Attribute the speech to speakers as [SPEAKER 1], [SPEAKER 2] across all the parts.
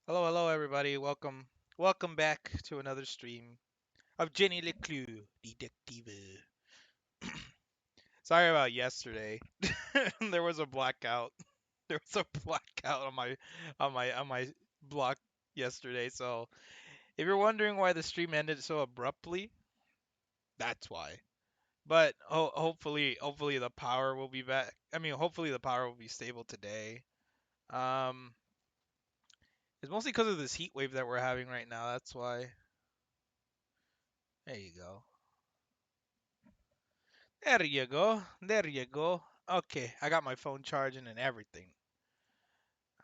[SPEAKER 1] Hello, hello, everybody. Welcome back to another stream of Jenny LeClue, Detective. Sorry about yesterday. There was a blackout. There was a blackout on my block yesterday. So if you're wondering why the stream ended so abruptly, that's why. But hopefully the power will be back. I mean, hopefully the power will be stable today. Um, it's mostly because of this heat wave that we're having right now. That's why. There you go. There you go. There you go. Okay, I got my phone charging and everything.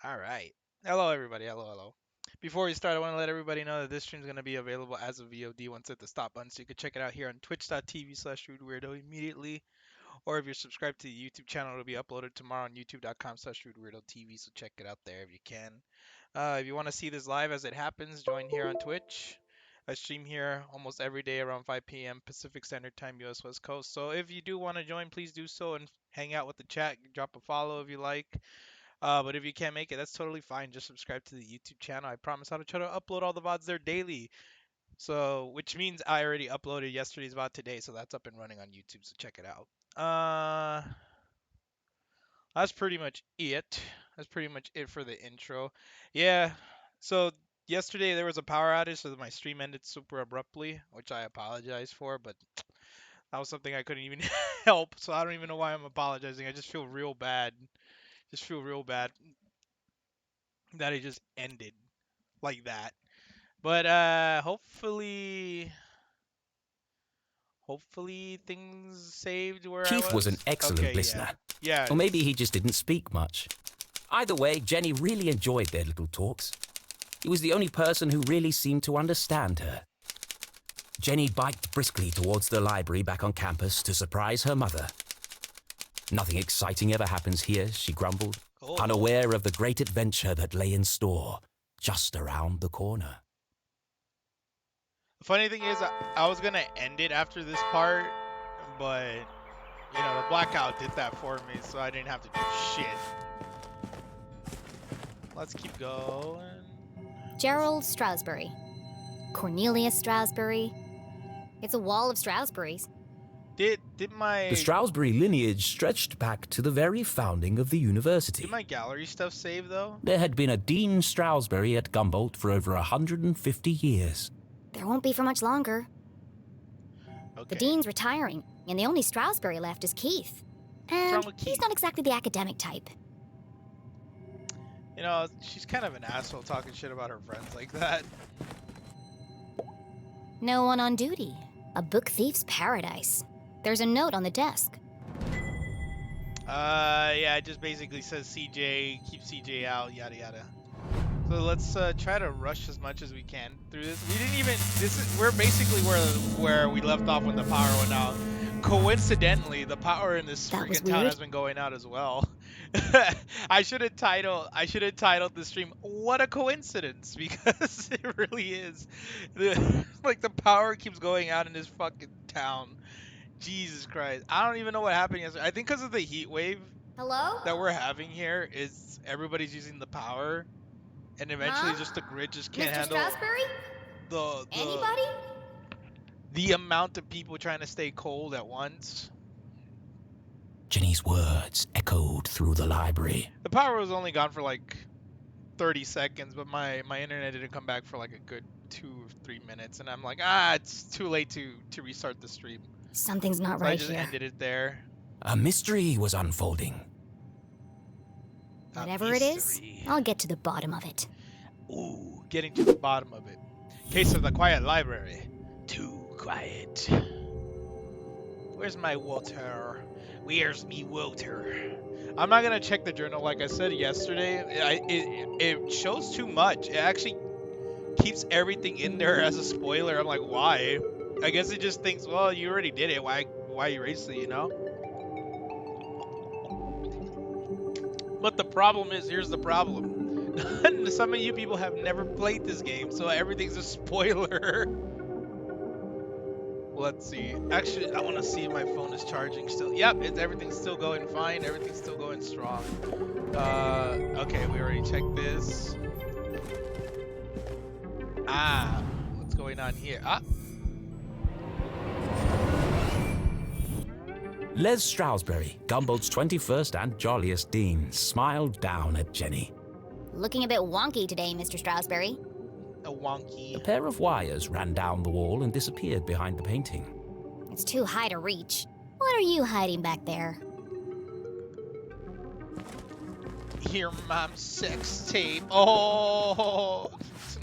[SPEAKER 1] All right. Hello, everybody. Hello, hello. Before we start, I want to let everybody know that this stream is going to be available as a VOD once at the stop button, so you can check it out here on twitch.tv/rudeweirdo immediately. Or if you're subscribed to the YouTube channel, it'll be uploaded tomorrow on youtube.com/rudeweirdo.tv, so check it out there if you can. If you want to see this live as it happens, join here on Twitch. I stream here almost every day around 5 p.m. Pacific Standard Time, US West Coast. So if you do want to join, please do so and hang out with the chat. Drop a follow if you like. But if you can't make it, that's totally fine. Just subscribe to the YouTube channel. I promise I'll try to upload all the VODs there daily. So, which means I already uploaded yesterday's VOD today, so that's up and running on YouTube. So check it out. That's pretty much it. That's pretty much it for the intro. Yeah. So yesterday there was a power outage, so my stream ended super abruptly, which I apologize for, but that was something I couldn't even help. So I don't even know why I'm apologizing. I just feel real bad. Just feel real bad that it just ended like that. But hopefully things saved where I
[SPEAKER 2] Keith was an
[SPEAKER 1] was.
[SPEAKER 2] excellent
[SPEAKER 1] Okay, yeah.
[SPEAKER 2] listener.
[SPEAKER 1] Yeah,
[SPEAKER 2] Or
[SPEAKER 1] it
[SPEAKER 2] maybe
[SPEAKER 1] is.
[SPEAKER 2] he just didn't speak much. Either way, Jenny really enjoyed their little talks. He was the only person who really seemed to understand her. Jenny biked briskly towards the library back on campus to surprise her mother. Nothing exciting ever happens here, she grumbled,
[SPEAKER 1] Oh.
[SPEAKER 2] unaware of the great adventure that lay in store just around the corner.
[SPEAKER 1] The funny thing is, I was gonna end it after this part, but the blackout did that for me, so I didn't have to do shit. Let's keep going.
[SPEAKER 3] Gerald Strasberry. Cornelius Strasberry. It's a wall of Strasberries.
[SPEAKER 1] Did
[SPEAKER 2] The
[SPEAKER 1] my
[SPEAKER 2] Strasberry lineage stretched back to the very founding of the university.
[SPEAKER 1] did my gallery stuff save though?
[SPEAKER 2] There had been a Dean Strasberry at Gumboldt for over 150 years.
[SPEAKER 3] There won't be for much longer.
[SPEAKER 1] Okay.
[SPEAKER 3] The dean's retiring, and the only Strasberry left is Keith.
[SPEAKER 1] wrong
[SPEAKER 3] And
[SPEAKER 1] with
[SPEAKER 3] he's
[SPEAKER 1] Keith?
[SPEAKER 3] not exactly the academic type.
[SPEAKER 1] She's kind of an asshole talking shit about her friends like that.
[SPEAKER 3] No one on duty. A book thief's paradise. There's a note on the desk.
[SPEAKER 1] Yeah, it just basically says CJ, keep CJ out, yada yada. So let's try to rush as much as we can through this. We didn't even. We're basically where we left off when the power went out. Coincidentally, the power in this
[SPEAKER 3] That was
[SPEAKER 1] freaking town
[SPEAKER 3] weird.
[SPEAKER 1] has been going out as well. I should have titled the stream "What a Coincidence" because it really is. The power keeps going out in this fucking town. Jesus Christ! I don't even know what happened yesterday. I think because of the heat wave
[SPEAKER 3] Hello?
[SPEAKER 1] that we're having here, is everybody's using the power. And eventually,
[SPEAKER 3] Huh?
[SPEAKER 1] just the grid just can't
[SPEAKER 3] Mr.
[SPEAKER 1] handle
[SPEAKER 3] Strasberry?
[SPEAKER 1] the
[SPEAKER 3] Anybody?
[SPEAKER 1] the amount of people trying to stay cold at once.
[SPEAKER 2] Jenny's words echoed through the library.
[SPEAKER 1] The power was only gone for like 30 seconds, but my internet didn't come back for like a good 2 or 3 minutes, and I'm like, it's too late to restart the stream.
[SPEAKER 3] Something's not
[SPEAKER 1] So I
[SPEAKER 3] right
[SPEAKER 1] just
[SPEAKER 3] here.
[SPEAKER 1] ended it there.
[SPEAKER 2] A mystery was unfolding.
[SPEAKER 3] Whatever it is,
[SPEAKER 1] Mystery.
[SPEAKER 3] I'll get to the bottom of it.
[SPEAKER 1] Ooh, getting to the bottom of it. Case of the quiet library. Too quiet. Where's my water? Where's me water? I'm not gonna check the journal like I said yesterday. It shows too much. It actually keeps everything in there as a spoiler. I'm like, why? I guess it just thinks, well, you already did it. Why erase it? But the problem is, here's the problem. Some of you people have never played this game, so everything's a spoiler. Let's see. Actually, I want to see if my phone is charging still. Yep, everything's still going fine. Everything's still going strong. Okay, we already checked this. Ah, what's going on here? Ah,
[SPEAKER 2] Les Stroudsbury, Gumbold's 21st and jolliest dean, smiled down at Jenny.
[SPEAKER 3] Looking a bit wonky today, Mr. Stroudsbury.
[SPEAKER 1] a
[SPEAKER 2] A
[SPEAKER 1] wonky.
[SPEAKER 2] pair of wires ran down the wall and disappeared behind the painting.
[SPEAKER 3] It's too high to reach. What are you hiding back there?
[SPEAKER 1] Here, mom's sex tape. Oh.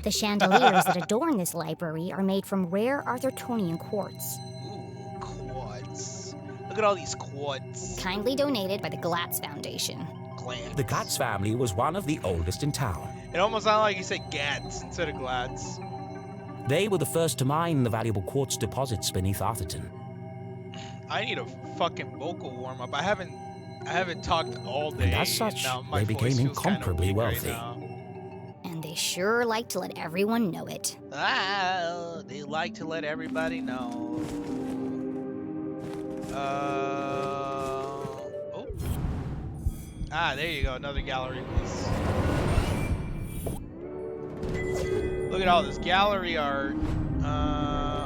[SPEAKER 3] The chandeliers that adorn this library are made from rare Arthurtonian quartz,
[SPEAKER 1] Ooh, quads. Look at all these quads.
[SPEAKER 3] kindly donated by the Glatz Foundation.
[SPEAKER 1] Glands.
[SPEAKER 2] The Glatz family was one of the oldest in town.
[SPEAKER 1] It almost sounded like you said Gats instead of Glads.
[SPEAKER 2] They were the first to mine the valuable quartz deposits beneath Arthurton.
[SPEAKER 1] I need a fucking vocal warm up. I haven't talked all day.
[SPEAKER 2] And as such,
[SPEAKER 1] now my
[SPEAKER 2] they
[SPEAKER 1] voice
[SPEAKER 2] became
[SPEAKER 1] feels kinda
[SPEAKER 2] incomparably
[SPEAKER 1] weak
[SPEAKER 2] wealthy.
[SPEAKER 1] Right now.
[SPEAKER 3] And they sure like to let everyone know it.
[SPEAKER 1] Ah, they like to let everybody know. Oh. Ah, there you go. Another gallery piece. Look at all this gallery art.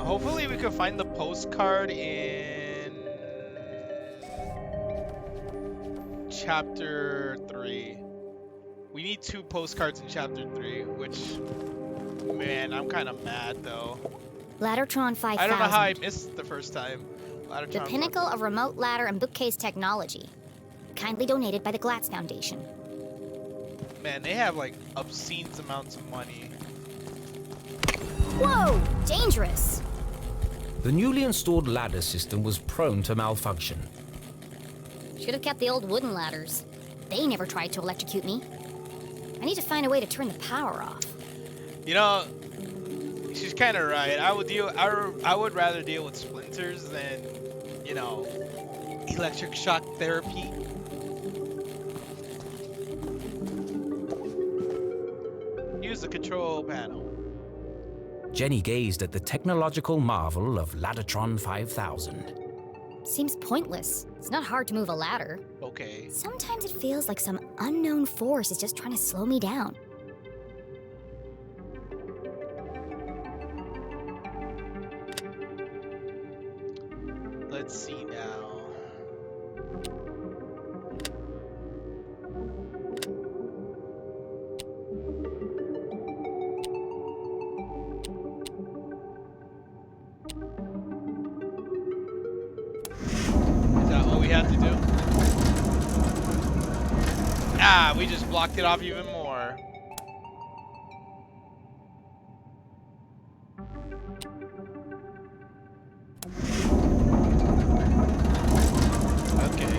[SPEAKER 1] Hopefully we can find the postcard in chapter 3. We need 2 postcards in chapter 3, which, man, I'm kind of mad though.
[SPEAKER 3] Laddertron 5000.
[SPEAKER 1] I don't know how I missed the first time.
[SPEAKER 3] The
[SPEAKER 1] Laddertron
[SPEAKER 3] pinnacle of remote ladder and bookcase technology. Kindly donated by the Glatz Foundation.
[SPEAKER 1] Man, they have like obscene amounts of money.
[SPEAKER 3] Whoa! Dangerous!
[SPEAKER 2] The newly installed ladder system was prone to malfunction.
[SPEAKER 3] Should have kept the old wooden ladders. They never tried to electrocute me. I need to find a way to turn the power off.
[SPEAKER 1] You know, she's kind of right. I would rather deal with splinters than, you know, electric shock therapy. Use the control panel.
[SPEAKER 2] Jenny gazed at the technological marvel of Laddertron 5000.
[SPEAKER 3] Seems pointless. It's not hard to move a ladder.
[SPEAKER 1] Okay.
[SPEAKER 3] Sometimes it feels like some unknown force is just trying to slow me down.
[SPEAKER 1] Let's see now. Is that all we have to do? Ah, we just blocked it off even more. Okay.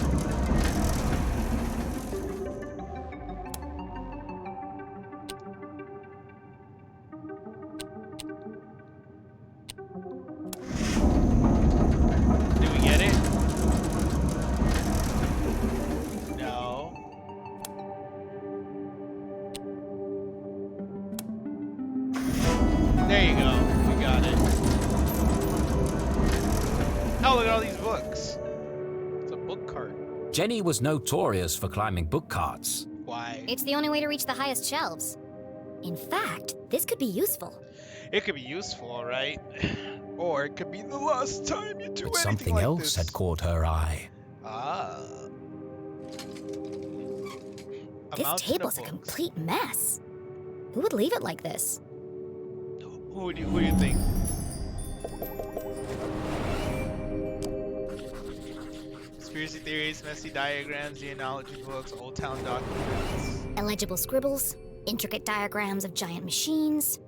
[SPEAKER 1] Did we get it? No. There you go. We got it. Oh, look at all these books. It's a book cart.
[SPEAKER 2] Jenny was notorious for climbing book carts.
[SPEAKER 1] Why?
[SPEAKER 3] It's the only way to reach the highest shelves. In fact, this could be useful.
[SPEAKER 1] It could be useful, right? Or it could be the last time you do
[SPEAKER 2] But
[SPEAKER 1] anything
[SPEAKER 2] something
[SPEAKER 1] like
[SPEAKER 2] else
[SPEAKER 1] this.
[SPEAKER 2] had caught her eye.
[SPEAKER 1] Ah. A
[SPEAKER 3] This
[SPEAKER 1] mountain
[SPEAKER 3] table's
[SPEAKER 1] of
[SPEAKER 3] a
[SPEAKER 1] books.
[SPEAKER 3] complete mess. Who would leave it like this?
[SPEAKER 1] Who do you think? Conspiracy theories, messy diagrams, genealogy books, old town documents.
[SPEAKER 3] Illegible scribbles, intricate diagrams of giant machines,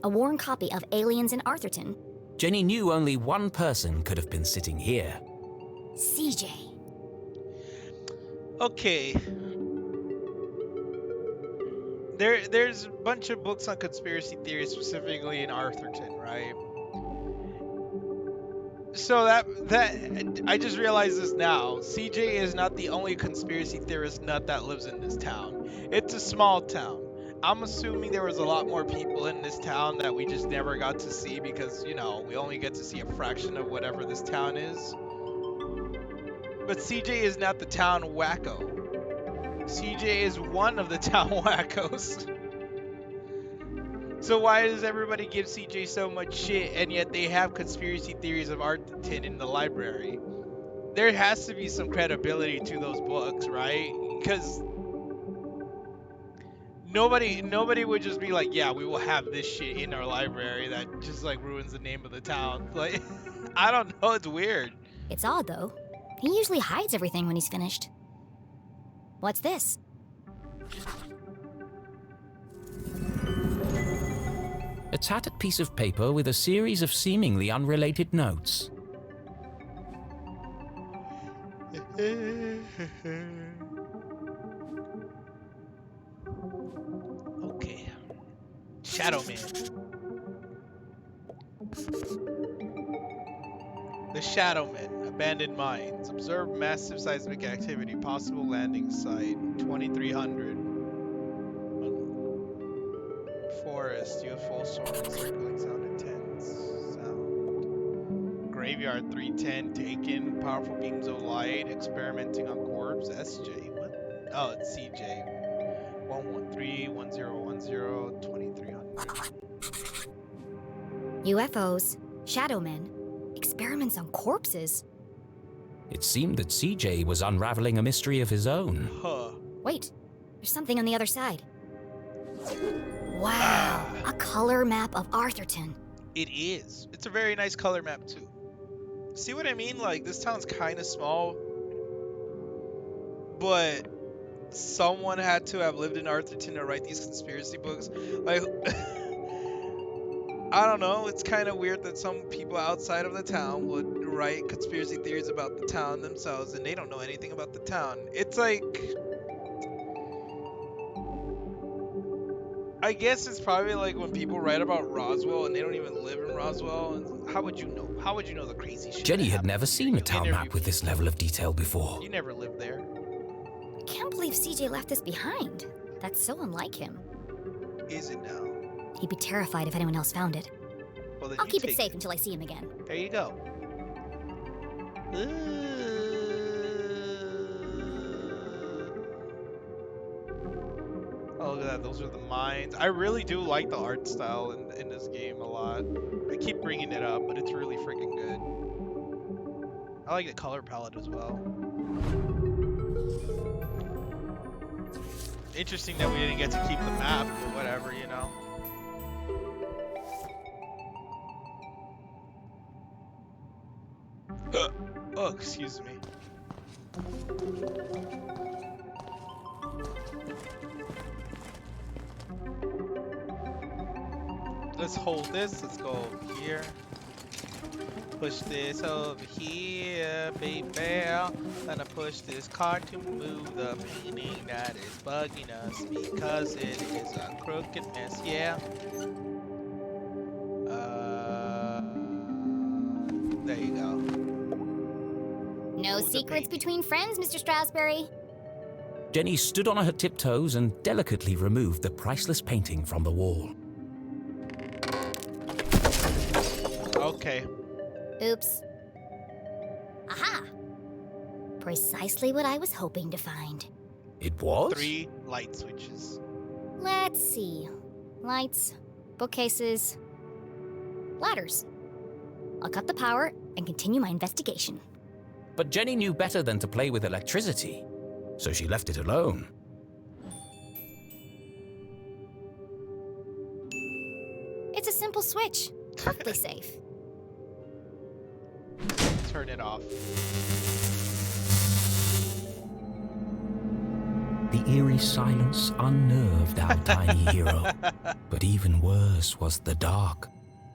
[SPEAKER 3] a worn copy of Aliens in Arthurton.
[SPEAKER 2] Jenny knew only one person could have been sitting here.
[SPEAKER 3] CJ.
[SPEAKER 1] Okay. There's a bunch of books on conspiracy theories, specifically in Arthurton, right? So that I just realized this now. CJ is not the only conspiracy theorist nut that lives in this town. It's a small town. I'm assuming there was a lot more people in this town that we just never got to see because, you know, we only get to see a fraction of whatever this town is. But CJ is not the town wacko. CJ is one of the town wackos. So why does everybody give CJ so much shit and yet they have conspiracy theories of Arthurton in the library? There has to be some credibility to those books, right? Because nobody would just be like, yeah, we will have this shit in our library that just like ruins the name of the town. Like, I don't know, it's weird.
[SPEAKER 3] It's odd, though. He usually hides everything when he's finished. What's this?
[SPEAKER 2] A tattered piece of paper with a series of seemingly unrelated notes.
[SPEAKER 1] Okay. Shadow Man. The Shadow Man. Abandoned mines. Observe massive seismic activity. Possible landing site. 2300. Forest. UFO source. Circling sound intense. Sound. Graveyard 310. Taken. Powerful beams of light. Experimenting on corpse. SJ. What? Oh, it's CJ. 113-1010. 2300.
[SPEAKER 3] UFOs, shadow men, experiments on corpses.
[SPEAKER 2] It seemed that CJ was unraveling a mystery of his own.
[SPEAKER 1] Huh.
[SPEAKER 3] Wait, there's something on the other side. Wow, a color map of Arthurton.
[SPEAKER 1] It is. It's a very nice color map too. See what I mean? Like, this town's kind of small, but someone had to have lived in Arthurton to write these conspiracy books. Like, I don't know. It's kind of weird that some people outside of the town would write conspiracy theories about the town themselves, and they don't know anything about the town. It's like, I guess it's probably like when people write about Roswell and they don't even live in Roswell. And how would you know? How would you know the crazy shit?
[SPEAKER 2] Jenny
[SPEAKER 1] that
[SPEAKER 2] had
[SPEAKER 1] happened
[SPEAKER 2] never
[SPEAKER 1] here?
[SPEAKER 2] seen a
[SPEAKER 1] You
[SPEAKER 2] town map with this level of detail before.
[SPEAKER 1] You never lived there.
[SPEAKER 3] Can't believe CJ left this behind. That's so unlike him.
[SPEAKER 1] Is it now?
[SPEAKER 3] He'd be terrified if anyone else found it.
[SPEAKER 1] Well, then
[SPEAKER 3] I'll
[SPEAKER 1] you
[SPEAKER 3] keep it
[SPEAKER 1] take
[SPEAKER 3] safe until I see him again.
[SPEAKER 1] There you go. Oh, look at that. Those are the mines. I really do like the art style in this game a lot. I keep bringing it up, but it's really freaking good. I like the color palette as well. Interesting that we didn't get to keep the map, but whatever, you know. Oh, excuse me. Let's hold this. Let's go over here. Push this over here, baby. Gonna push this card to move the painting that is bugging us because it is a crooked mess. Yeah. There you go.
[SPEAKER 3] No
[SPEAKER 1] Move the
[SPEAKER 3] secrets
[SPEAKER 1] painting.
[SPEAKER 3] between friends, Mr. Strasberry.
[SPEAKER 2] Jenny stood on her tiptoes and delicately removed the priceless painting from the wall.
[SPEAKER 1] Okay.
[SPEAKER 3] Oops. Aha! Precisely what I was hoping to find.
[SPEAKER 2] It was?
[SPEAKER 1] 3 light switches.
[SPEAKER 3] Let's see. Lights, bookcases, ladders. I'll cut the power and continue my investigation.
[SPEAKER 2] But Jenny knew better than to play with electricity, so she left it alone.
[SPEAKER 3] It's a simple switch. Perfectly safe.
[SPEAKER 1] Turn it off.
[SPEAKER 2] The eerie silence unnerved our tiny hero. But even worse was the dark.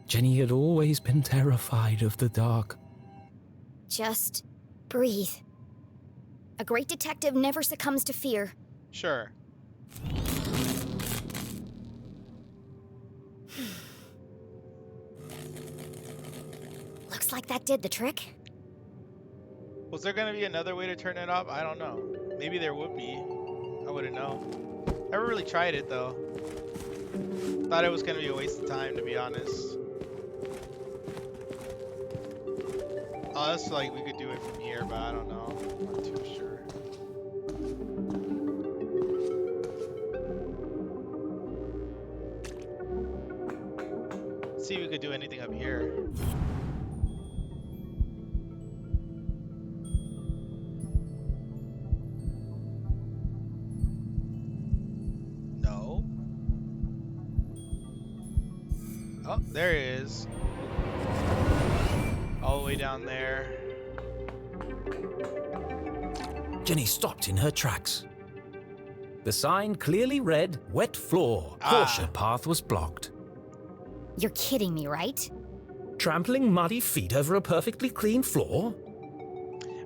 [SPEAKER 2] Jenny had always been terrified of the dark.
[SPEAKER 3] Just breathe. A great detective never succumbs to fear.
[SPEAKER 1] Sure.
[SPEAKER 3] Looks like that did the trick.
[SPEAKER 1] Was there gonna be another way to turn it off? I don't know. Maybe there would be. I wouldn't know. Never really tried it though. Thought it was gonna be a waste of time, to be honest. Oh, that's like we could do it from here, but I don't know. I'm not too sure. Let's see if we could do anything up here. No. Oh, there it is. All the way down there.
[SPEAKER 2] Jenny stopped in her tracks. The sign clearly read, "Wet floor.
[SPEAKER 1] Ah.
[SPEAKER 2] Caution path was blocked."
[SPEAKER 3] You're kidding me, right?
[SPEAKER 2] Trampling muddy feet over a perfectly clean floor?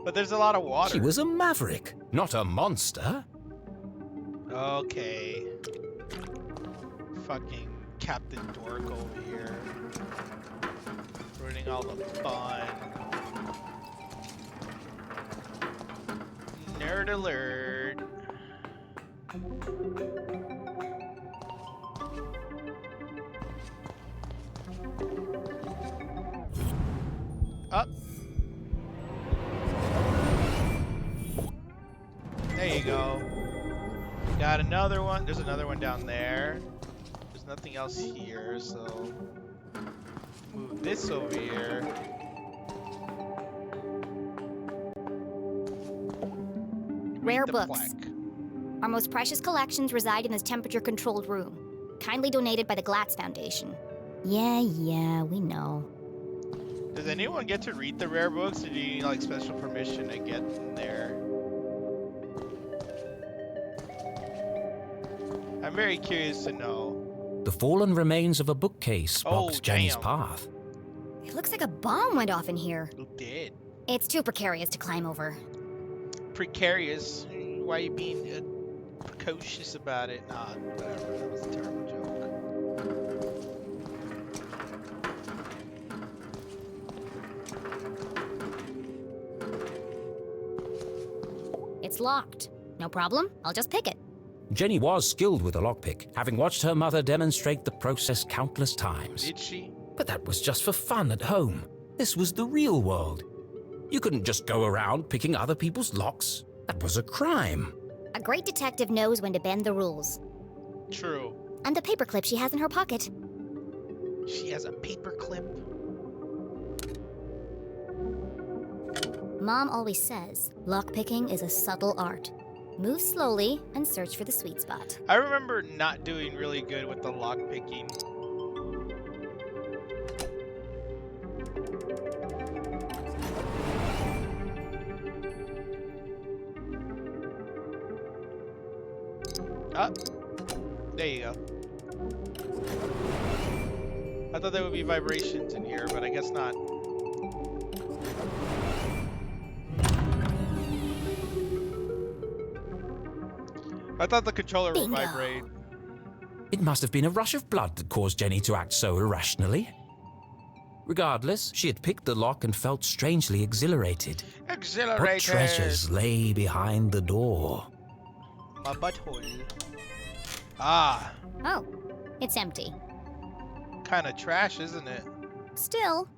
[SPEAKER 1] But there's a lot of water.
[SPEAKER 2] She was a maverick, not a monster.
[SPEAKER 1] Okay. Fucking Captain Dork over here. Ruining all the fun. Nerd alert. Up. There you go. Got another one. There's another one down there. There's nothing else here, so move this over here.
[SPEAKER 3] Rare
[SPEAKER 1] Read the
[SPEAKER 3] books.
[SPEAKER 1] plaque.
[SPEAKER 3] Our most precious collections reside in this temperature-controlled room. Kindly donated by the Glatz Foundation. Yeah, we know.
[SPEAKER 1] Does anyone get to read the rare books, or do you need like special permission to get in there? I'm very curious to know.
[SPEAKER 2] The fallen remains of a bookcase blocked
[SPEAKER 1] Oh,
[SPEAKER 2] Jenny's
[SPEAKER 1] damn.
[SPEAKER 2] path.
[SPEAKER 3] It looks like a bomb went off in here.
[SPEAKER 1] Who did?
[SPEAKER 3] It's too precarious to climb over.
[SPEAKER 1] Precarious. Why are you being precocious about it? Nah, whatever. That was a terrible joke.
[SPEAKER 3] It's locked. No problem. I'll just pick it.
[SPEAKER 2] Jenny was skilled with a lockpick, having watched her mother demonstrate the process countless times.
[SPEAKER 1] Did she?
[SPEAKER 2] But that was just for fun at home. This was the real world. You couldn't just go around picking other people's locks. That was a crime.
[SPEAKER 3] A great detective knows when to bend the rules.
[SPEAKER 1] True.
[SPEAKER 3] And the paperclip she has in her pocket.
[SPEAKER 1] She has a paper clip.
[SPEAKER 3] Mom always says, lockpicking is a subtle art. Move slowly and search for the sweet spot.
[SPEAKER 1] I remember not doing really good with the lock picking. Ah, there you go. I thought there would be vibrations in here, but I guess not. I thought the controller would
[SPEAKER 3] Bingo.
[SPEAKER 1] vibrate.
[SPEAKER 2] It must have been a rush of blood that caused Jenny to act so irrationally. Regardless, she had picked the lock and felt strangely exhilarated. What
[SPEAKER 1] Exhilarated.
[SPEAKER 2] treasures lay behind the door?
[SPEAKER 1] My butthole. Ah,
[SPEAKER 3] Oh, it's empty.
[SPEAKER 1] kind of trash, isn't it?
[SPEAKER 3] Still,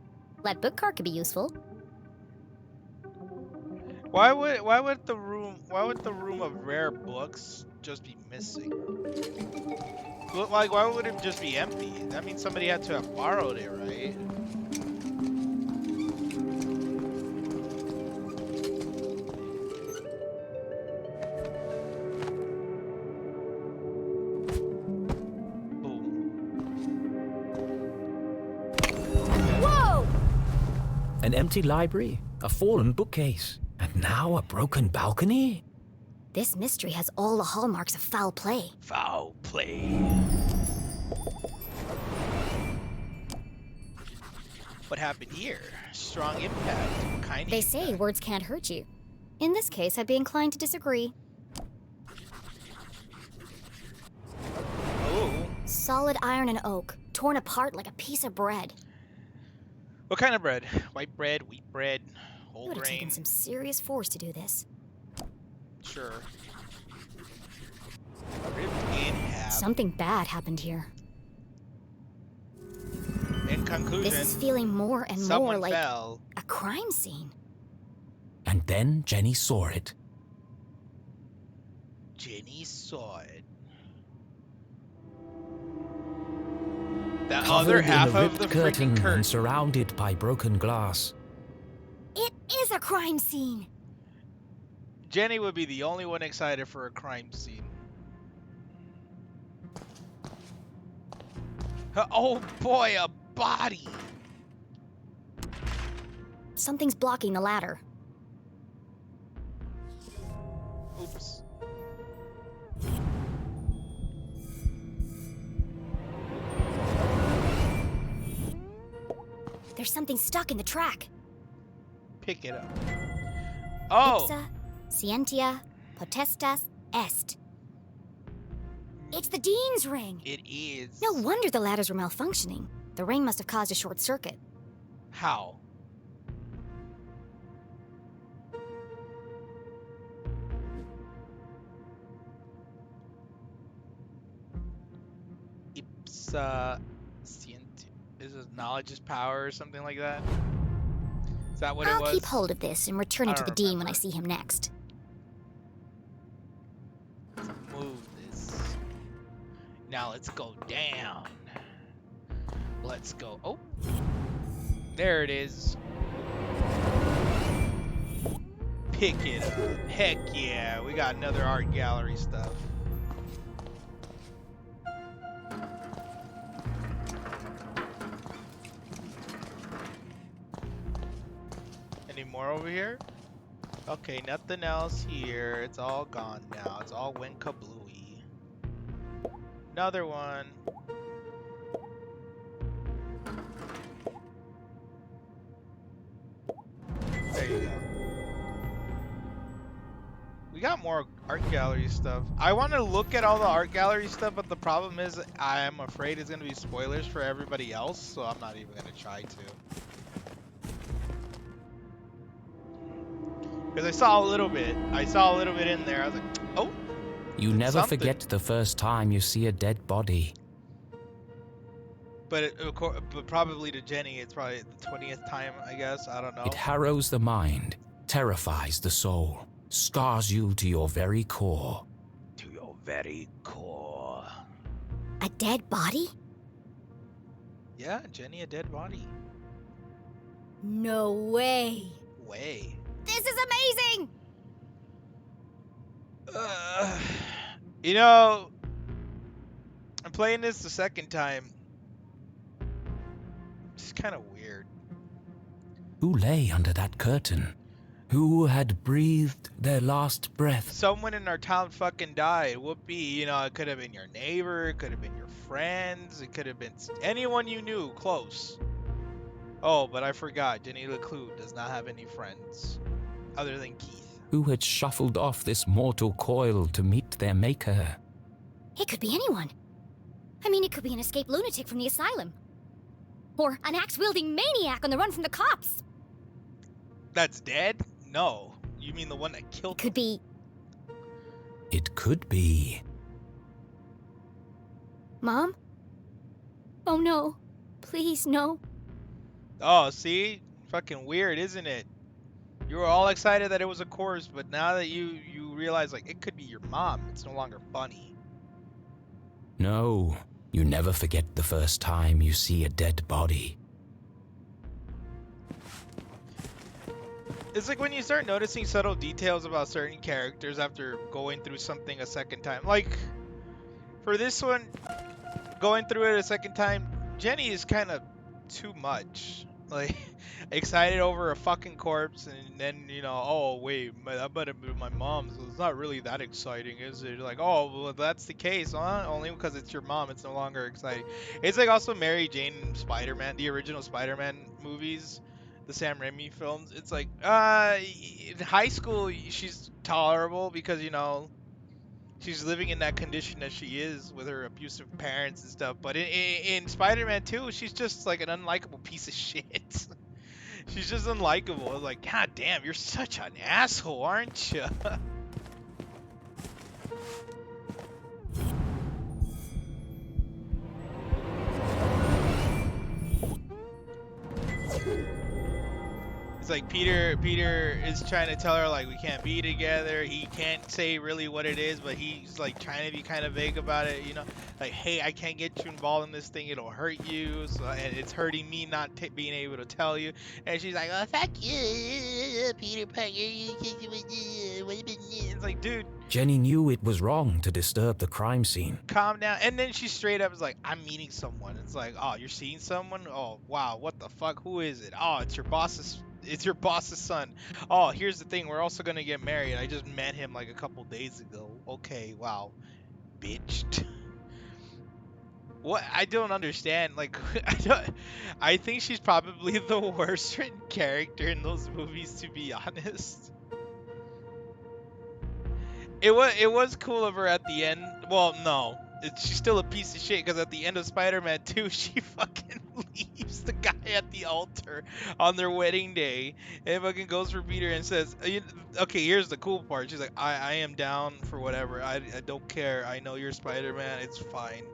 [SPEAKER 3] that book cart could be useful.
[SPEAKER 1] Why would the room of rare books just be missing? Like, why would it just be empty? That means somebody had to have borrowed it, right?
[SPEAKER 3] Whoa!
[SPEAKER 2] An empty library, a fallen bookcase, and now a broken balcony?
[SPEAKER 3] This mystery has all the hallmarks of foul play.
[SPEAKER 1] Foul play. What happened here? Strong impact. What kind of
[SPEAKER 3] They say
[SPEAKER 1] impact?
[SPEAKER 3] words can't hurt you. In this case, I'd be inclined to disagree.
[SPEAKER 1] Oh.
[SPEAKER 3] Solid iron and oak, torn apart like a piece of bread.
[SPEAKER 1] What kind of bread? White bread, wheat bread,
[SPEAKER 3] It
[SPEAKER 1] whole
[SPEAKER 3] would have
[SPEAKER 1] grain?
[SPEAKER 3] taken some serious force to do this.
[SPEAKER 1] Sure. Ripped in half.
[SPEAKER 3] Something bad happened here.
[SPEAKER 1] conclusion.
[SPEAKER 3] This is feeling more and more
[SPEAKER 1] Someone
[SPEAKER 3] like
[SPEAKER 1] fell.
[SPEAKER 3] a crime scene.
[SPEAKER 2] And then Jenny saw it.
[SPEAKER 1] Jenny saw it. The other
[SPEAKER 2] Covered in
[SPEAKER 1] half
[SPEAKER 2] a
[SPEAKER 1] of the
[SPEAKER 2] ripped
[SPEAKER 1] freaking
[SPEAKER 2] curtain
[SPEAKER 1] curtain.
[SPEAKER 2] and surrounded by broken glass.
[SPEAKER 3] It is a crime scene.
[SPEAKER 1] Jenny would be the only one excited for a crime scene. Oh boy, a body.
[SPEAKER 3] Something's blocking the ladder.
[SPEAKER 1] Oops.
[SPEAKER 3] There's something stuck in the track.
[SPEAKER 1] Pick it up. Oh.
[SPEAKER 3] Ipsa, scientia, potestas, est. It's the Dean's ring.
[SPEAKER 1] It is.
[SPEAKER 3] No wonder the ladders were malfunctioning. The ring must have caused a short circuit.
[SPEAKER 1] How? Ipsa scientia. Is it knowledge is power or something like that? Is that what it was?
[SPEAKER 3] I'll keep hold of this and return it
[SPEAKER 1] I
[SPEAKER 3] to the
[SPEAKER 1] don't
[SPEAKER 3] Dean when I
[SPEAKER 1] remember.
[SPEAKER 3] see him next.
[SPEAKER 1] Move this. Now let's go down. Let's go. Oh. There it is. Pick it up. Heck yeah. We got another art gallery stuff. Any more over here? Okay, nothing else here. It's all gone now. It's all went kablooey. Another one. There you go. We got more art gallery stuff. I want to look at all the art gallery stuff, but the problem is I am afraid it's going to be spoilers for everybody else, so I'm not even going to try to. Because I saw a little bit. I saw a little bit in there. I was like, oh.
[SPEAKER 2] You never
[SPEAKER 1] Something.
[SPEAKER 2] forget the first time you see a dead body.
[SPEAKER 1] But, but probably to Jenny, it's probably the 20th time, I guess. I don't know.
[SPEAKER 2] It harrows the mind, terrifies the soul, scars you to your very core.
[SPEAKER 1] To your very core.
[SPEAKER 3] A dead body?
[SPEAKER 1] Yeah, Jenny, a dead body.
[SPEAKER 3] No way.
[SPEAKER 1] Way.
[SPEAKER 3] This is amazing!
[SPEAKER 1] You know, I'm playing this the second time. It's kind of weird.
[SPEAKER 2] Who lay under that curtain? Who had breathed their last breath?
[SPEAKER 1] Someone in our town fucking died. Whoopee. You know, it could have been your neighbor. It could have been your friends. It could have been anyone you knew close. Oh, but I forgot. Jenny LeClue does not have any friends other than Keith.
[SPEAKER 2] Who had shuffled off this mortal coil to meet their maker?
[SPEAKER 3] It could be anyone. I mean, it could be an escaped lunatic from the asylum. Or an axe-wielding maniac on the run from the cops.
[SPEAKER 1] That's dead? No. You mean the one that killed
[SPEAKER 3] Could be...
[SPEAKER 2] It could be.
[SPEAKER 3] Mom? Oh no. Please, no.
[SPEAKER 1] Oh, see? Fucking weird, isn't it? You were all excited that it was a corpse, but now that you realize, like, it could be your mom, it's no longer funny.
[SPEAKER 2] No, you never forget the first time you see a dead body.
[SPEAKER 1] It's like when you start noticing subtle details about certain characters after going through something a second time. Like, for this one, going through it a second time, Jenny is kind of too much. Like, excited over a fucking corpse, and then, you know, oh, wait, that might have been my mom's. So it's not really that exciting, is it? Like, oh, well, if that's the case, huh? Only because it's your mom, it's no longer exciting. It's like also Mary Jane and Spider-Man, the original Spider-Man movies, the Sam Raimi films. It's like, in high school, she's tolerable because, you know, she's living in that condition that she is with her abusive parents and stuff. But in Spider-Man 2, she's just like an unlikable piece of shit. She's just unlikable. It's like, God damn, you're such an asshole, aren't you? like Peter is trying to tell her like we can't be together. He can't say really what it is, but he's like trying to be kind of vague about it, you know, like, hey, I can't get you involved in this thing, it'll hurt you, so, and it's hurting me not being able to tell you. And she's like, oh, fuck you, Peter Parker. It's like, dude,
[SPEAKER 2] Jenny knew it was wrong to disturb the crime scene.
[SPEAKER 1] calm down. And then she straight up is like, I'm meeting someone. It's like, oh, you're seeing someone? Oh, wow, what the fuck? Who is it? Oh, it's your boss's son. Oh, here's the thing, we're also gonna get married. I just met him like a couple days ago. Okay, wow, bitch. What? I don't understand. Like, I think she's probably the worst written character in those movies, to be honest. It was cool of her at the end. Well, no, she's still a piece of shit because at the end of Spider-Man 2, she fucking leaves the guy at the altar on their wedding day and fucking goes for Peter and says, "Okay, here's the cool part." She's like, "I am down for whatever. I don't care. I know you're Spider-Man. It's fine.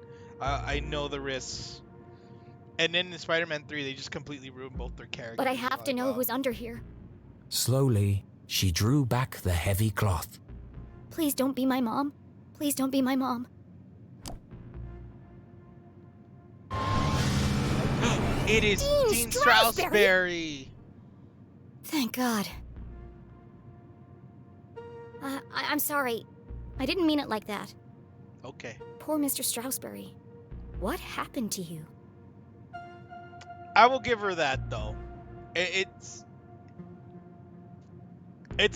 [SPEAKER 1] I know the risks." And then in Spider-Man 3, they just completely ruined both their characters.
[SPEAKER 3] But I have to
[SPEAKER 1] Like,
[SPEAKER 3] know
[SPEAKER 1] wow.
[SPEAKER 3] who's under here.
[SPEAKER 2] Slowly, she drew back the heavy cloth.
[SPEAKER 3] Please don't be my mom. Please don't be my mom.
[SPEAKER 1] It is
[SPEAKER 3] Dean
[SPEAKER 1] Dean
[SPEAKER 3] Strasberry!
[SPEAKER 1] Strasberry.
[SPEAKER 3] Thank God. I'm sorry. I didn't mean it like that.
[SPEAKER 1] Okay.
[SPEAKER 3] Poor Mr. Strasberry. What happened to you?
[SPEAKER 1] I will give her that though. It's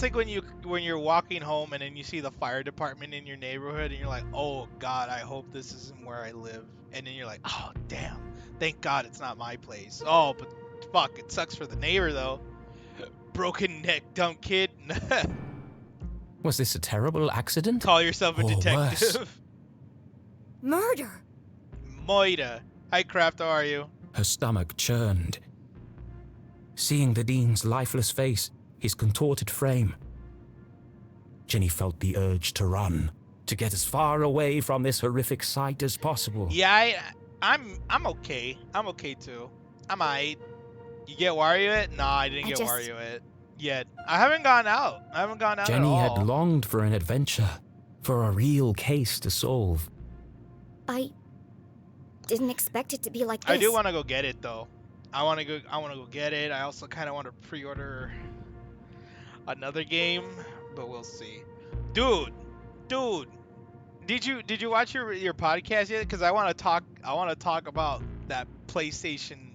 [SPEAKER 1] like when you're walking home and then you see the fire department in your neighborhood and you're like, oh God, I hope this isn't where I live. And then you're like, oh damn, thank God it's not my place. Oh, but fuck, it sucks for the neighbor though. Broken neck, dumb kid.
[SPEAKER 2] Was this a terrible accident?
[SPEAKER 1] Call yourself a
[SPEAKER 2] Or
[SPEAKER 1] detective.
[SPEAKER 2] worse.
[SPEAKER 3] Murder!
[SPEAKER 1] Moira. Hi Kraft, how are you?
[SPEAKER 2] Her stomach churned. Seeing the Dean's lifeless face, his contorted frame, Jenny felt the urge to run, to get as far away from this horrific sight as possible.
[SPEAKER 1] Yeah, I'm okay. I'm okay too. I'm alright. You get Wario it? Nah, I didn't get Wario it yet. I haven't gone out. I haven't gone out
[SPEAKER 2] Jenny
[SPEAKER 1] at all.
[SPEAKER 2] had longed for an adventure, for a real case to solve.
[SPEAKER 3] I didn't expect it to be like this.
[SPEAKER 1] I do want to go get it though. I want to go get it. I also kind of want to pre-order another game, but we'll see. Dude, did you watch your podcast yet? Because I want to talk about that PlayStation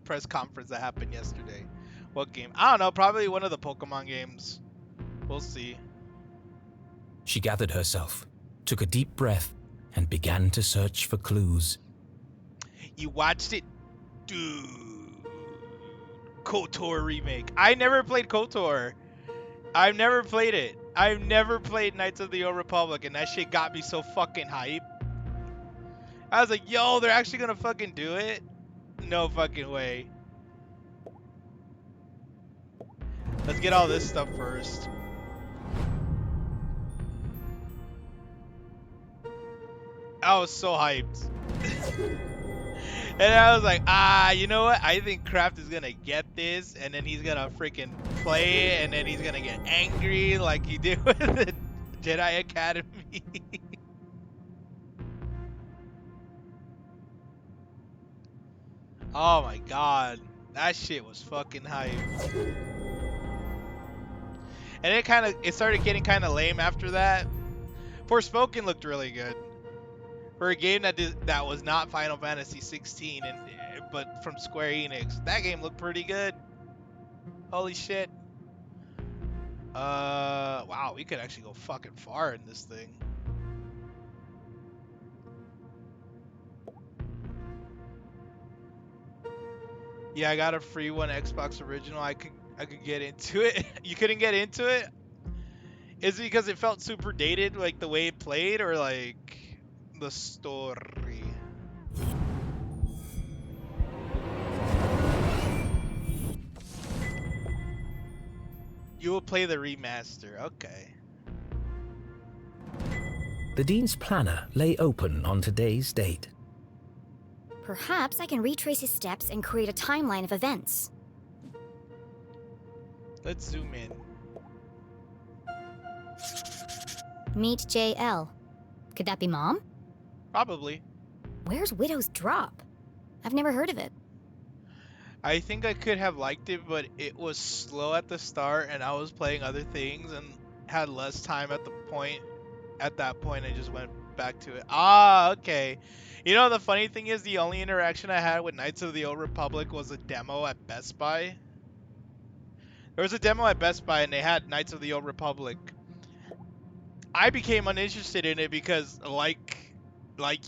[SPEAKER 1] press conference that happened yesterday. What game? I don't know. Probably one of the Pokemon games. We'll see.
[SPEAKER 2] She gathered herself, took a deep breath, and began to search for clues.
[SPEAKER 1] You watched it, dude. KOTOR remake. I never played KOTOR. I've never played it. I've never played Knights of the Old Republic, and that shit got me so fucking hype. I was like, yo, they're actually gonna fucking do it? No fucking way. Let's get all this stuff first. I was so hyped. And I was like, you know what? I think Kraft is gonna get this, and then he's gonna freaking play it, and then he's gonna get angry like he did with the Jedi Academy. Oh my god. That shit was fucking hype. And it started getting kind of lame after that. Forspoken looked really good. For a game that was not Final Fantasy 16 but from Square Enix, that game looked pretty good. Holy shit. Wow, we could actually go fucking far in this thing. Yeah, I got a free one, Xbox Original. I could get into it. You couldn't get into it? Is it because it felt super dated, like the way it played, or like the story? You will play the remaster. Okay.
[SPEAKER 2] The Dean's planner lay open on today's date.
[SPEAKER 3] Perhaps I can retrace his steps and create a timeline of events.
[SPEAKER 1] Let's zoom in.
[SPEAKER 3] Meet JL. Could that be Mom?
[SPEAKER 1] Probably.
[SPEAKER 3] Where's Widow's Drop? I've never heard of it.
[SPEAKER 1] I think I could have liked it, but it was slow at the start, and I was playing other things and had less time at the point. At that point, I just went back to it. Ah, okay. You know, the funny thing is, the only interaction I had with Knights of the Old Republic was a demo at Best Buy. There was a demo at Best Buy, and they had Knights of the Old Republic. I became uninterested in it because, like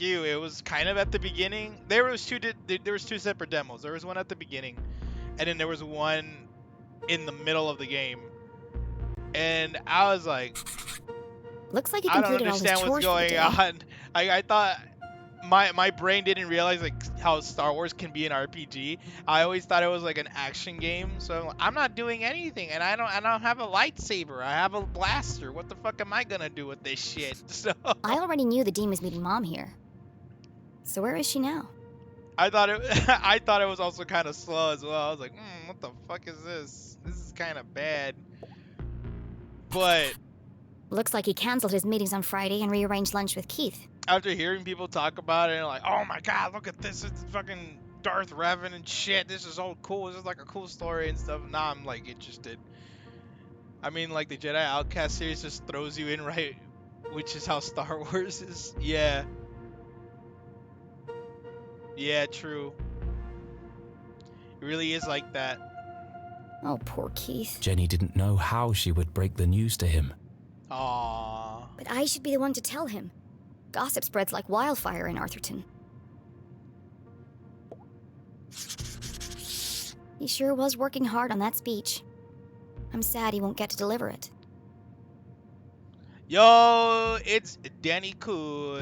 [SPEAKER 1] you, it was kind of at the beginning. There was two separate demos. There was one at the beginning, and then there was one in the middle of the game. And I was like,
[SPEAKER 3] Looks like he
[SPEAKER 1] I don't
[SPEAKER 3] completed all his
[SPEAKER 1] understand what's
[SPEAKER 3] chores for the
[SPEAKER 1] going
[SPEAKER 3] day.
[SPEAKER 1] on. I thought my brain didn't realize like how Star Wars can be an RPG. I always thought it was like an action game. So I'm not doing anything, and I don't have a lightsaber. I have a blaster. What the fuck am I gonna do with this shit? So
[SPEAKER 3] I already knew the Dean was meeting Mom here. So where is she now?
[SPEAKER 1] I thought it I thought it was also kind of slow as well. I was like, what the fuck is this? This is kind of bad. But
[SPEAKER 3] Looks like he canceled his meetings on Friday and rearranged lunch with Keith.
[SPEAKER 1] after hearing people talk about it and like, oh my god, look at this, it's fucking Darth Revan and shit, this is so cool, this is like a cool story and stuff. Now I'm like interested. I mean, like the Jedi Outcast series just throws you in right, which is how Star Wars is. Yeah. Yeah, true. It really is like that.
[SPEAKER 3] Oh, poor Keith.
[SPEAKER 2] Jenny didn't know how she would break the news to him.
[SPEAKER 1] Aww.
[SPEAKER 3] But I should be the one to tell him. Gossip spreads like wildfire in Arthurton. He sure was working hard on that speech. I'm sad he won't get to deliver it.
[SPEAKER 1] Yo, it's Danny Cool.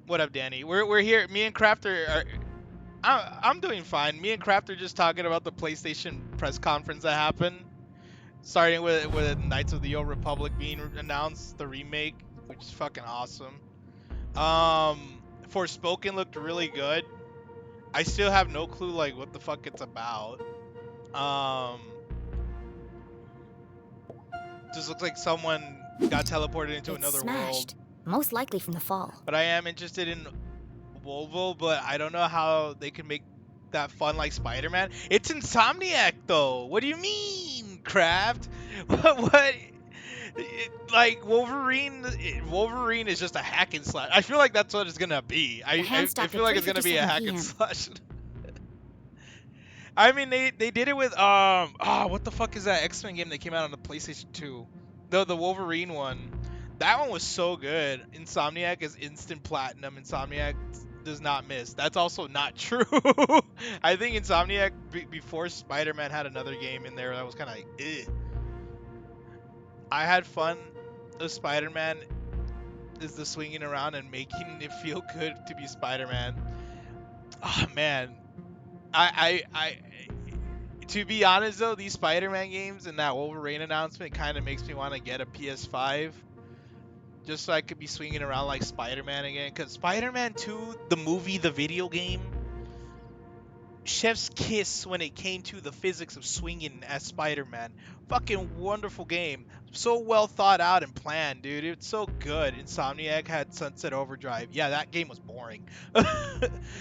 [SPEAKER 1] What up, Danny? We're here. Me and Crafter are. I'm doing fine. Me and Craft are just talking about the PlayStation press conference that happened, starting with Knights of the Old Republic being announced, the remake, which is fucking awesome. Forspoken looked really good. I still have no clue like what the fuck it's about. Just looks like someone got teleported into
[SPEAKER 3] It's
[SPEAKER 1] another
[SPEAKER 3] smashed.
[SPEAKER 1] world.
[SPEAKER 3] Most likely from the fall.
[SPEAKER 1] But I am interested in Volvo, but I don't know how they can make that fun like Spider-Man. It's Insomniac though. What do you mean, Kraft? What? Like Wolverine is just a hack and slash. I feel like that's what it's gonna be. I feel like it's gonna be a hack and slash. I mean, they did it with what the fuck is that X-Men game that came out on the PlayStation 2? The Wolverine one. That one was so good. Insomniac is instant platinum. Insomniac does not miss. That's also not true. I think Insomniac before Spider-Man had another game in there that was kind of like, ugh. I had fun. The Spider-Man is the swinging around and making it feel good to be Spider-Man. Oh man, I to be honest though, these Spider-Man games and that Wolverine announcement kind of makes me want to get a PS5. Just so I could be swinging around like Spider-Man again. Because Spider-Man 2, the movie, the video game, chef's kiss when it came to the physics of swinging as Spider-Man. Fucking wonderful game. So well thought out and planned, dude. It's so good. Insomniac had Sunset Overdrive. Yeah, that game was boring.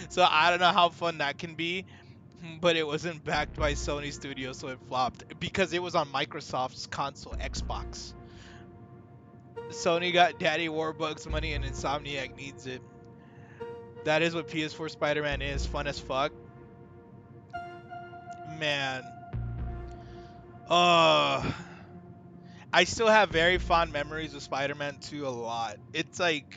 [SPEAKER 1] So I don't know how fun that can be. But it wasn't backed by Sony Studios, so it flopped. Because it was on Microsoft's console, Xbox. Sony got Daddy Warbucks money and Insomniac needs it. That is what PS4 Spider-Man is. Fun as fuck. Man. I still have very fond memories of Spider-Man 2 a lot. It's like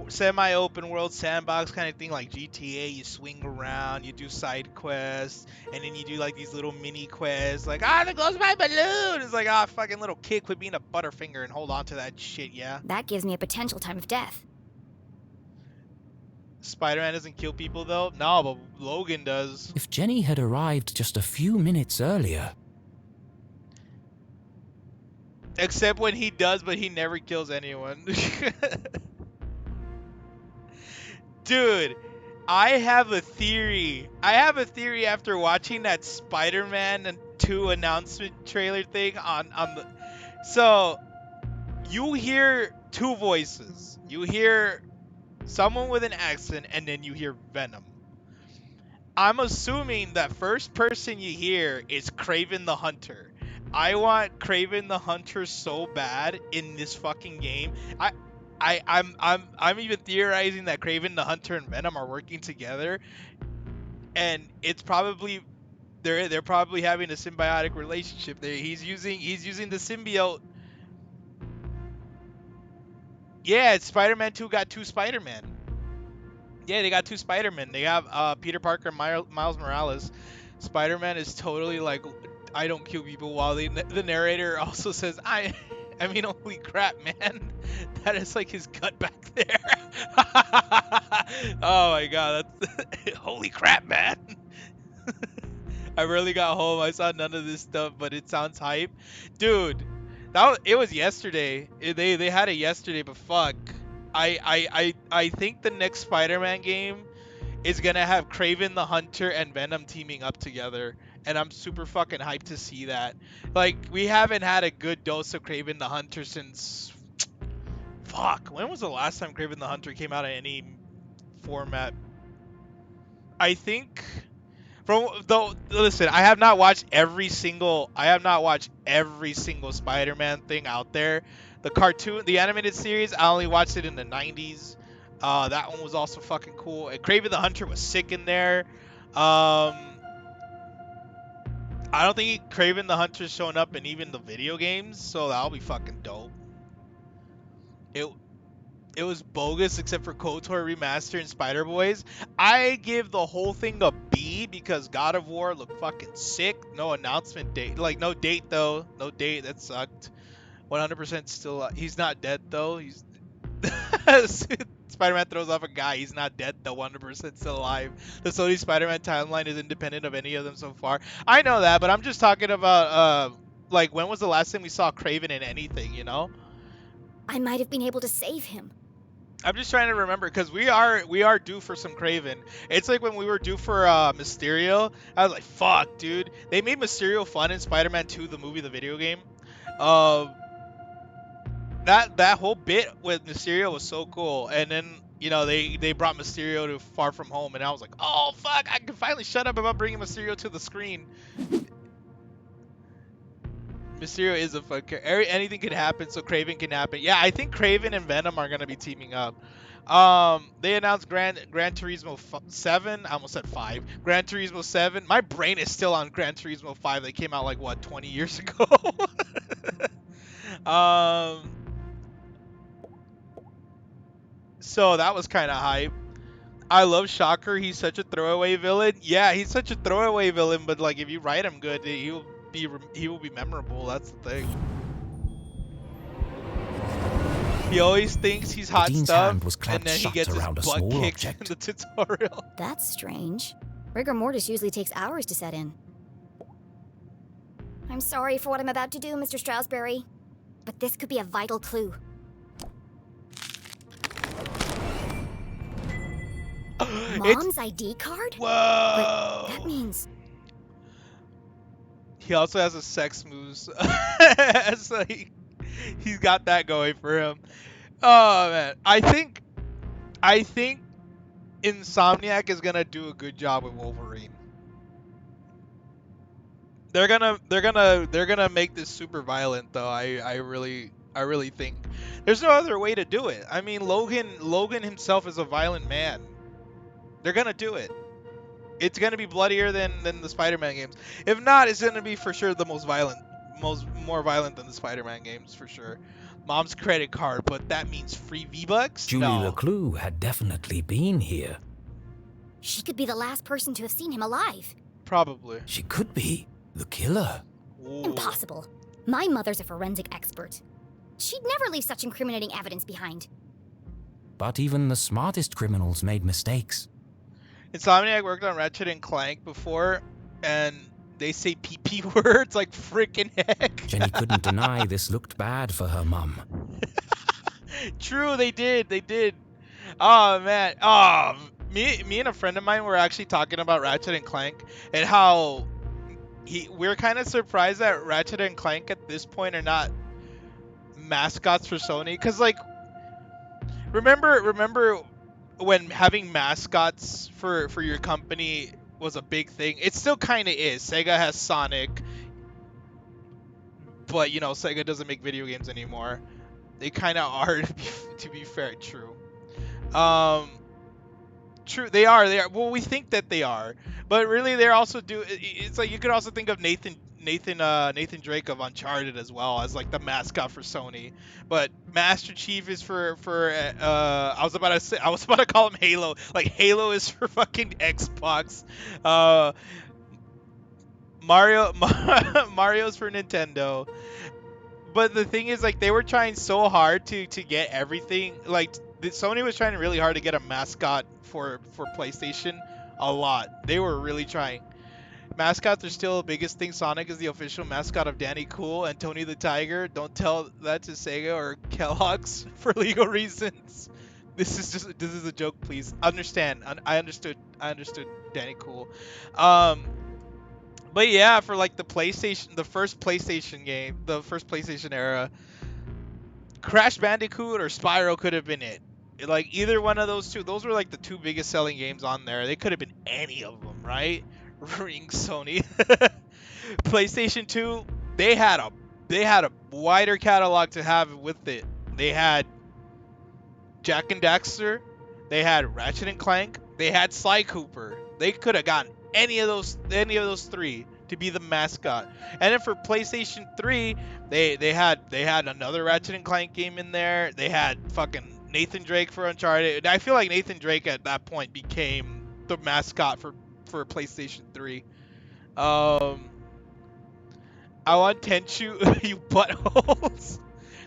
[SPEAKER 1] semi-open world sandbox kind of thing like GTA. You swing around, you do side quests, and then you do like these little mini quests like, there goes my balloon. It's like, fucking little kid, quit being a butterfinger and hold on to that shit, yeah?
[SPEAKER 3] That gives me a potential time of death.
[SPEAKER 1] Spider-Man doesn't kill people though? No, but Logan does.
[SPEAKER 2] If Jenny had arrived just a few minutes earlier...
[SPEAKER 1] Except when he does, but he never kills anyone. Dude, I have a theory. I have a theory after watching that Spider-Man 2 announcement trailer thing on the. So you hear two voices. You hear someone with an accent, and then you hear Venom. I'm assuming that first person you hear is Kraven the Hunter. I want Kraven the Hunter so bad in this fucking game. I'm even theorizing that Kraven the Hunter and Venom are working together, and it's probably they're probably having a symbiotic relationship. He's using the symbiote. Yeah, Spider-Man 2 got two Spider-Man. Yeah, they got two Spider-Man. They have Peter Parker and Miles Morales. Spider-Man is totally like, I don't kill people, while the narrator also says, I mean, holy crap, man. That is like his gut back there. Oh my god, that's holy crap, man. I really got home. I saw none of this stuff, but it sounds hype. Dude, it was yesterday. They had it yesterday, but fuck. I think the next Spider-Man game is gonna have Kraven the Hunter and Venom teaming up together, and I'm super fucking hyped to see that. Like, we haven't had a good dose of Kraven the Hunter since fuck. When was the last time Kraven the Hunter came out in any format? I think from though. Listen, I have not watched every single Spider-Man thing out there. The cartoon, the animated series, I only watched it in the 90s. That one was also fucking cool. And Kraven the Hunter was sick in there. I don't think Kraven the Hunter's showing up in even the video games, so that'll be fucking dope. It it was bogus except for KOTOR Remaster and Spider Boys. I give the whole thing a B because God of War looked fucking sick. No announcement date, like no date though. No date, that sucked. 100% still. He's not dead though. He's Spider-Man throws off a guy. He's not dead though. 100% still alive. The Sony Spider-Man timeline is independent of any of them so far. I know that, but I'm just talking about like, when was the last time we saw Kraven in anything? You know.
[SPEAKER 3] I might have been able to save him.
[SPEAKER 1] I'm just trying to remember because we are due for some Kraven. It's like when we were due for Mysterio. I was like, fuck, dude. They made Mysterio fun in Spider-Man 2, the movie, the video game. That whole bit with Mysterio was so cool, and then they brought Mysterio to Far From Home, and I was like, oh fuck, I can finally shut up about bringing Mysterio to the screen. Mysterio is a fun character. Anything can happen, so Kraven can happen. Yeah, I think Kraven and Venom are gonna be teaming up. They announced Gran Turismo 7. I almost said 5. Gran Turismo 7. My brain is still on Gran Turismo 5. They came out like what, 20 years ago. So that was kind of hype. I love Shocker. He's such a throwaway villain. Yeah, he's such a throwaway villain, but like, if you write him good, he will be memorable. That's the thing. He always thinks he's hot
[SPEAKER 2] Dean's
[SPEAKER 1] stuff,
[SPEAKER 2] hand was
[SPEAKER 1] and
[SPEAKER 2] clamped
[SPEAKER 1] then he
[SPEAKER 2] shut
[SPEAKER 1] gets his
[SPEAKER 2] around a
[SPEAKER 1] butt
[SPEAKER 2] small
[SPEAKER 1] kicked in
[SPEAKER 2] object.
[SPEAKER 1] the tutorial.
[SPEAKER 3] That's strange. Rigor mortis usually takes hours to set in. I'm sorry for what I'm about to do, Mr. Strasberry, but this could be a vital clue. Mom's ID card?
[SPEAKER 1] Whoa!
[SPEAKER 3] But that means...
[SPEAKER 1] He also has a sex moves, so he's got that going for him. Oh man, I think Insomniac is gonna do a good job with Wolverine. They're gonna make this super violent though. I really think there's no other way to do it. I mean, Logan himself is a violent man. They're gonna do it. It's gonna be bloodier than the Spider-Man games. If not, it's gonna be for sure the more violent than the Spider-Man games for sure. Mom's credit card, but that means free V-Bucks?
[SPEAKER 2] Julie
[SPEAKER 1] No.
[SPEAKER 2] LeClue had definitely been here.
[SPEAKER 3] she could be the last person to have seen him alive.
[SPEAKER 1] Probably.
[SPEAKER 2] She could be the killer.
[SPEAKER 1] Ooh.
[SPEAKER 3] Impossible. My mother's a forensic expert. She'd never leave such incriminating evidence behind.
[SPEAKER 2] But even the smartest criminals made mistakes.
[SPEAKER 1] Insomniac worked on Ratchet and Clank before, and they say PP words like frickin' heck.
[SPEAKER 2] Jenny couldn't deny this looked bad for her mum.
[SPEAKER 1] True, they did. They did. Oh man. Me and a friend of mine were actually talking about Ratchet and Clank and how we're kind of surprised that Ratchet and Clank at this point are not mascots for Sony, because like remember when having mascots for your company was a big thing. It still kind of is. Sega has Sonic, but you know Sega doesn't make video games anymore. They kind of are to be fair, true. Um, True, they are. They are. Well, we think that they are, but really, they're also It's like you could also think of Nathan Drake of Uncharted as well as like the mascot for Sony. But Master Chief is for. I was about to call him Halo. Like Halo is for fucking Xbox. Uh, Mario's for Nintendo. But the thing is, like, they were trying so hard to get everything. Like, Sony was trying really hard to get a mascot for PlayStation. A lot. They were really trying. Mascots are still the biggest thing. Sonic is the official mascot of Danny Cool and Tony the Tiger. Don't tell that to Sega or Kellogg's for legal reasons. This is a joke, please. Understand. I understood. I understood Danny Cool. Um, but yeah, for like the first PlayStation game, the first PlayStation era, Crash Bandicoot or Spyro could have been it. Like either one of those two, those were like the two biggest selling games on there. They could have been any of them, right? Ring Sony. PlayStation 2, they had a they had a wider catalog to have with it. They had Jack and Daxter, they had Ratchet and Clank, they had Sly Cooper. They could have gotten any of those three to be the mascot. And then for PlayStation 3, they had another Ratchet and Clank game in there. They had fucking Nathan Drake for Uncharted. I feel like Nathan Drake at that point became the mascot for PlayStation 3. Um I want Tenchu, you buttholes.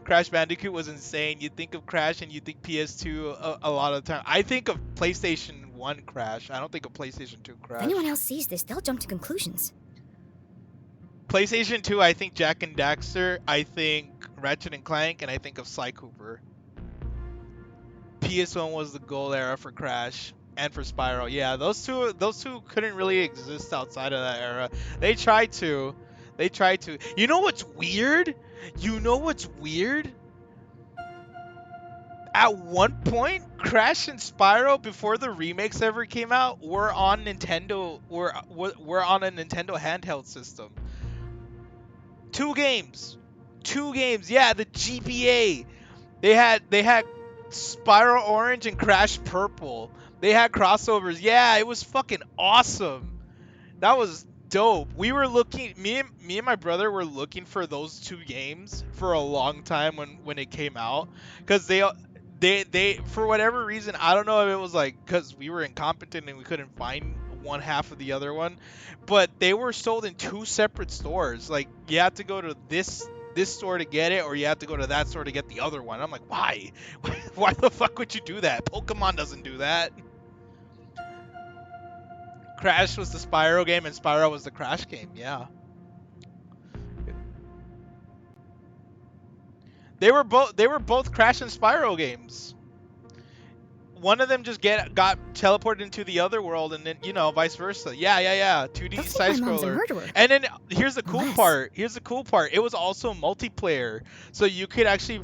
[SPEAKER 1] Crash Bandicoot was insane. You think of Crash and you think PS2 a lot of the time. I think of PlayStation 1 Crash. I don't think of PlayStation 2
[SPEAKER 3] If anyone
[SPEAKER 1] Crash.
[SPEAKER 3] else sees this, they'll jump to conclusions.
[SPEAKER 1] PlayStation 2, I think Jack and Daxter. I think Ratchet and Clank, and I think of Sly Cooper. PS1 was the gold era for Crash and for Spyro. Yeah, those two couldn't really exist outside of that era. They tried to. They tried to. You know what's weird? You know what's weird? At one point, Crash and Spyro, before the remakes ever came out, were on Nintendo. Were on a Nintendo handheld system. Two games. Two games. Yeah, the GBA. They had Spiral Orange and Crash Purple. They had crossovers. Yeah, it was fucking awesome. That was dope. We were looking me and my brother were looking for those two games for a long time when it came out, cuz they for whatever reason, I don't know if it was like cuz we were incompetent and we couldn't find one half of the other one, but they were sold in two separate stores. Like you had to go to this store to get it, or you have to go to that store to get the other one. I'm like, why? Why the fuck would you do that? Pokemon doesn't do that. Crash was the Spyro game, and Spyro was the Crash game. Yeah, they were both Crash and Spyro games. One of them just got teleported into the other world, and then vice versa. Yeah. 2D
[SPEAKER 3] They'll think
[SPEAKER 1] side
[SPEAKER 3] my mom's a
[SPEAKER 1] scroller.
[SPEAKER 3] murderer.
[SPEAKER 1] And then here's the cool
[SPEAKER 3] Unless.
[SPEAKER 1] part. Here's the cool part. It was also multiplayer, so you could actually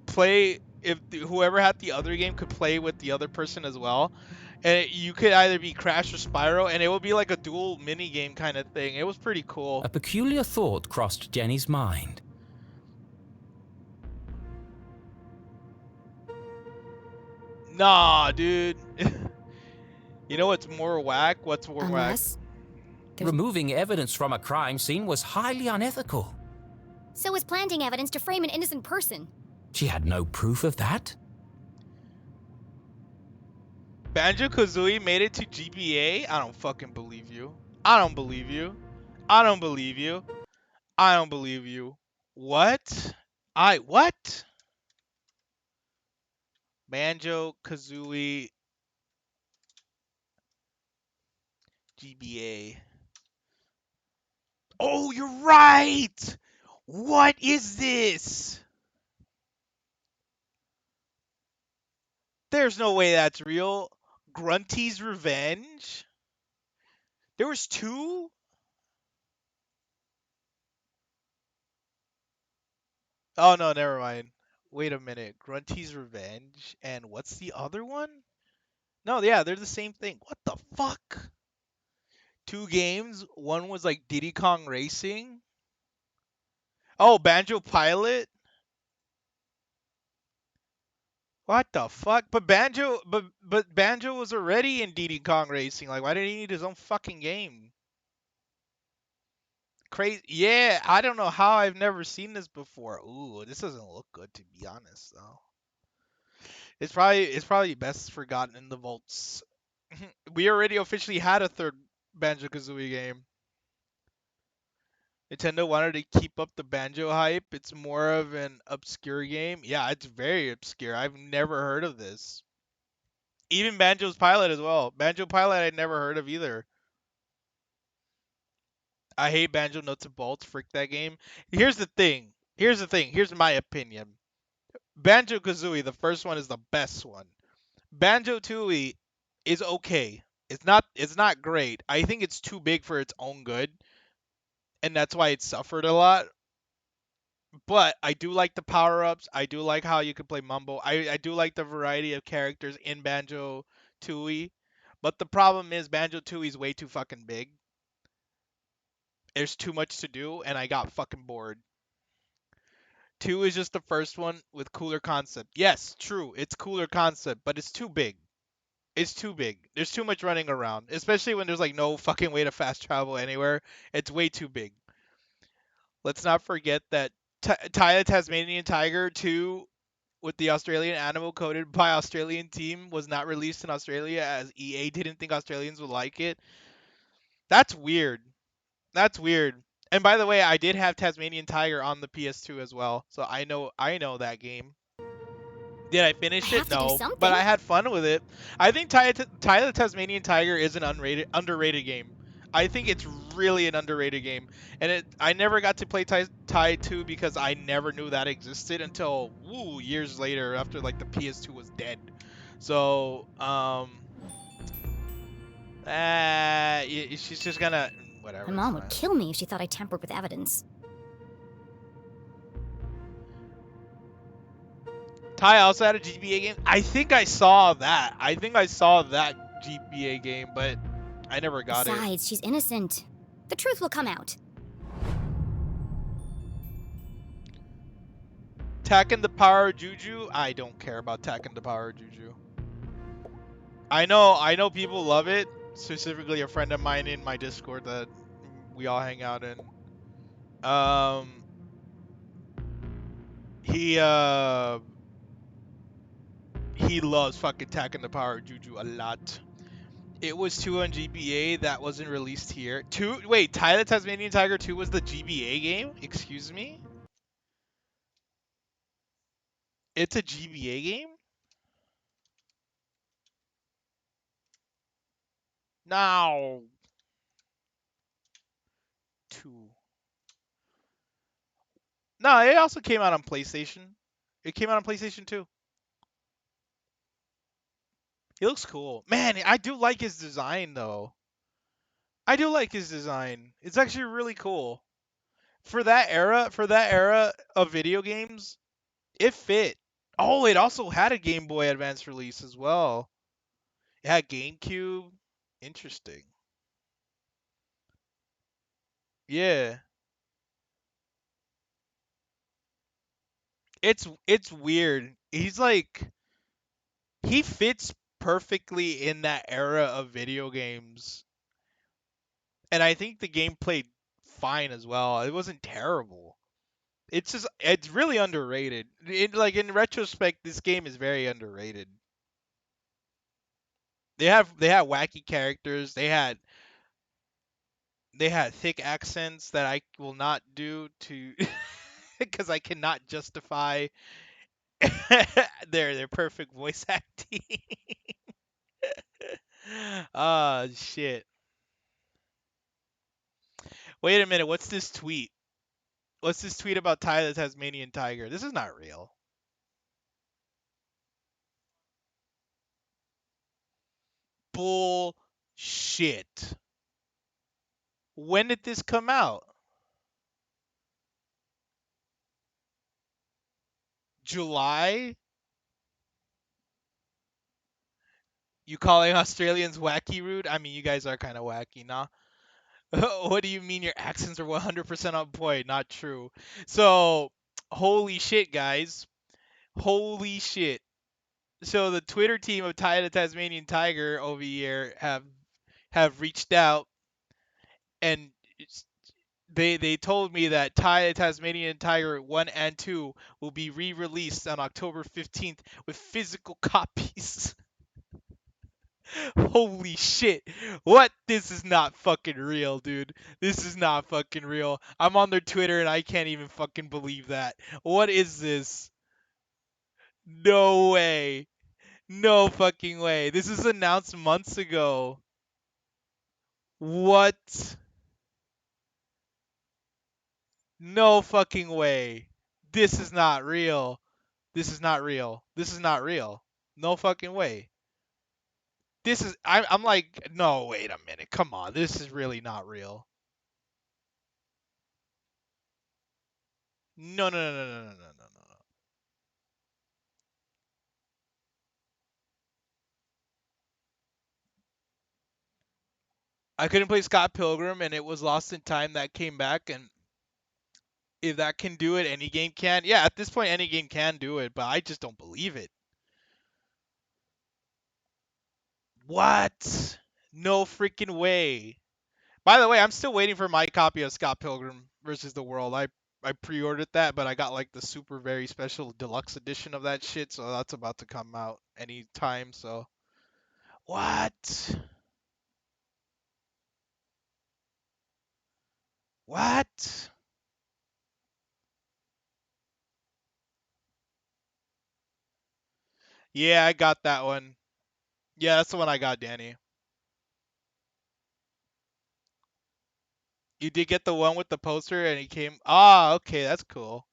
[SPEAKER 1] play if whoever had the other game could play with the other person as well. And you could either be Crash or Spyro, and it would be like a dual mini game kind of thing. It was pretty cool.
[SPEAKER 2] A peculiar thought crossed Jenny's mind.
[SPEAKER 1] Nah, dude. You know what's more whack? What's more whack?
[SPEAKER 3] Unless. There's-
[SPEAKER 2] Removing evidence from a crime scene was highly unethical.
[SPEAKER 3] So is planting evidence to frame an innocent person.
[SPEAKER 2] She had no proof of that.
[SPEAKER 1] Banjo-Kazooie made it to GBA? I don't fucking believe you. I don't believe you. I don't believe you. I don't believe you. What? What? Banjo-Kazooie GBA. Oh, you're right! What is this? There's no way that's real. Grunty's Revenge? There was two? Oh no, never mind. Wait a minute. Grunty's Revenge and what's the other one? No, yeah, they're the same thing. What the fuck? Two games. One was like Diddy Kong Racing. Oh, Banjo Pilot. What the fuck? But Banjo was already in Diddy Kong Racing. Like, why did he need his own fucking game? Crazy. Yeah, I don't know how I've never seen this before. Ooh, this doesn't look good to be honest, though. It's probably best forgotten in the vaults. We already officially had a third Banjo Kazooie game. Nintendo wanted to keep up the Banjo hype. It's more of an obscure game. Yeah, it's very obscure. I've never heard of this. Even Banjo's Pilot as well. Banjo Pilot I'd never heard of either. I hate Banjo Nuts and Bolts. Frick that game. Here's the thing. Here's the thing. Here's my opinion. Banjo Kazooie, the first one is the best one. Banjo Tooie is okay. It's not great. I think it's too big for its own good, and that's why it suffered a lot. But I do like the power ups. I do like how you can play Mumbo. I do like the variety of characters in Banjo Tooie. But the problem is Banjo Tooie is way too fucking big. There's too much to do, and I got fucking bored. Two is just the first one with cooler concept. Yes, true, it's cooler concept, but it's too big. It's too big. There's too much running around, especially when there's like no fucking way to fast travel anywhere. It's way too big. Let's not forget that Ty the Tasmanian Tiger 2 with the Australian animal coded by Australian team was not released in Australia as EA didn't think Australians would like it. That's weird. That's weird. And by the way, I did have Tasmanian Tiger on the PS2 as well, so I know that game. Did I
[SPEAKER 3] I
[SPEAKER 1] finish it?
[SPEAKER 3] have to do
[SPEAKER 1] No, but
[SPEAKER 3] something.
[SPEAKER 1] I had fun with it. I think Ty the Tasmanian Tiger is an underrated game. I think it's really an underrated game, and I never got to play Ty 2 because I never knew that existed until years later after like the PS2 was dead. So she's just gonna
[SPEAKER 3] My
[SPEAKER 1] whatever. It's
[SPEAKER 3] mom would
[SPEAKER 1] fine.
[SPEAKER 3] kill me if she thought I tampered with evidence.
[SPEAKER 1] Ty also had a GBA game. I think I saw that. I think I saw that GBA game, but I never got it.
[SPEAKER 3] Besides, she's innocent. The truth will come out.
[SPEAKER 1] Taking the Power of Juju. I don't care about Taking the Power of Juju. I know people love it. Specifically, a friend of mine in my Discord that we all hang out in. Um, he he loves fucking Taking the Power of Juju a lot. It was 2 on GBA that wasn't released here. Two. Wait, Ty the Tasmanian Tiger 2 was the GBA game? Excuse me? It's a GBA game? No. 2. No, it also came out on PlayStation. It came out on PlayStation 2. He looks cool. Man, I do like his design though. I do like his design. It's actually really cool. For that era of video games, it fit. Oh, it also had a Game Boy Advance release as well. It had GameCube. Interesting. Yeah. It's weird. He fits perfectly in that era of video games. And I think the game played fine as well. It wasn't terrible. It's really underrated. In retrospect, this game is very underrated. They had wacky characters. They had thick accents that I will not do to because I cannot justify their perfect voice acting. Ah, shit. Wait a minute. What's this tweet? What's this tweet about Ty the Tasmanian Tiger? This is not real. Bullshit. When did this come out? July? You calling Australians wacky rude? I mean, you guys are kind of wacky, nah? What do you mean your accents are 100% on point? Not true. So, holy shit, guys. Holy shit. So the Twitter team of Ty the Tasmanian Tiger over here have reached out and they told me that Ty the Tasmanian Tiger 1 and 2 will be re-released on October 15th with physical copies. Holy shit. What? This is not fucking real, dude. This is not fucking real. I'm on their Twitter and I can't even fucking believe that. What is this? No way. No fucking way. This is announced months ago. What? No fucking way. This is not real. This is not real. This is not real. No fucking way. This is I'm like, no, wait a minute. Come on. This is really not real. No, no, no, no, no, no, no, no, no. I couldn't play Scott Pilgrim and it was Lost in Time that came back, and if that can do it, any game can. Yeah, at this point any game can do it, but I just don't believe it. What? No freaking way. By the way, I'm still waiting for my copy of Scott Pilgrim versus the World. I pre-ordered that, but I got like the super very special deluxe edition of that shit, so that's about to come out anytime. So what? What? Yeah, I got that one. Yeah, that's the one I got, Danny. You did get the one with the poster and he came. Ah, okay, that's cool.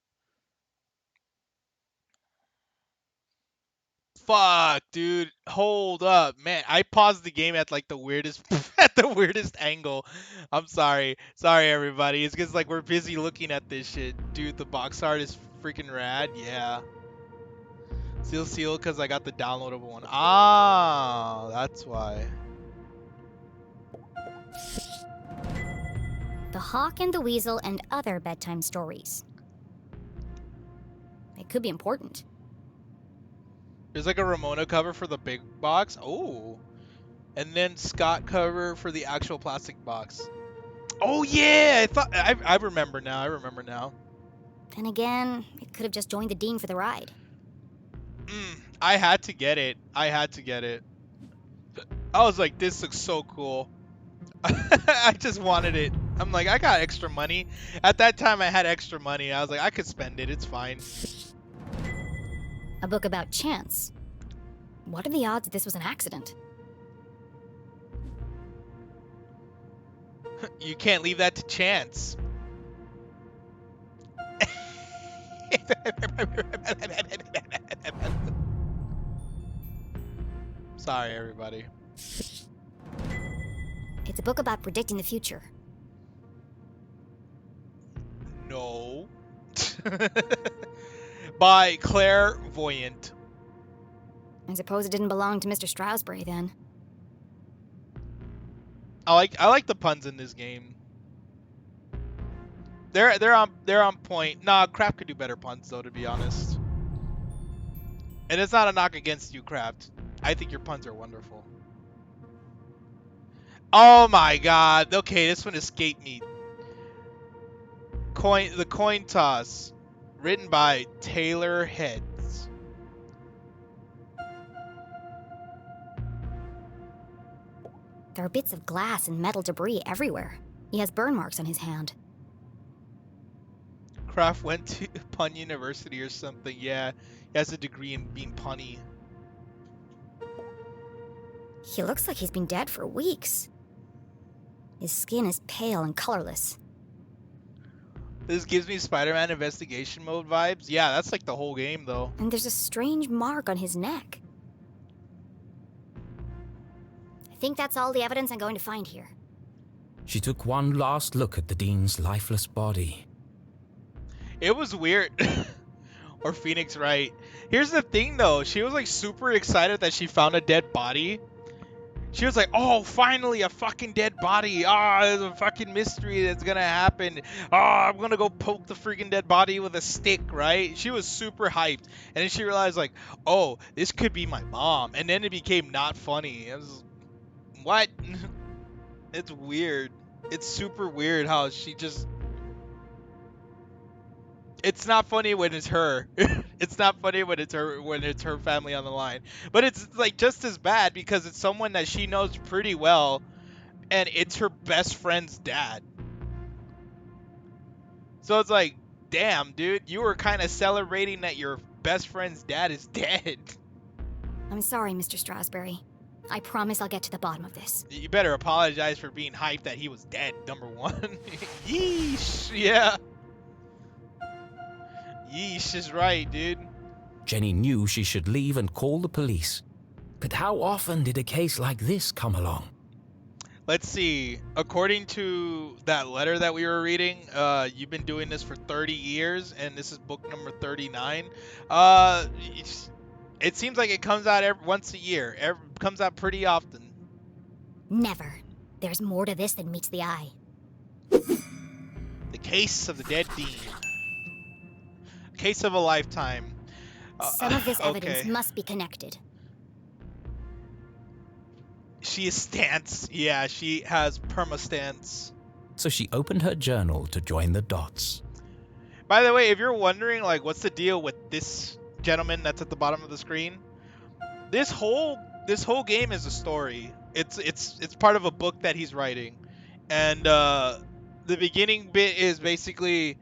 [SPEAKER 1] Fuck, dude. Hold up, man. I paused the game at like the weirdest at the weirdest angle. I'm sorry. Sorry everybody. It's cuz like we're busy looking at this shit. Dude, the box art is freaking rad. Yeah. Seal cuz I got the downloadable one. Ah, that's why.
[SPEAKER 3] The Hawk and the Weasel and other bedtime stories. They could be important.
[SPEAKER 1] There's like a Ramona cover for the big box. Oh. And then Scott cover for the actual plastic box. Oh yeah, I remember now. I remember now.
[SPEAKER 3] Then again, it could have just joined the Dean for the ride.
[SPEAKER 1] I had to get it. I had to get it. I was like, this looks so cool. I just wanted it. I'm like, I got extra money. At that time, I had extra money. I was like, I could spend it. It's fine.
[SPEAKER 3] A book about chance. What are the odds that this was an accident?
[SPEAKER 1] You can't leave that to chance. Sorry, everybody.
[SPEAKER 3] It's a book about predicting the future.
[SPEAKER 1] No. By Clairvoyant.
[SPEAKER 3] I suppose it didn't belong to Mr. Stroudsbury then.
[SPEAKER 1] I like the puns in this game. They're on point. Nah, Craft could do better puns though, to be honest. And it's not a knock against you, Craft. I think your puns are wonderful. Oh my god. Okay, this one escaped me. The coin toss. Written by Taylor Heads.
[SPEAKER 3] There are bits of glass and metal debris everywhere. He has burn marks on his hand.
[SPEAKER 1] Craft went to Pun University or something. Yeah, he has a degree in being punny.
[SPEAKER 3] He looks like he's been dead for weeks. His skin is pale and colorless.
[SPEAKER 1] This gives me Spider-Man investigation mode vibes. Yeah, that's like the whole game though.
[SPEAKER 3] And there's a strange mark on his neck. I think that's all the evidence I'm going to find here.
[SPEAKER 2] She took one last look at the Dean's lifeless body.
[SPEAKER 1] It was weird. Or Phoenix Wright. Here's the thing though, she was like super excited that she found a dead body. She was like, oh, finally a fucking dead body. Ah, there's a fucking mystery that's gonna happen. Ah, I'm gonna go poke the freaking dead body with a stick, right? She was super hyped. And then she realized like, oh, this could be my mom. And then it became not funny. It was, what? It's weird. It's super weird how she just, it's not funny when it's her. It's not funny when it's her family on the line. But it's like just as bad because it's someone that she knows pretty well and it's her best friend's dad. So it's like, damn, dude, you were kind of celebrating that your best friend's dad is dead.
[SPEAKER 3] I'm sorry, Mr. Strasberry. I promise I'll get to the bottom of this.
[SPEAKER 1] You better apologize for being hyped that he was dead, number one. Yeesh, yeah. Yeesh is right, dude.
[SPEAKER 2] Jenny knew she should leave and call the police. But how often did a case like this come along?
[SPEAKER 1] Let's see. According to that letter that we were reading, you've been doing this for 30 years, and this is book number 39. It seems like it comes out once a year. Comes out pretty often.
[SPEAKER 3] Never. There's more to this than meets the eye.
[SPEAKER 1] The case of the dead dean. Case of a lifetime.
[SPEAKER 3] Some of this evidence
[SPEAKER 1] okay.
[SPEAKER 3] must be connected.
[SPEAKER 1] She is stance. Yeah, she has perma-stance.
[SPEAKER 2] So she opened her journal to join the dots.
[SPEAKER 1] By the way, if you're wondering, like, what's the deal with this gentleman that's at the bottom of the screen? This whole game is a story. It's part of a book that he's writing, and the beginning bit is basically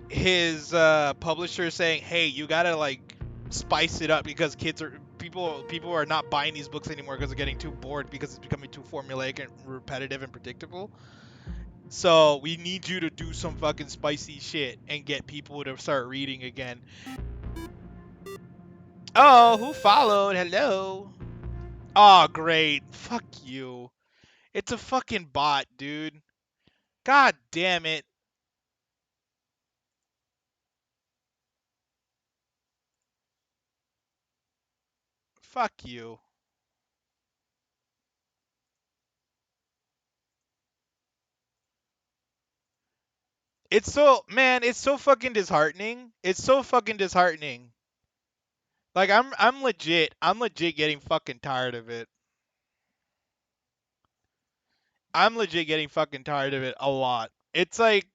[SPEAKER 1] his publisher saying, "Hey, you gotta like spice it up because people are not buying these books anymore because they're getting too bored because it's becoming too formulaic and repetitive and predictable. So we need you to do some fucking spicy shit and get people to start reading again." Oh, who followed? Hello. Oh, great. Fuck you. It's a fucking bot, dude. God damn it. Fuck you. It's so fucking disheartening. It's so fucking disheartening. Like I'm legit getting fucking tired of it. I'm legit getting fucking tired of it a lot. It's like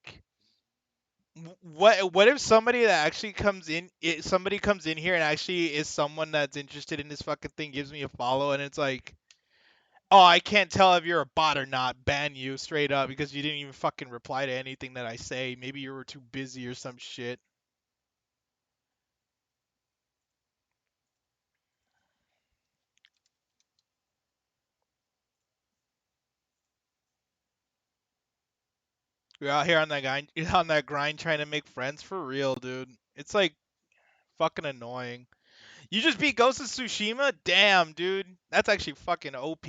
[SPEAKER 1] what if somebody that actually somebody comes in here and actually is someone that's interested in this fucking thing gives me a follow and it's like, oh, I can't tell if you're a bot or not, ban you straight up because you didn't even fucking reply to anything that I say. Maybe you were too busy or some shit. You're out here on that grind trying to make friends for real, dude. It's like fucking annoying. You just beat Ghost of Tsushima? Damn, dude. That's actually fucking OP.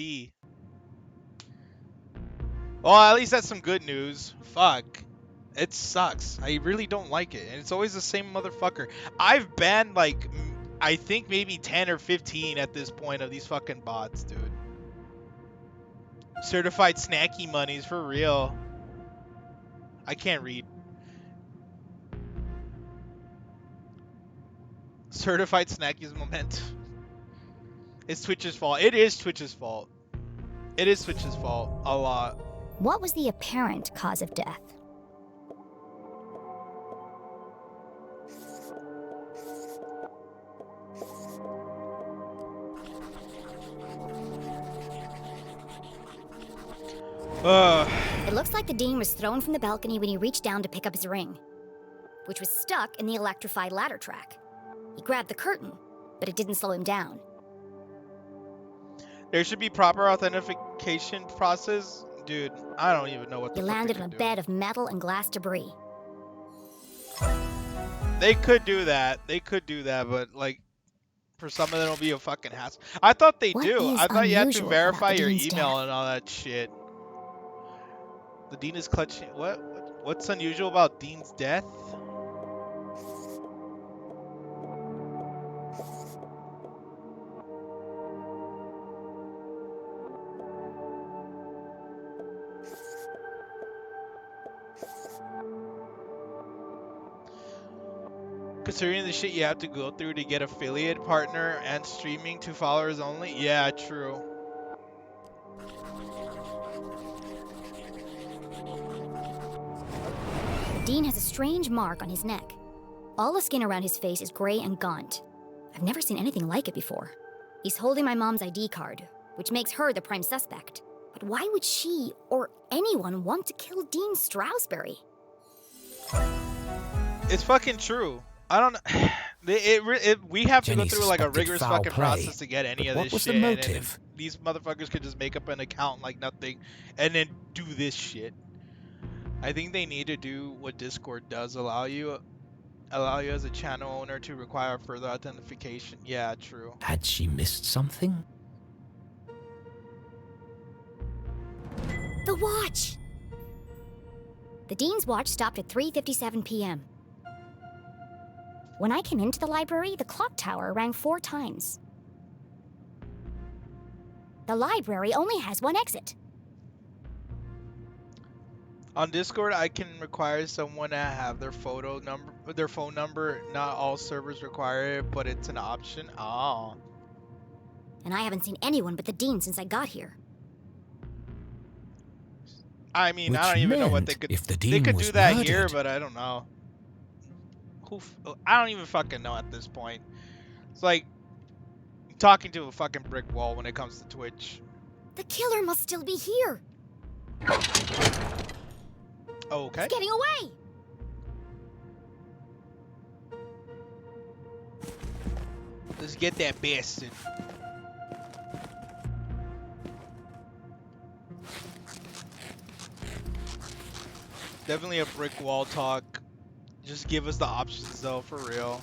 [SPEAKER 1] Well, at least that's some good news. Fuck. It sucks. I really don't like it. And it's always the same motherfucker. I've banned like I think maybe 10 or 15 at this point of these fucking bots, dude. Certified snacky monies for real. I can't read. Certified snackies moment. It's Twitch's fault. It is Twitch's fault. It is Twitch's fault. A lot.
[SPEAKER 3] What was the apparent cause of death? It looks like the dean was thrown from the balcony when he reached down to pick up his ring, which was stuck in the electrified ladder track. He grabbed the curtain, but it didn't slow him down.
[SPEAKER 1] There should be proper authentication process. Dude, I don't even know what the
[SPEAKER 3] He
[SPEAKER 1] fuck
[SPEAKER 3] landed
[SPEAKER 1] they
[SPEAKER 3] on a
[SPEAKER 1] could do.
[SPEAKER 3] bed of metal and glass debris.
[SPEAKER 1] They could do that. They could do that, but like for some of them it'll be a fucking hassle. I thought they
[SPEAKER 3] What
[SPEAKER 1] do.
[SPEAKER 3] is
[SPEAKER 1] I thought you had to
[SPEAKER 3] unusual
[SPEAKER 1] verify
[SPEAKER 3] about the
[SPEAKER 1] your
[SPEAKER 3] dean's
[SPEAKER 1] email
[SPEAKER 3] death?
[SPEAKER 1] and all that shit. The dean is clutching. What's unusual about Dean's death? Considering the shit you have to go through to get affiliate partner and streaming to followers only. Yeah, true.
[SPEAKER 3] Dean has a strange mark on his neck. All the skin around his face is gray and gaunt. I've never seen anything like it before. He's holding my mom's ID card, which makes her the prime suspect. But why would she or anyone want to kill Dean Stroudsbury?
[SPEAKER 1] It's fucking true. I don't. We have to go
[SPEAKER 2] Jenny
[SPEAKER 1] through like a
[SPEAKER 2] suspected
[SPEAKER 1] rigorous
[SPEAKER 2] foul
[SPEAKER 1] fucking
[SPEAKER 2] play,
[SPEAKER 1] process to get any
[SPEAKER 2] but
[SPEAKER 1] of
[SPEAKER 2] what
[SPEAKER 1] this
[SPEAKER 2] was the
[SPEAKER 1] shit. And
[SPEAKER 2] motive?
[SPEAKER 1] these motherfuckers could just make up an account like nothing, and then do this shit. I think they need to do what Discord does, allow you as a channel owner to require further authentication. Yeah, true.
[SPEAKER 2] Had she missed something?
[SPEAKER 3] The watch! The Dean's watch stopped at 3:57 p.m. When I came into the library, the clock tower rang 4 times. The library only has one exit.
[SPEAKER 1] On Discord, I can require someone to have their phone number. Not all servers require it, but it's an option. Oh.
[SPEAKER 3] And I haven't seen anyone but the Dean since I got here.
[SPEAKER 1] I mean,
[SPEAKER 2] Which
[SPEAKER 1] I don't even know what
[SPEAKER 2] meant
[SPEAKER 1] they could.
[SPEAKER 2] if the
[SPEAKER 1] They
[SPEAKER 2] Dean
[SPEAKER 1] could
[SPEAKER 2] was
[SPEAKER 1] do that
[SPEAKER 2] murdered,
[SPEAKER 1] here, but I don't know. I don't even fucking know at this point. It's like talking to a fucking brick wall when it comes to Twitch.
[SPEAKER 3] The killer must still be here.
[SPEAKER 1] Okay.
[SPEAKER 3] He's getting away.
[SPEAKER 1] Let's get that bastard. Definitely a brick wall talk. Just give us the options though, for real.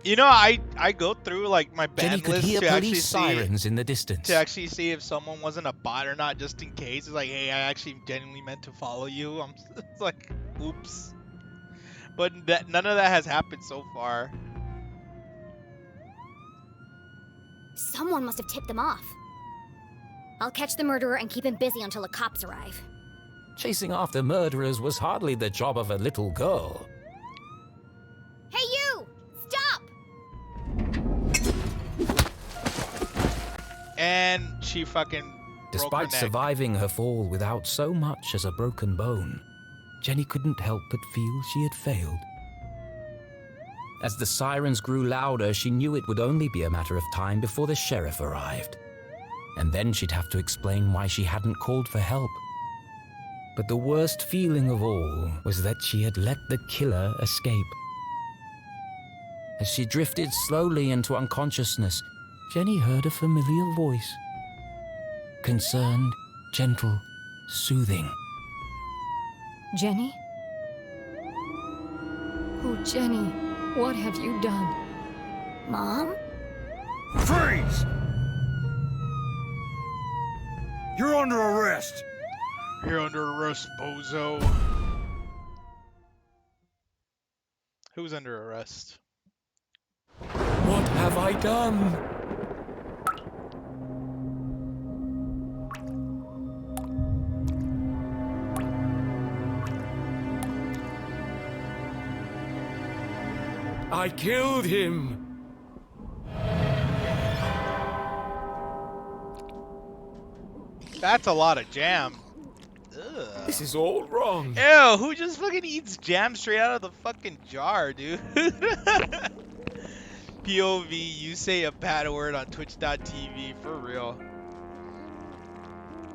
[SPEAKER 1] You know, I go through like my
[SPEAKER 2] Jenny
[SPEAKER 1] ban
[SPEAKER 2] could
[SPEAKER 1] list
[SPEAKER 2] hear
[SPEAKER 1] to actually
[SPEAKER 2] police sirens in the distance.
[SPEAKER 1] see if someone wasn't a bot or not, just in case. It's like, hey, I actually genuinely meant to follow you. It's like, oops. But none of that has happened so far.
[SPEAKER 3] Someone must have tipped them off. I'll catch the murderer and keep him busy until the cops arrive.
[SPEAKER 2] Chasing after murderers was hardly the job of a little girl.
[SPEAKER 3] Hey, you! Stop!
[SPEAKER 1] And she fucking broke
[SPEAKER 2] Despite
[SPEAKER 1] her neck.
[SPEAKER 2] surviving her fall without so much as a broken bone, Jenny couldn't help but feel she had failed. As the sirens grew louder, she knew it would only be a matter of time before the sheriff arrived. And then she'd have to explain why she hadn't called for help. But the worst feeling of all was that she had let the killer escape. As she drifted slowly into unconsciousness, Jenny heard a familiar voice. Concerned, gentle, soothing.
[SPEAKER 4] Jenny? Oh, Jenny, what have you done?
[SPEAKER 3] Mom?
[SPEAKER 5] Freeze! You're under arrest!
[SPEAKER 1] You're under arrest, bozo. Who's under arrest?
[SPEAKER 2] What have I done? I killed him.
[SPEAKER 1] That's a lot of jam. Ugh.
[SPEAKER 2] This is all wrong.
[SPEAKER 1] Ew, who just fucking eats jam straight out of the fucking jar, dude? POV, you say a bad word on twitch.tv, for real.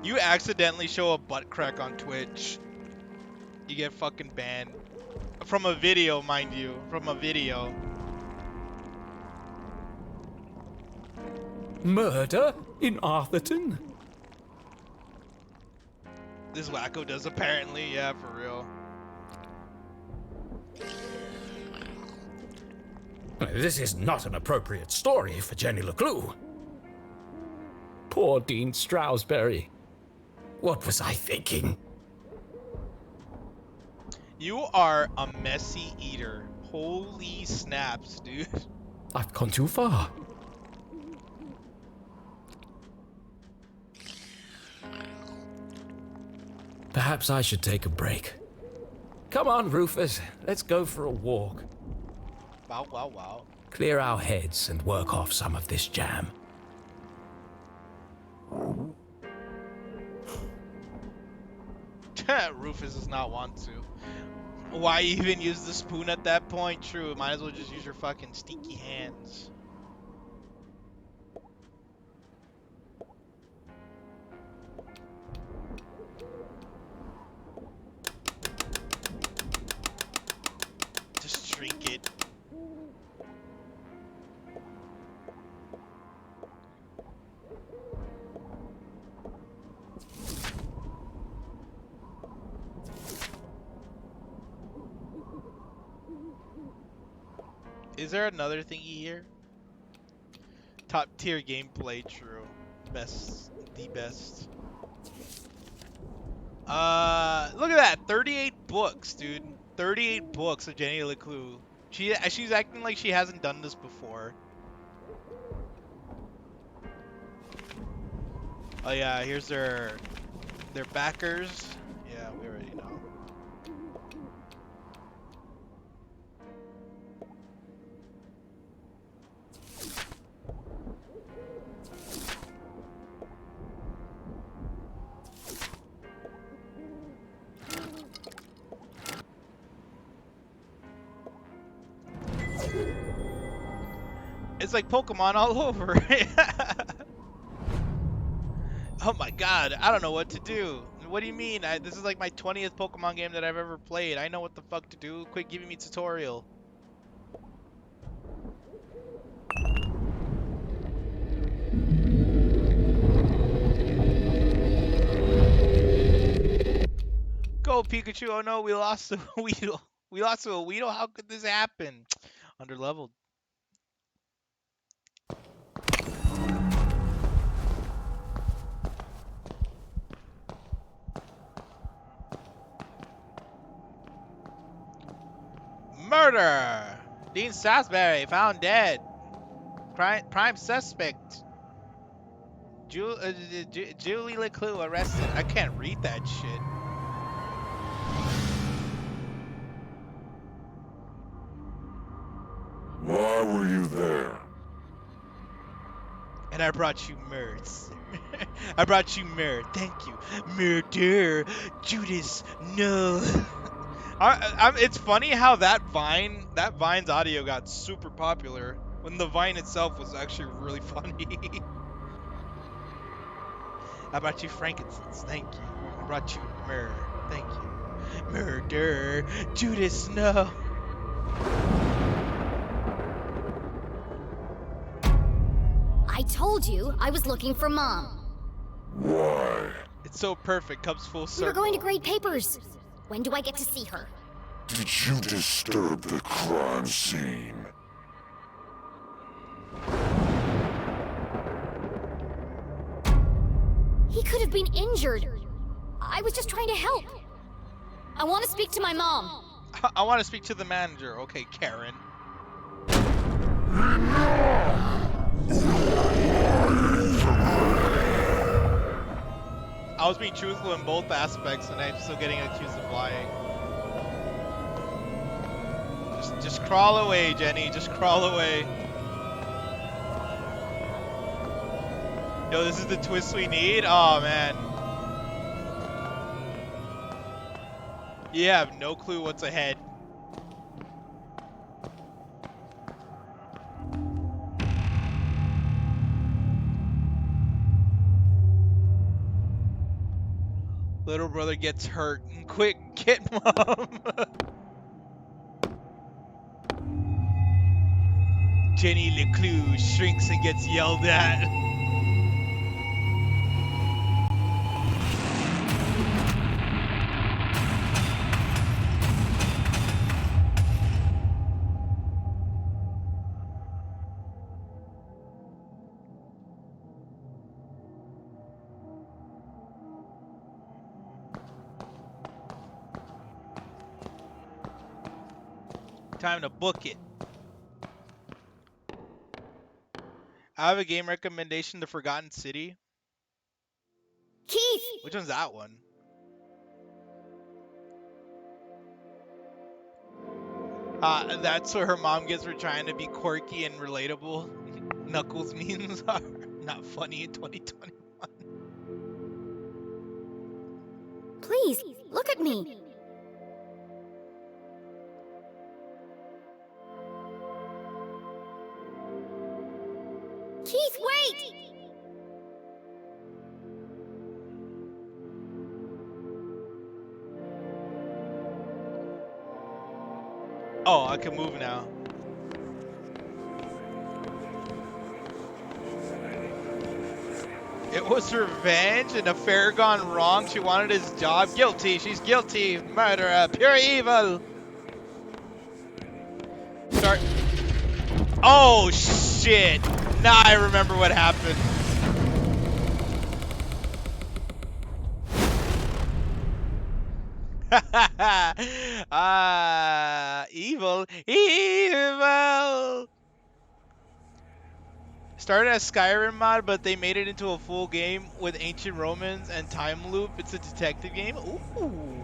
[SPEAKER 1] You accidentally show a butt crack on Twitch, you get fucking banned. From a video, mind you. From a video.
[SPEAKER 2] Murder in Arthurton?
[SPEAKER 1] This wacko does apparently, yeah, for real.
[SPEAKER 2] This is not an appropriate story for Jenny LeClue. Poor Dean Stroudsbury. What was I thinking?
[SPEAKER 1] You are a messy eater. Holy snaps, dude.
[SPEAKER 2] I've gone too far. Perhaps I should take a break. Come on, Rufus. Let's go for a walk.
[SPEAKER 1] Wow, wow, wow.
[SPEAKER 2] Clear our heads and work off some of this jam.
[SPEAKER 1] Rufus does not want to. Why even use the spoon at that point? True, might as well just use your fucking stinky hands. Just drink it. Is there another thingy here? Top tier gameplay, true. Best, the best. Look at that, 38 books, dude. 38 books of Jenny LeClue. She's acting like she hasn't done this before. Oh yeah, here's their backers. Yeah, we already know. It's like Pokemon all over. Oh my god, I don't know what to do. What do you mean? This is like my 20th Pokemon game that I've ever played. I know what the fuck to do. Quit giving me tutorial. Go Pikachu. Oh no, we lost to a Weedle. We lost to a Weedle? How could this happen? Underleveled. Murder! Dean Salisbury found dead. Prime suspect. Julie LeClue arrested. I can't read that shit.
[SPEAKER 5] Why were you there?
[SPEAKER 1] And I brought you myrrh, sir. I brought you myrrh. Thank you. Murder. Judas, no. It's funny how that Vine's audio got super popular when the Vine itself was actually really funny. I brought you frankincense. Thank you. I brought you myrrh. Thank you. Murder. Judas, no.
[SPEAKER 3] I told you I was looking for Mom.
[SPEAKER 5] Why?
[SPEAKER 1] It's so perfect. Comes full
[SPEAKER 3] We
[SPEAKER 1] circle.
[SPEAKER 3] were going to grade papers. When do I get to see her?
[SPEAKER 5] Did you disturb the crime scene?
[SPEAKER 3] He could have been injured. I was just trying to help. I want to speak to my mom.
[SPEAKER 1] I want to speak to the manager. Okay, Karen. I was being truthful in both aspects, and I'm still getting accused of lying. Just crawl away, Jenny. Just crawl away. Yo, this is the twist we need? Oh, man. You have no clue what's ahead. Little brother gets hurt. Quick, get Mom. Jenny LeClue shrinks and gets yelled at. Time to book it. I have a game recommendation, The Forgotten City.
[SPEAKER 3] Keith!
[SPEAKER 1] Which one's that one? That's what her mom gets for trying to be quirky and relatable. Knuckles memes are not funny in 2020.
[SPEAKER 3] Please, look at me. Keith, wait!
[SPEAKER 1] Oh, I can move now. It was revenge, an affair gone wrong. She wanted his job. Guilty. She's guilty. Murderer. Pure evil. Start. Oh, shit. Now I remember what happened. Evil. Evil. Started as Skyrim mod, but they made it into a full game with ancient Romans and time loop. It's a detective game. Ooh.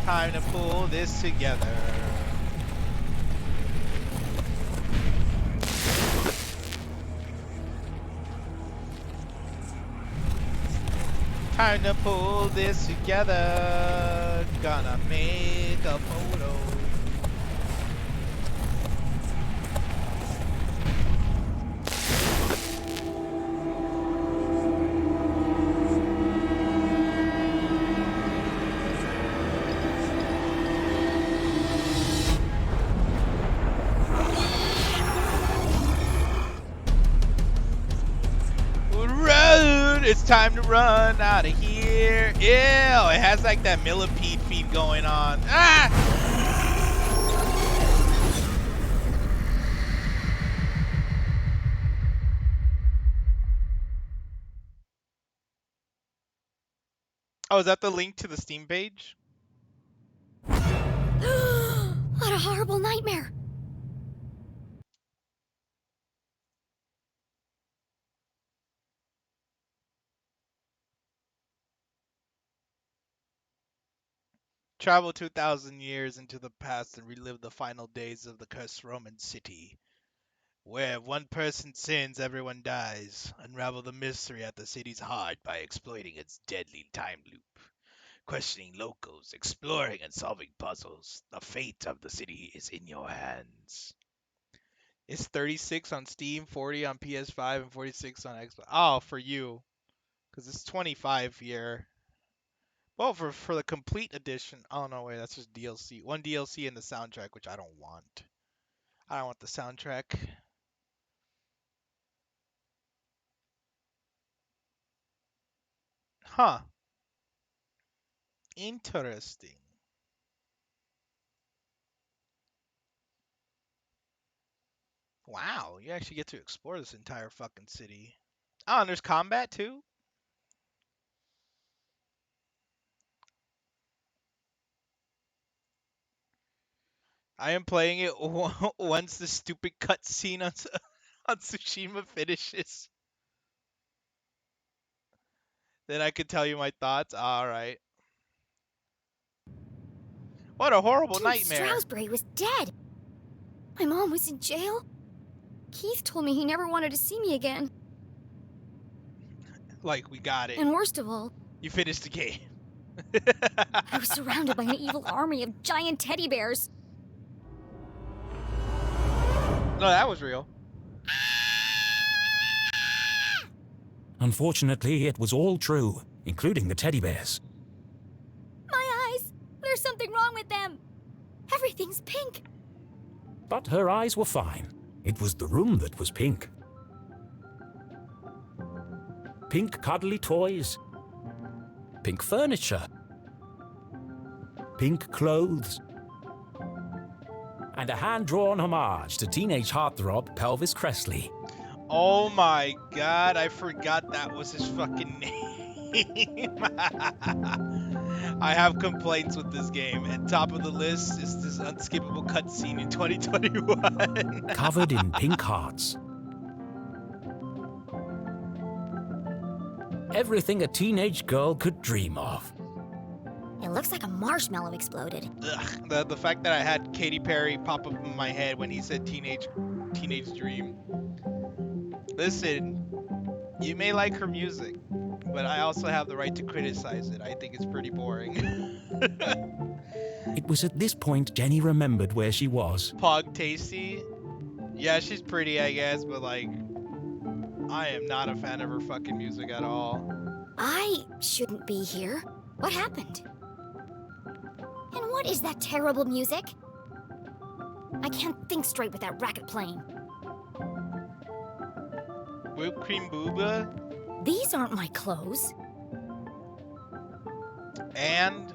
[SPEAKER 1] Time to pull this together. Time to pull this together. Gonna make a photo. Run! It's time to run out of here. Ew, it has like that millipede feed going on. Ah! Oh, is that the link to the Steam page?
[SPEAKER 3] What a horrible nightmare.
[SPEAKER 1] Travel 2,000 years into the past and relive the final days of the cursed Roman city. Where if one person sins, everyone dies. Unravel the mystery at the city's heart by exploiting its deadly time loop. Questioning locals, exploring and solving puzzles. The fate of the city is in your hands. It's 36 on Steam, 40 on PS5, and 46 on Xbox. Oh, for you. Because it's 25 here. Well, for the complete edition. Oh, no, wait, that's just DLC. One DLC and the soundtrack, which I don't want. I don't want the soundtrack. Huh. Interesting. Wow, you actually get to explore this entire fucking city. Oh, and there's combat too? I am playing it once the stupid cutscene on, on Tsushima finishes. Then I could tell you my thoughts. Alright. What a horrible
[SPEAKER 3] Dude,
[SPEAKER 1] nightmare.
[SPEAKER 3] Stroudsbury was dead. My mom was in jail. Keith told me he never wanted to see me again.
[SPEAKER 1] Like, we got it.
[SPEAKER 3] And worst of all,
[SPEAKER 1] You finished the game.
[SPEAKER 3] I was surrounded by an evil army of giant teddy bears.
[SPEAKER 1] No, that was real.
[SPEAKER 2] Unfortunately, it was all true, including the teddy bears.
[SPEAKER 3] My eyes! There's something wrong with them. Everything's pink.
[SPEAKER 2] But her eyes were fine. It was the room that was pink. Pink cuddly toys. Pink furniture. Pink clothes. And a hand-drawn homage to teenage heartthrob Pelvis Cressley.
[SPEAKER 1] Oh my god, I forgot that was his fucking name. I have complaints with this game, and top of the list is this unskippable cutscene in 2021.
[SPEAKER 2] Covered in pink hearts. Everything a teenage girl could dream of.
[SPEAKER 3] It looks like a marshmallow exploded.
[SPEAKER 1] Ugh, the fact that I had Katy Perry pop up in my head when he said teenage dream. Listen, you may like her music, but I also have the right to criticize it. I think it's pretty boring.
[SPEAKER 2] It was at this point Jenny remembered where she was.
[SPEAKER 1] Pog Tasty. Yeah, she's pretty, I guess, but like, I am not a fan of her fucking music at all.
[SPEAKER 3] I shouldn't be here. What happened? And what is that terrible music? I can't think straight with that racket playing.
[SPEAKER 1] Whipped cream booba.
[SPEAKER 3] These aren't my clothes.
[SPEAKER 1] And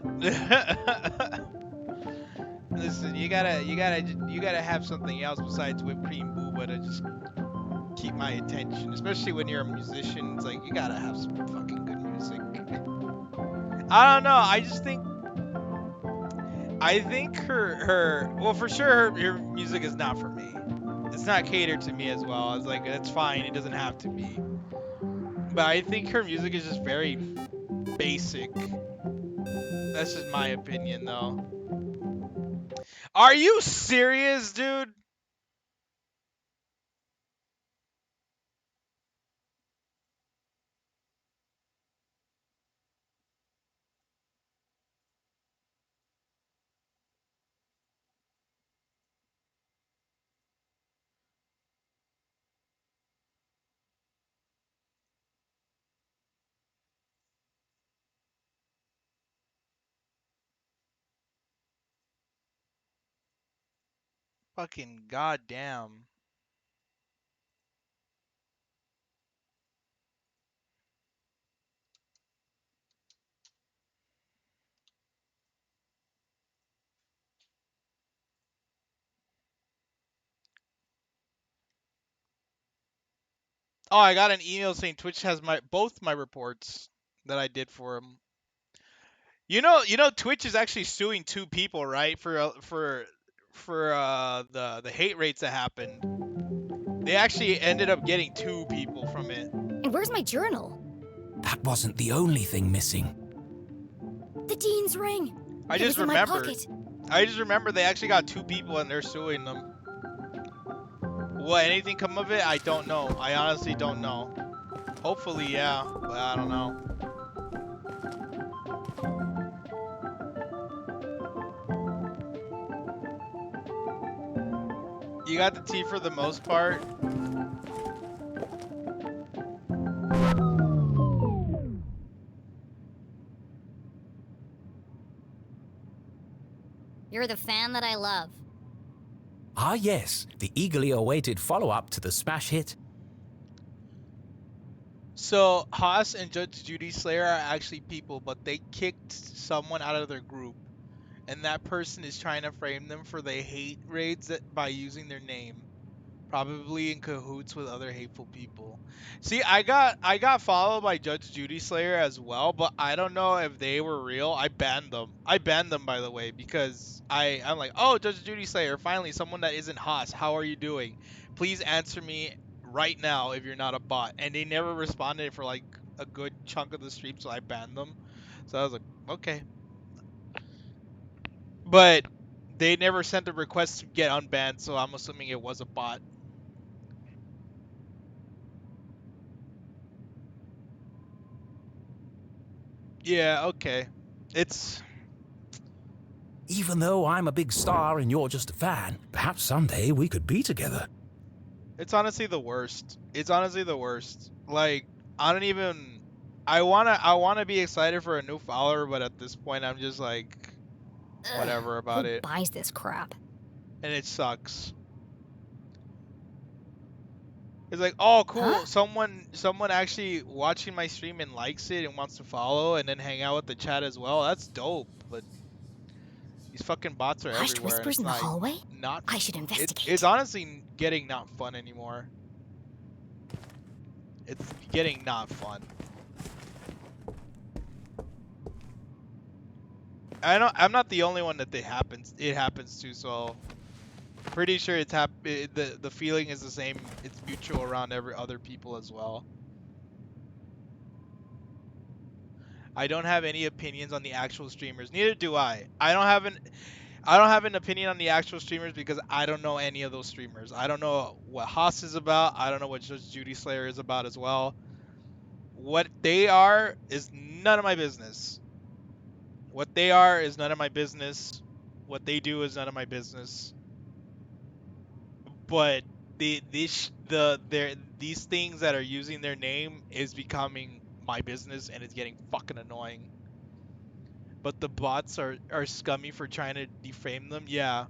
[SPEAKER 1] listen, you gotta have something else besides whipped cream booba to just keep my attention, especially when you're a musician. It's like you gotta have some fucking good music. I don't know. I think her well, for sure her music is not for me. It's not catered to me as well. It's like it's fine. It doesn't have to be. But I think her music is just very basic. That's just my opinion, though. Are you serious, dude? Fucking goddamn. Oh, I got an email saying Twitch has both my reports that I did for him. Twitch is actually suing two people, right? For the hate rates that happened. They actually ended up getting two people from it.
[SPEAKER 3] And where's my journal?
[SPEAKER 2] That wasn't the only thing missing.
[SPEAKER 3] The Dean's ring.
[SPEAKER 1] I
[SPEAKER 3] It
[SPEAKER 1] just
[SPEAKER 3] was in my
[SPEAKER 1] remembered.
[SPEAKER 3] pocket.
[SPEAKER 1] I just remember they actually got two people and they're suing them. Will anything come of it? I don't know. I honestly don't know. Hopefully, yeah, but I don't know. You got the tea for the most part.
[SPEAKER 3] You're the fan that I love.
[SPEAKER 2] Ah yes, the eagerly awaited follow-up to the smash hit.
[SPEAKER 1] So Haas and Judge Judy Slayer are actually people, but they kicked someone out of their group, and that person is trying to frame them for the hate raids by using their name, probably in cahoots with other hateful people. See, I got followed by Judge Judy Slayer as well, but I don't know if they were real. I banned them. I banned them, by the way, because I'm like, oh, Judge Judy Slayer, finally someone that isn't Haas. How are you doing? Please answer me right now if you're not a bot. And they never responded for like a good chunk of the stream, so I banned them. So I was like, okay. But they never sent a request to get unbanned, so I'm assuming it was a bot. Yeah, okay. It's
[SPEAKER 2] Even though I'm a big star and you're just a fan, perhaps someday we could be together.
[SPEAKER 1] It's honestly the worst. It's honestly the worst. Like, I don't even I wanna be excited for a new follower, but at this point I'm just like whatever about
[SPEAKER 3] Who
[SPEAKER 1] it.
[SPEAKER 3] buys this crap?
[SPEAKER 1] And it sucks. It's like, oh cool,
[SPEAKER 3] Huh?
[SPEAKER 1] someone actually watching my stream and likes it and wants to follow and then hang out with the chat as well. That's dope, but these fucking bots are
[SPEAKER 3] Hushed
[SPEAKER 1] everywhere and
[SPEAKER 3] whispers
[SPEAKER 1] it's
[SPEAKER 3] in the
[SPEAKER 1] not
[SPEAKER 3] hallway?
[SPEAKER 1] not
[SPEAKER 3] I should investigate.
[SPEAKER 1] it's honestly getting not fun anymore. It's getting not fun. I'm not the only one that it happens to, so pretty sure the feeling is the same. It's mutual around every other people as well. I don't have any opinions on the actual streamers. Neither do I. I don't have an opinion on the actual streamers because I don't know any of those streamers. I don't know what Haas is about. I don't know what Just Judy Slayer is about as well. What they are is none of my business. What they are is none of my business. What they do is none of my business. But these things that are using their name is becoming my business, and it's getting fucking annoying. But the bots are scummy for trying to defame them. Yeah.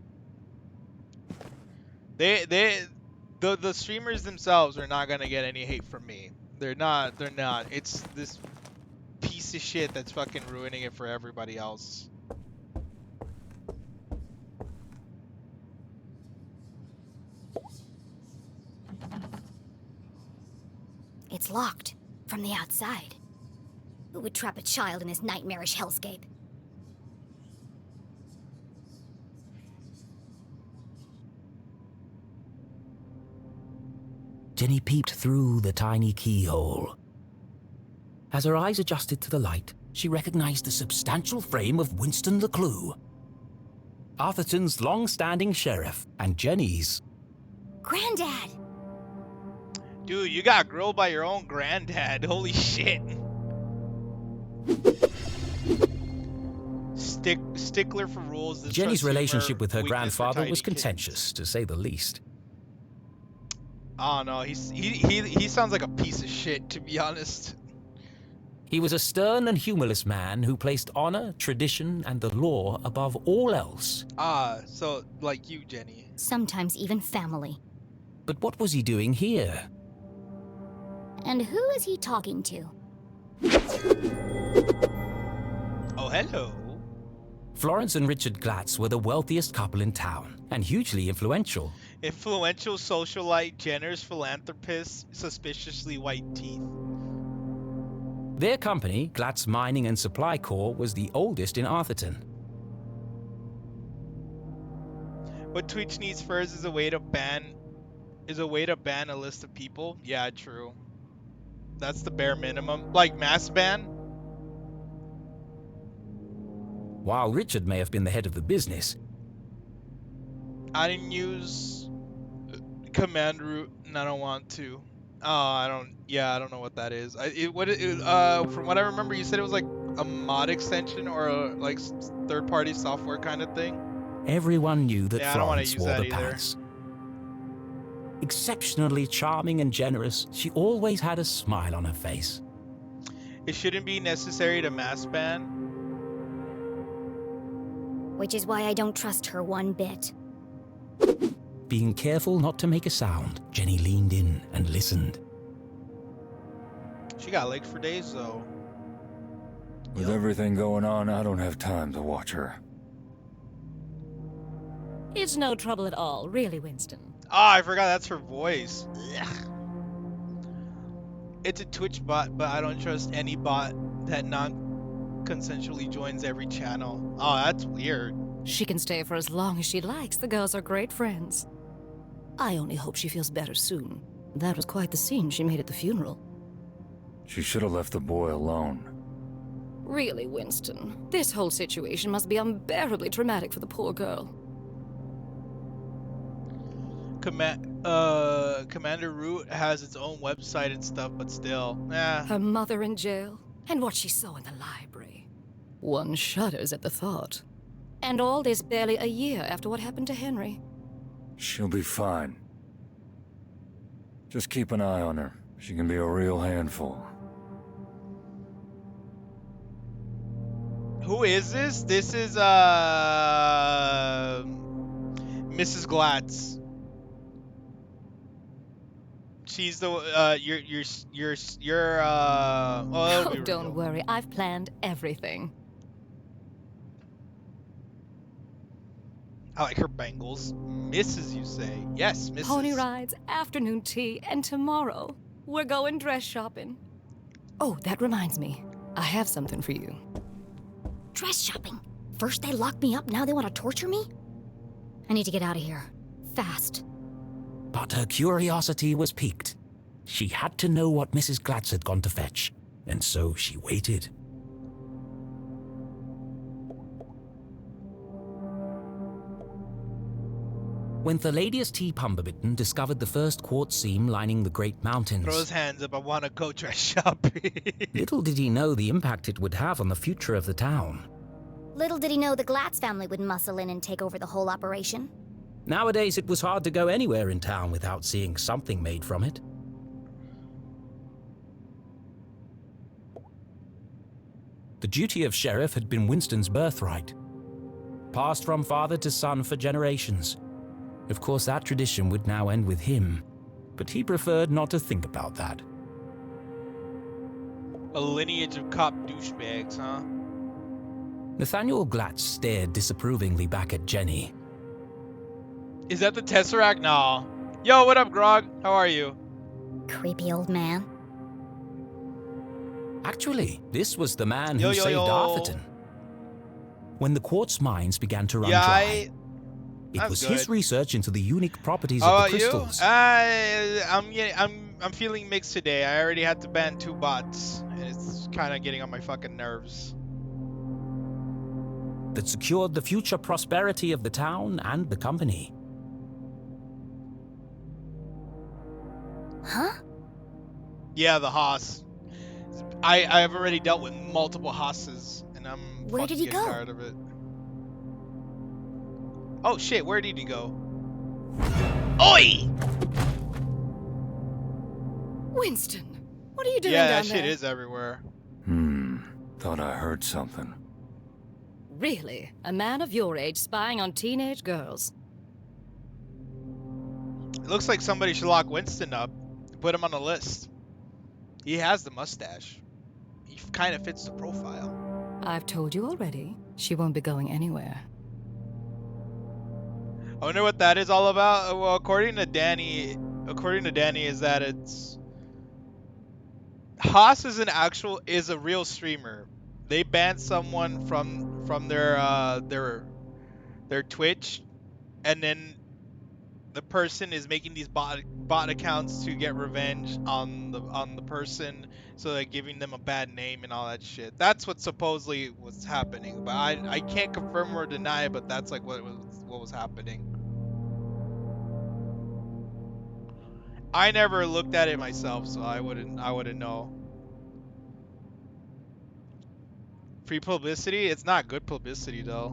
[SPEAKER 1] The streamers themselves are not gonna get any hate from me. They're not. It's this piece of shit that's fucking ruining it for everybody else.
[SPEAKER 3] It's locked from the outside. Who would trap a child in this nightmarish hellscape?
[SPEAKER 2] Jenny peeped through the tiny keyhole. As her eyes adjusted to the light, she recognized the substantial frame of Winston LeClue, Arthurton's long-standing sheriff, and Jenny's.
[SPEAKER 3] Granddad!
[SPEAKER 1] Dude, you got grilled by your own granddad. Holy shit. Stickler for rules.
[SPEAKER 2] Jenny's relationship with her grandfather was contentious, to say the least.
[SPEAKER 1] Oh no, he sounds like a piece of shit, to be honest.
[SPEAKER 2] He was a stern and humorless man who placed honor, tradition, and the law above all else.
[SPEAKER 1] Ah, so like you, Jenny.
[SPEAKER 3] Sometimes even family.
[SPEAKER 2] But what was he doing here?
[SPEAKER 3] And who is he talking to?
[SPEAKER 1] Oh, hello.
[SPEAKER 2] Florence and Richard Glatz were the wealthiest couple in town, and hugely influential.
[SPEAKER 1] Influential socialite, generous philanthropist, suspiciously white teeth.
[SPEAKER 2] Their company, Glatz Mining and Supply Corp., was the oldest in Arthurton.
[SPEAKER 1] What Twitch needs first is a way to ban a list of people. Yeah, true. That's the bare minimum. Like mass ban?
[SPEAKER 2] While Richard may have been the head of the business,
[SPEAKER 1] I didn't use command root and I don't want to. Oh, I don't know what that is. From what I remember, you said it was like a mod extension or like third-party software kind of thing.
[SPEAKER 2] everyone knew that
[SPEAKER 1] Yeah, I don't wanna
[SPEAKER 2] Florence
[SPEAKER 1] use
[SPEAKER 2] wore
[SPEAKER 1] that
[SPEAKER 2] the
[SPEAKER 1] either.
[SPEAKER 2] pants. Exceptionally charming and generous, she always had a smile on her face.
[SPEAKER 1] It shouldn't be necessary to mass ban.
[SPEAKER 3] Which is why I don't trust her one bit.
[SPEAKER 2] Being careful not to make a sound, Jenny leaned in and listened.
[SPEAKER 1] She got legs for days, though.
[SPEAKER 5] With everything going on, I don't have time to watch her.
[SPEAKER 6] It's no trouble at all, really, Winston.
[SPEAKER 1] Ah, I forgot that's her voice. Ugh. It's a Twitch bot, but I don't trust any bot that non-consensually joins every channel. Oh, that's weird.
[SPEAKER 6] She can stay for as long as she likes. The girls are great friends. I only hope she feels better soon. That was quite the scene she made at the funeral.
[SPEAKER 5] She should have left the boy alone.
[SPEAKER 6] Really, Winston, this whole situation must be unbearably traumatic for the poor girl.
[SPEAKER 1] Commander Root has its own website and stuff, but still,
[SPEAKER 6] Her mother in jail, and what she saw in the library. One shudders at the thought. And all this barely a year after what happened to Henry.
[SPEAKER 5] She'll be fine. Just keep an eye on her. She can be a real handful.
[SPEAKER 1] Who is this? This is Mrs. Glatz. She's the
[SPEAKER 6] Oh, don't worry, I've planned everything.
[SPEAKER 1] I like her bangles. Mrs. you say? Yes, Mrs.
[SPEAKER 6] Pony rides, afternoon tea, and tomorrow, We're going dress shopping. Oh, that reminds me. I have something for you.
[SPEAKER 3] Dress shopping. First they lock me up, now they want to torture me? I need to get out of here. Fast.
[SPEAKER 2] But her curiosity was piqued. She had to know what Mrs. Glatz had gone to fetch, and so she waited. When Thalidius T. Pumberbitten discovered the first quartz seam lining the Great Mountains,
[SPEAKER 1] Throw his hands up. I want to go dress shopping.
[SPEAKER 2] little did he know the impact it would have on the future of the town.
[SPEAKER 3] Little did he know the Glatz family would muscle in and take over the whole operation.
[SPEAKER 2] Nowadays, it was hard to go anywhere in town without seeing something made from it. The duty of sheriff had been Winston's birthright, passed from father to son for generations. Of course, that tradition would now end with him, but he preferred not to think about that.
[SPEAKER 1] A lineage of cop douchebags, huh?
[SPEAKER 2] Nathaniel Glatz stared disapprovingly back at Jenny.
[SPEAKER 1] Is that the Tesseract? No. Yo, what up, Grog? How are you?
[SPEAKER 3] Creepy old man.
[SPEAKER 2] Actually, this was the man
[SPEAKER 1] Yo,
[SPEAKER 2] who
[SPEAKER 1] yo,
[SPEAKER 2] saved
[SPEAKER 1] yo.
[SPEAKER 2] Arthurton. When the quartz mines began to run
[SPEAKER 1] Yeah,
[SPEAKER 2] dry, it
[SPEAKER 1] I'm
[SPEAKER 2] was
[SPEAKER 1] good.
[SPEAKER 2] his research into the unique properties
[SPEAKER 1] How
[SPEAKER 2] of
[SPEAKER 1] about
[SPEAKER 2] the
[SPEAKER 1] you?
[SPEAKER 2] crystals
[SPEAKER 1] I'm feeling mixed today. I already had to ban 2 bots, and it's kind of getting on my fucking nerves.
[SPEAKER 2] that secured the future prosperity of the town and the company.
[SPEAKER 3] Huh?
[SPEAKER 1] Yeah, the Haas. I've already dealt with multiple Haas's, and I'm
[SPEAKER 3] Where
[SPEAKER 1] fucking
[SPEAKER 3] did he
[SPEAKER 1] getting
[SPEAKER 3] go?
[SPEAKER 1] tired of it. Oh shit, where did he go? Oi!
[SPEAKER 6] Winston, what are you doing
[SPEAKER 1] Yeah,
[SPEAKER 6] down
[SPEAKER 1] that shit
[SPEAKER 6] there?
[SPEAKER 1] is everywhere.
[SPEAKER 5] Thought I heard something.
[SPEAKER 6] Really? A man of your age spying on teenage girls?
[SPEAKER 1] It looks like somebody should lock Winston up, put him on the list. He has the mustache. He kind of fits the profile.
[SPEAKER 6] I've told you already. She won't be going anywhere.
[SPEAKER 1] I wonder what that is all about. Well, according to Danny, is that it's Haas is a real streamer. They banned someone from their Twitch, and then the person is making these bot accounts to get revenge on the person, so they're giving them a bad name and all that shit. That's what supposedly was happening, but I can't confirm or deny, but that's like what was happening. I never looked at it myself, so I wouldn't know. Free publicity? It's not good publicity though.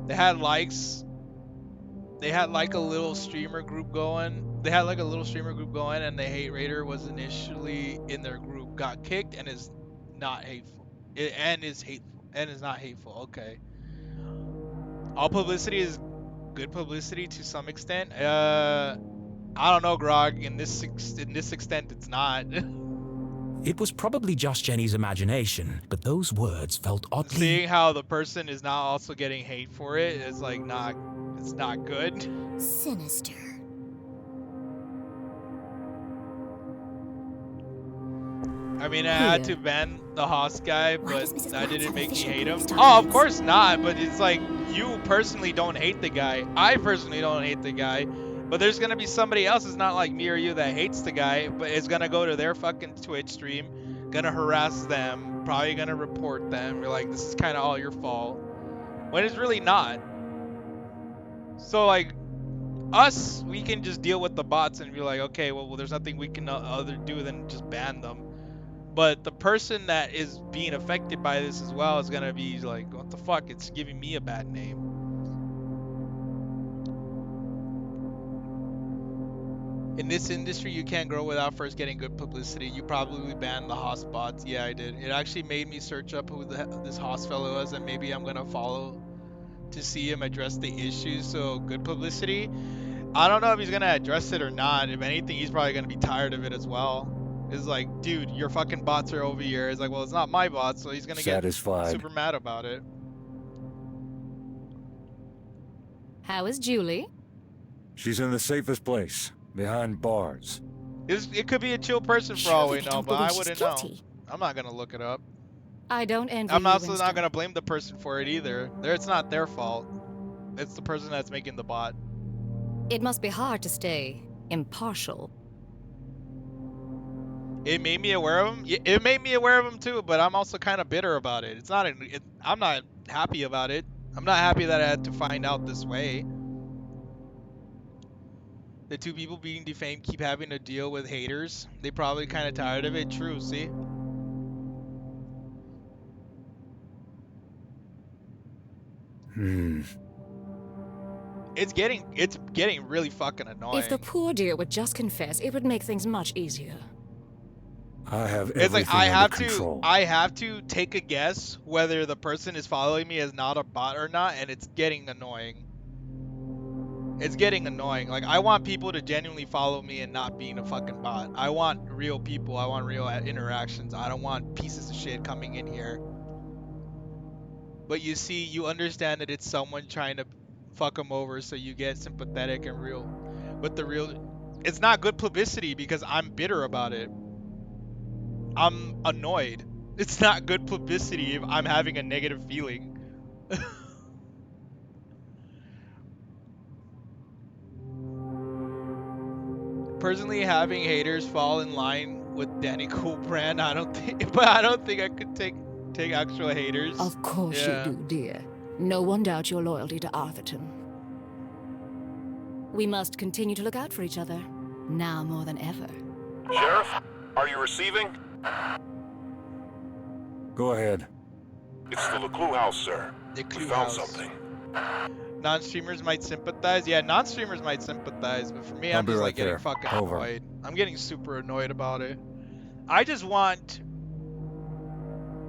[SPEAKER 1] They had likes. They had like a little streamer group going. And the hate raider was initially in their group, got kicked, and is not hateful. And is not hateful. Okay. All publicity is good publicity to some extent. I don't know, Grog. In this extent, it's not.
[SPEAKER 2] It was probably just Jenny's imagination, but those words felt oddly...
[SPEAKER 1] Seeing how the person is now also getting hate for it is like it's not good.
[SPEAKER 3] Sinister.
[SPEAKER 1] I mean, I had to
[SPEAKER 6] Here.
[SPEAKER 1] ban the Haas guy,
[SPEAKER 3] Why
[SPEAKER 1] but
[SPEAKER 3] does Mrs.
[SPEAKER 1] that
[SPEAKER 3] Glatz
[SPEAKER 1] didn't
[SPEAKER 3] have
[SPEAKER 1] make me
[SPEAKER 3] official
[SPEAKER 1] hate him.
[SPEAKER 3] police
[SPEAKER 1] Oh, of
[SPEAKER 3] documents?
[SPEAKER 1] course not, but it's like, you personally don't hate the guy. I personally don't hate the guy. But there's gonna be somebody else, it's not like me or you, that hates the guy, but is gonna go to their fucking Twitch stream, gonna harass them, probably gonna report them. You're like, this is kind of all your fault. When it's really not. So, like, us, we can just deal with the bots and be like, okay, well there's nothing we can other do than just ban them. But the person that is being affected by this as well is gonna be like, what the fuck? It's giving me a bad name. In this industry, you can't grow without first getting good publicity. You probably banned the Haas bots. Yeah, I did. It actually made me search up who this Haas fellow was, and maybe I'm gonna follow to see him address the issues. So good publicity. I don't know if he's gonna address it or not. If anything, he's probably gonna be tired of it as well. It's like, dude, your fucking bots are over here. It's like, well, it's not my bots, so he's gonna get
[SPEAKER 5] Satisfied.
[SPEAKER 1] super mad about it.
[SPEAKER 6] How is Julie?
[SPEAKER 5] She's in the safest place, behind bars.
[SPEAKER 1] It could be a chill person for all
[SPEAKER 3] Surely
[SPEAKER 1] we
[SPEAKER 3] they
[SPEAKER 1] know,
[SPEAKER 3] don't
[SPEAKER 1] but I
[SPEAKER 3] believe she's
[SPEAKER 1] wouldn't know.
[SPEAKER 3] guilty.
[SPEAKER 1] I'm not gonna look it up.
[SPEAKER 6] I don't envy
[SPEAKER 1] I'm
[SPEAKER 6] you,
[SPEAKER 1] also not
[SPEAKER 6] Winston.
[SPEAKER 1] gonna blame the person for it either. It's not their fault. It's the person that's making the bot.
[SPEAKER 6] It must be hard to stay impartial.
[SPEAKER 1] It made me aware of him. It made me aware of him too, but I'm also kind of bitter about it. I'm not happy about it. I'm not happy that I had to find out this way. The two people being defamed keep having to deal with haters. They probably kind of tired of it. True, see?
[SPEAKER 5] Hmm.
[SPEAKER 1] It's getting really fucking
[SPEAKER 6] If the
[SPEAKER 1] annoying.
[SPEAKER 6] poor dear would just confess, it would make things much easier.
[SPEAKER 5] I have
[SPEAKER 1] It's like
[SPEAKER 5] everything under control.
[SPEAKER 1] I have to take a guess whether the person is following me as not a bot or not, and it's getting annoying. It's getting annoying. Like, I want people to genuinely follow me and not being a fucking bot. I want real people. I want real interactions. I don't want pieces of shit coming in here. But you see, you understand that it's someone trying to fuck them over, so you get sympathetic and real. But it's not good publicity because I'm bitter about it. I'm annoyed. It's not good publicity if I'm having a negative feeling. Personally, having haters fall in line with Danny Cool brand, I don't think, but I don't think I could take actual haters.
[SPEAKER 6] Of course you
[SPEAKER 1] Yeah.
[SPEAKER 6] do, dear. No one doubts your loyalty to Arthurton. We must continue to look out for each other, now more than ever.
[SPEAKER 7] Sheriff, are you receiving?
[SPEAKER 5] Go ahead.
[SPEAKER 7] It's the LeClue house, sir.
[SPEAKER 1] The
[SPEAKER 7] We
[SPEAKER 1] Clue
[SPEAKER 7] found
[SPEAKER 1] House.
[SPEAKER 7] something.
[SPEAKER 1] Non-streamers might sympathize. Yeah, non-streamers might sympathize, but for me,
[SPEAKER 5] I'll
[SPEAKER 1] I'm
[SPEAKER 5] be
[SPEAKER 1] just
[SPEAKER 5] right
[SPEAKER 1] like getting
[SPEAKER 5] there.
[SPEAKER 1] fucking
[SPEAKER 5] Over.
[SPEAKER 1] annoyed. I'm getting super annoyed about it. I just want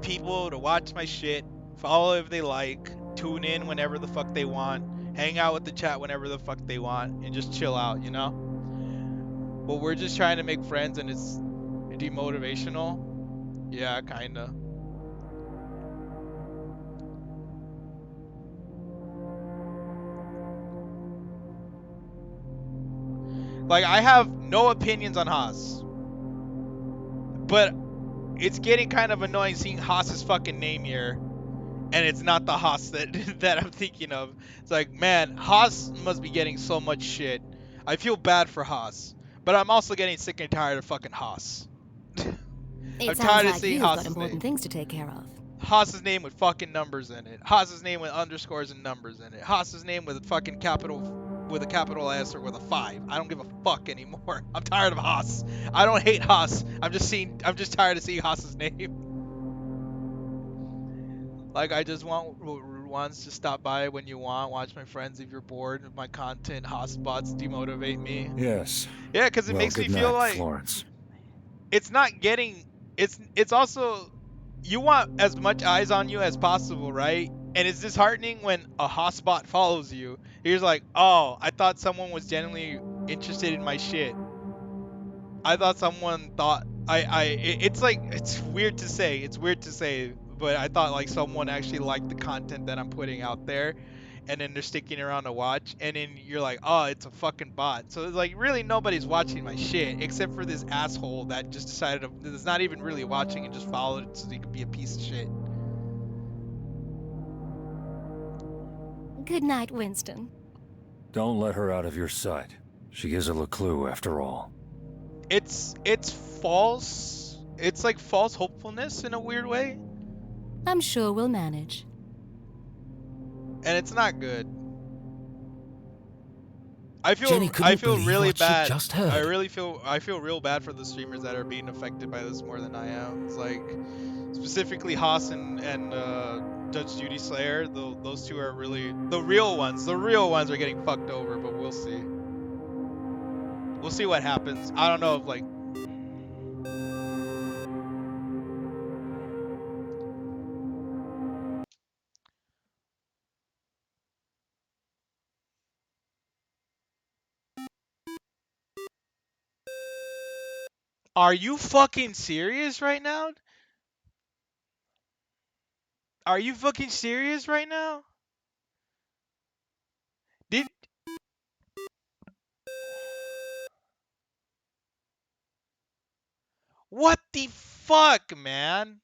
[SPEAKER 1] people to watch my shit, follow if they like, tune in whenever the fuck they want, hang out with the chat whenever the fuck they want, and just chill out, you know? But we're just trying to make friends and it's demotivational. Yeah, kinda. Like, I have no opinions on Haas, but it's getting kind of annoying seeing Haas's fucking name here, and it's not the Haas that that I'm thinking of. It's like, man, Haas must be getting so much shit. I feel bad for Haas, but I'm also getting sick and tired of fucking Haas. I'm
[SPEAKER 3] It sounds
[SPEAKER 1] tired of
[SPEAKER 3] like
[SPEAKER 1] seeing
[SPEAKER 3] you've got
[SPEAKER 1] Haas's
[SPEAKER 3] important
[SPEAKER 1] name.
[SPEAKER 3] things to take care of.
[SPEAKER 1] Haas's name with fucking numbers in it. Haas's name with underscores and numbers in it. Haas's name with a fucking with a capital S or with a 5. I don't give a fuck anymore. I'm tired of Haas. I don't hate Haas. I'm just tired of seeing Haas's name. Like, I just want ones to stop by when you want, watch my friends if you're bored of my content. Haas bots demotivate me.
[SPEAKER 5] Yes.
[SPEAKER 1] Yeah, because it
[SPEAKER 5] Well,
[SPEAKER 1] makes me
[SPEAKER 5] good
[SPEAKER 1] feel
[SPEAKER 5] night,
[SPEAKER 1] like
[SPEAKER 5] Florence.
[SPEAKER 1] it's not getting it's also you want as much eyes on you as possible, right? And it's disheartening when a hotspot follows you. You're just like, oh, I thought someone was genuinely interested in my shit. I thought someone thought it's like it's weird to say. It's weird to say, but I thought like someone actually liked the content that I'm putting out there, and then they're sticking around to watch, and then you're like, oh, it's a fucking bot. So it's like really nobody's watching my shit except for this asshole that just decided that's not even really watching and just followed it so he could be a piece of shit.
[SPEAKER 3] Good night, Winston.
[SPEAKER 5] Don't let her out of your sight. She is a LeClue after all.
[SPEAKER 1] It's false. It's like false hopefulness in a weird way,
[SPEAKER 3] I'm sure we'll manage.
[SPEAKER 1] and it's not good.
[SPEAKER 2] Jenny
[SPEAKER 1] I
[SPEAKER 2] couldn't
[SPEAKER 1] feel
[SPEAKER 2] believe
[SPEAKER 1] really
[SPEAKER 2] what she'd
[SPEAKER 1] bad.
[SPEAKER 2] just heard.
[SPEAKER 1] I feel real bad for the streamers that are being affected by this more than I am. It's like specifically Haas and Judge Judy Slayer. Those two are really the real ones. The real ones are getting fucked over, but we'll see. We'll see what happens. I don't know if like are you fucking serious right now? Are you fucking serious right now? Did What the fuck, man?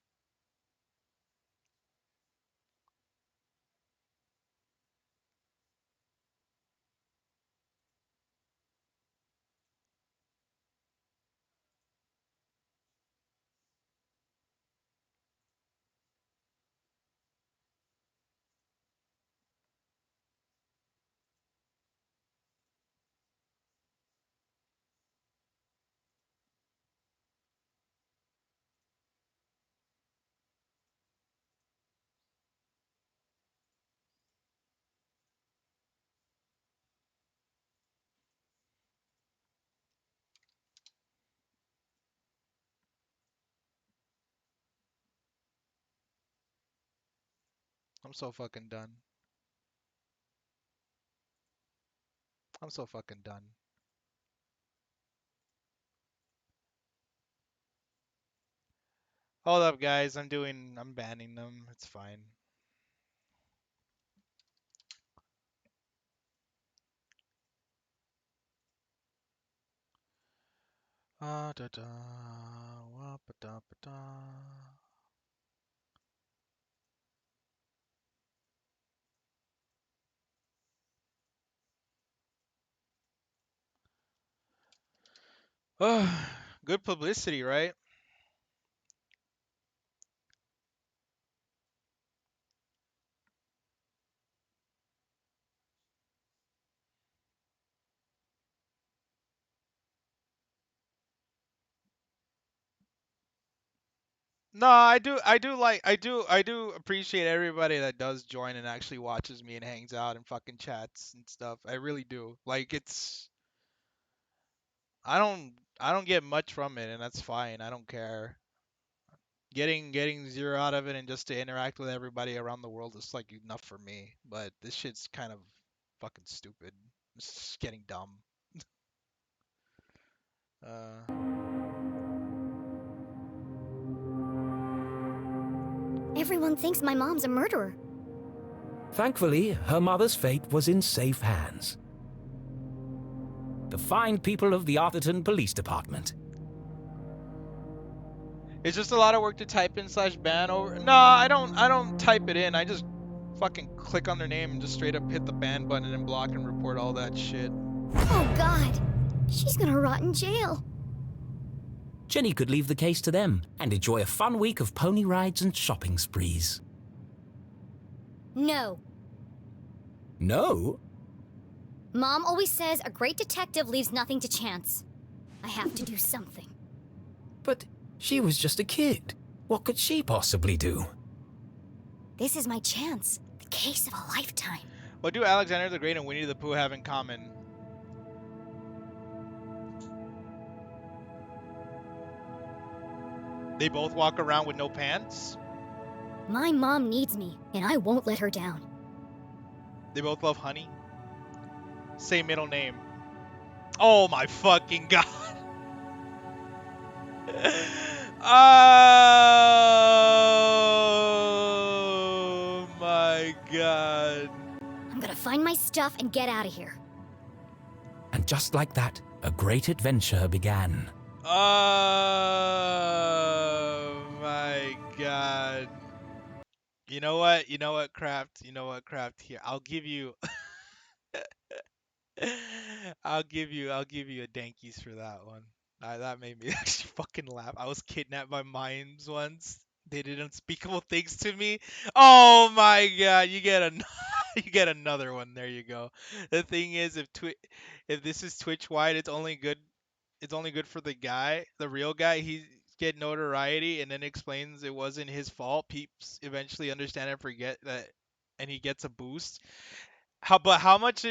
[SPEAKER 1] I'm so fucking done. I'm so fucking done. Hold up, guys. I'm banning them. It's fine. Ah, da da, wah, ba da ba da. Good publicity, right? No, I do appreciate everybody that does join and actually watches me and hangs out and fucking chats and stuff. I really do. Like I don't get much from it and that's fine. I don't care. Getting zero out of it and just to interact with everybody around the world is like enough for me. But this shit's kind of fucking stupid. It's getting dumb. Uh,
[SPEAKER 3] Everyone thinks my mom's a murderer.
[SPEAKER 2] Thankfully, her mother's fate was in safe hands. The fine people of the Arthurton Police Department.
[SPEAKER 1] it's just a lot of work to type in slash ban over. No, I don't type it in. I just fucking click on their name and just straight up hit the ban button and block and report all that shit.
[SPEAKER 3] Oh God, she's gonna rot in jail.
[SPEAKER 2] Jenny could leave the case to them and enjoy a fun week of pony rides and shopping sprees.
[SPEAKER 3] No.
[SPEAKER 2] No?
[SPEAKER 3] Mom always says a great detective leaves nothing to chance. I have to do something.
[SPEAKER 2] But she was just a kid. What could she possibly do?
[SPEAKER 3] This is my chance. The case of a lifetime.
[SPEAKER 1] What do Alexander the Great and Winnie the Pooh have in common? They both walk around with no pants.
[SPEAKER 3] My mom needs me, and I won't let her down.
[SPEAKER 1] They both love honey. Same middle name. Oh my fucking god. Oh my god.
[SPEAKER 3] I'm gonna find my stuff and get out of here.
[SPEAKER 2] And just like that, a great adventure began.
[SPEAKER 1] Oh my god. You know what? You know what, Craft? You know what, Craft? Here, I'll give you I'll give you a dankies for that one. That made me actually fucking laugh. I was kidnapped by mimes once. They did unspeakable things to me. Oh my god, you get a you get another one. There you go. The thing is, if this is Twitch wide, it's only good for the guy, the real guy. He get notoriety and then explains it wasn't his fault. Peeps eventually understand and forget that, and he gets a boost. How much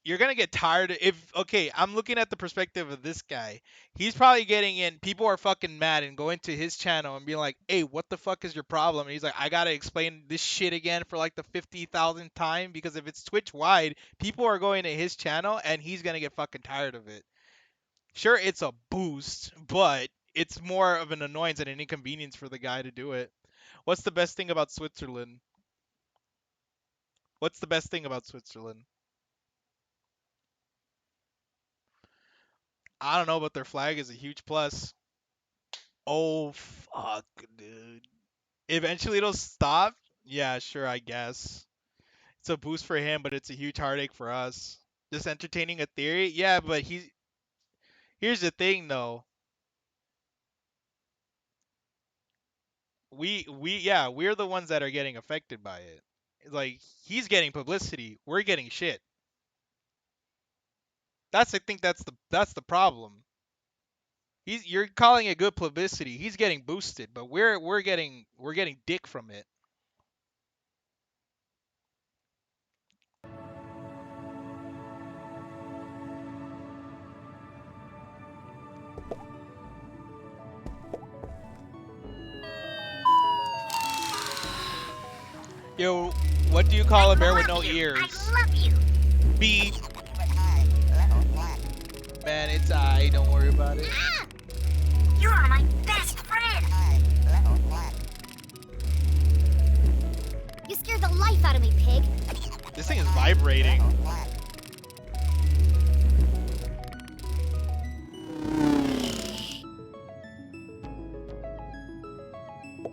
[SPEAKER 1] you're gonna get tired if okay, I'm looking at the perspective of this guy. He's probably getting in people are fucking mad and going to his channel and being like, hey, what the fuck is your problem? And he's like, I gotta explain this shit again for like the 50,000th time because if it's Twitch wide, people are going to his channel and he's gonna get fucking tired of it. Sure, it's a boost, but it's more of an annoyance and an inconvenience for the guy to do it. What's the best thing about Switzerland? What's the best thing about Switzerland? I don't know, but their flag is a huge plus. Oh fuck, dude. Eventually it'll stop. Yeah, sure, I guess. It's a boost for him, but it's a huge heartache for us. Just entertaining a theory? Yeah, but here's the thing though. We're the ones that are getting affected by it. Like he's getting publicity, we're getting shit. I think that's the problem. You're calling it good publicity. He's getting boosted, but we're getting dick from it. Yo, what do you call a bear with no ears?
[SPEAKER 3] I love you.
[SPEAKER 1] Beep. Man, it's I. Don't worry about it.
[SPEAKER 3] You are my best friend. You scared the life out of me, pig.
[SPEAKER 1] This thing is vibrating.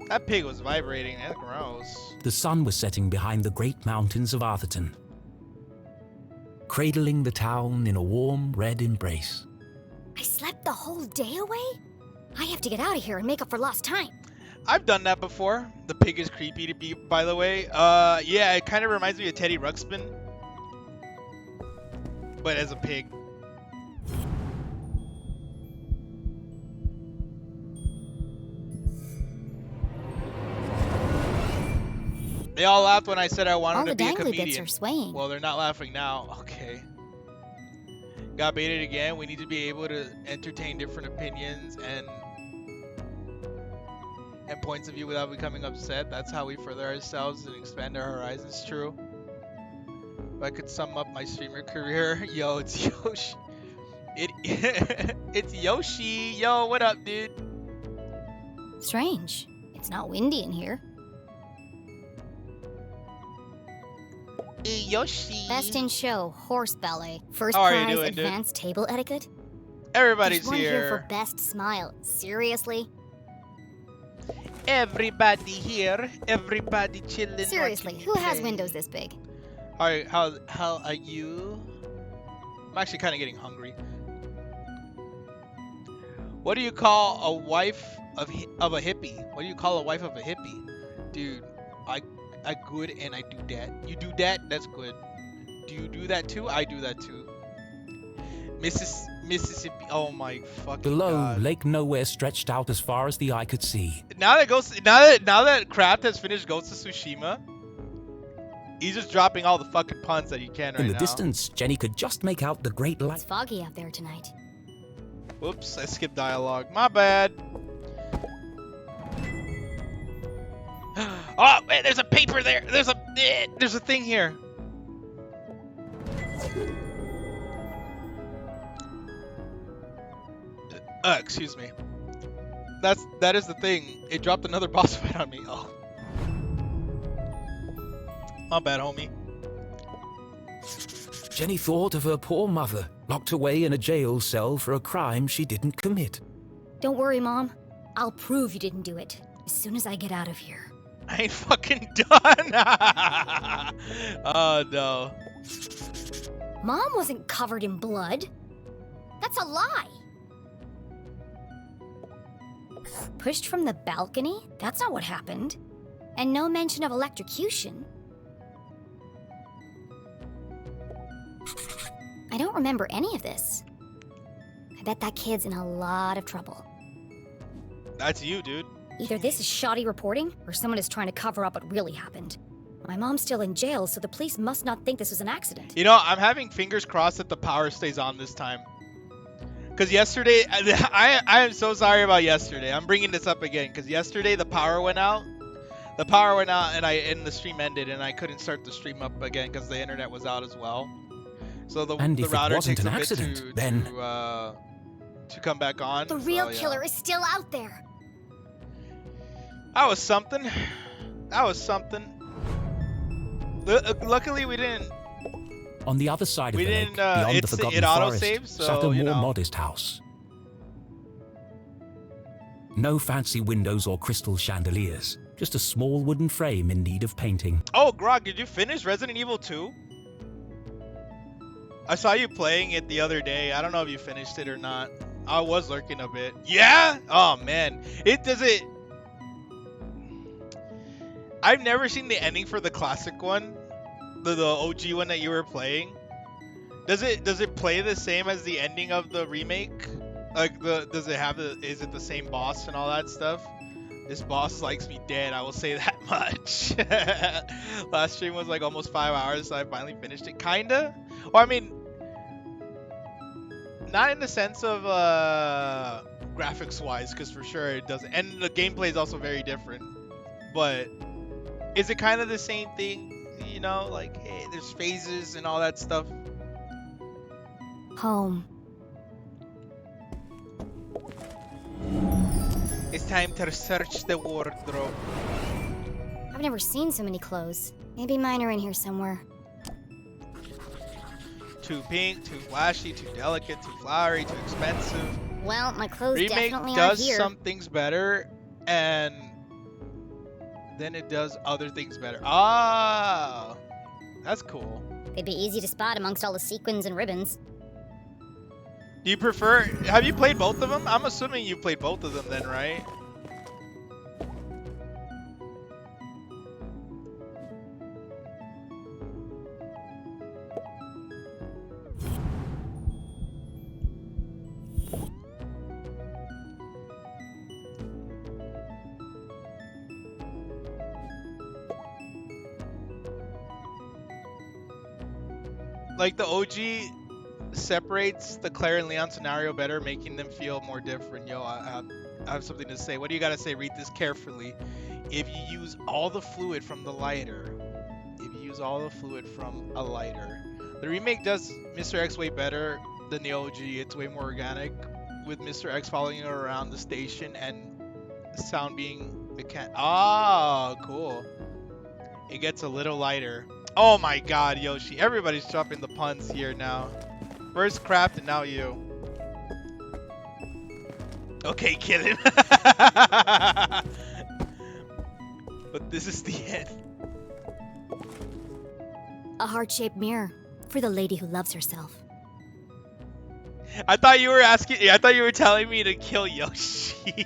[SPEAKER 1] That pig was vibrating. That's gross.
[SPEAKER 2] The sun was setting behind the great mountains of Arthurton, cradling the town in a warm red embrace.
[SPEAKER 3] I slept the whole day away? I have to get out of here and make up for lost time.
[SPEAKER 1] I've done that before. The pig is creepy to be, by the way. Yeah, it kind of reminds me of Teddy Ruxpin, but as a pig. They all laughed when I said I wanted
[SPEAKER 3] All
[SPEAKER 1] to
[SPEAKER 3] the
[SPEAKER 1] be a
[SPEAKER 3] dangly
[SPEAKER 1] comedian.
[SPEAKER 3] bits are swaying.
[SPEAKER 1] Well, they're not laughing now. Okay. Got baited again. We need to be able to entertain different opinions and points of view without becoming upset. That's how we further ourselves and expand our horizons. True. If I could sum up my streamer career, yo, it's Yoshi. It's Yoshi. Yo, what up, dude?
[SPEAKER 3] Strange. It's not windy in here.
[SPEAKER 1] Hey, Yoshi.
[SPEAKER 3] Best in show, horse ballet. First
[SPEAKER 1] How are you
[SPEAKER 3] prize,
[SPEAKER 1] doing, dude?
[SPEAKER 3] advanced table etiquette.
[SPEAKER 1] Everybody's
[SPEAKER 3] There's one here for
[SPEAKER 1] here.
[SPEAKER 3] best smile. Seriously?
[SPEAKER 1] Everybody here. Everybody chilling.
[SPEAKER 3] Seriously,
[SPEAKER 1] watching
[SPEAKER 3] who has
[SPEAKER 1] play.
[SPEAKER 3] windows this big?
[SPEAKER 1] How are you? I'm actually kind of getting hungry. What do you call a wife of a hippie? What do you call a wife of a hippie? Dude, I good and I do that. You do that? That's good. Do you do that too? I do that too. Mississippi. Oh my fucking
[SPEAKER 2] Below,
[SPEAKER 1] god.
[SPEAKER 2] Lake Nowhere stretched out as far as the eye could see.
[SPEAKER 1] Now that Kraft has finished Ghost of Tsushima, he's just dropping all the fucking puns that he can right
[SPEAKER 2] In the
[SPEAKER 1] now.
[SPEAKER 2] distance, Jenny could just make out the great
[SPEAKER 3] It's
[SPEAKER 2] light.
[SPEAKER 3] foggy out there tonight.
[SPEAKER 1] Whoops, I skipped dialogue. My bad. Oh, wait, there's a paper there. There's a thing here. Excuse me. That is the thing. It dropped another boss fight on me. Oh. My bad, homie.
[SPEAKER 2] Jenny thought of her poor mother, locked away in a jail cell for a crime she didn't commit.
[SPEAKER 3] Don't worry, Mom. I'll prove you didn't do it as soon as I get out of here.
[SPEAKER 1] I ain't fucking done. Oh no.
[SPEAKER 3] Mom wasn't covered in blood. That's a lie. Pushed from the balcony? That's not what happened. And no mention of electrocution. I don't remember any of this. I bet that kid's in a lot of trouble.
[SPEAKER 1] That's you, dude.
[SPEAKER 3] Either this is shoddy reporting, or someone is trying to cover up what really happened. My mom's still in jail, so the police must not think this was an accident.
[SPEAKER 1] You know, I'm having fingers crossed that the power stays on this time. Because yesterday, I am so sorry about yesterday. I'm bringing this up again, because yesterday the power went out. The power went out, and the stream ended, and I couldn't start the stream up again because the internet was out as well. So the
[SPEAKER 2] And if it
[SPEAKER 1] router
[SPEAKER 2] wasn't
[SPEAKER 1] takes
[SPEAKER 2] an
[SPEAKER 1] a bit
[SPEAKER 2] accident, then-
[SPEAKER 1] to come back on.
[SPEAKER 3] The
[SPEAKER 1] so,
[SPEAKER 3] real
[SPEAKER 1] yeah.
[SPEAKER 3] killer is still out there.
[SPEAKER 1] That was something. That was something. Luckily, we didn't.
[SPEAKER 2] On the other side of
[SPEAKER 1] We
[SPEAKER 2] the lake,
[SPEAKER 1] didn't,
[SPEAKER 2] beyond the
[SPEAKER 1] it
[SPEAKER 2] forgotten
[SPEAKER 1] auto
[SPEAKER 2] forest,
[SPEAKER 1] saves, so,
[SPEAKER 2] sat a
[SPEAKER 1] you
[SPEAKER 2] more
[SPEAKER 1] know.
[SPEAKER 2] modest house. No fancy windows or crystal chandeliers, just a small wooden frame in need of painting.
[SPEAKER 1] Oh, Grog, did you finish Resident Evil 2? I saw you playing it the other day. I don't know if you finished it or not. I was lurking a bit. Yeah? Oh, man. I've never seen the ending for the classic one. The OG one that you were playing. Does it play the same as the ending of the remake? Like, is it the same boss and all that stuff? This boss likes me dead, I will say that much. Last stream was like almost 5 hours, so I finally finished it. Kinda? Well, I mean, not in the sense of graphics wise, because for sure it doesn't. And the gameplay is also very different. But is it kind of the same thing? You know, like, hey, there's phases and all that stuff.
[SPEAKER 3] Home.
[SPEAKER 1] It's time to search the wardrobe.
[SPEAKER 3] I've never seen so many clothes. Maybe mine are in here somewhere.
[SPEAKER 1] Too pink, too flashy, too delicate, too flowery, too expensive.
[SPEAKER 3] Well, my clothes
[SPEAKER 1] Remake
[SPEAKER 3] definitely aren't
[SPEAKER 1] does
[SPEAKER 3] here.
[SPEAKER 1] some things better, and then it does other things better. Ah, that's cool.
[SPEAKER 3] They'd be easy to spot amongst all the sequins and ribbons.
[SPEAKER 1] Do you prefer? Have you played both of them? I'm assuming you played both of them then, right? Like the OG separates the Claire and Leon scenario better, making them feel more different. Yo, I have something to say. What do you gotta say? Read this carefully. If you use all the fluid from the lighter, a lighter, the remake does Mr. X way better than the OG. It's way more organic, with Mr. X following you around the station and sound being Ah, cool. It gets a little lighter. Oh my God, Yoshi! Everybody's dropping the puns here now. First Craft and now you. Okay, kill him. But this is the end.
[SPEAKER 3] A heart-shaped mirror for the lady who loves herself.
[SPEAKER 1] I thought you were asking. I thought you were telling me to kill Yoshi.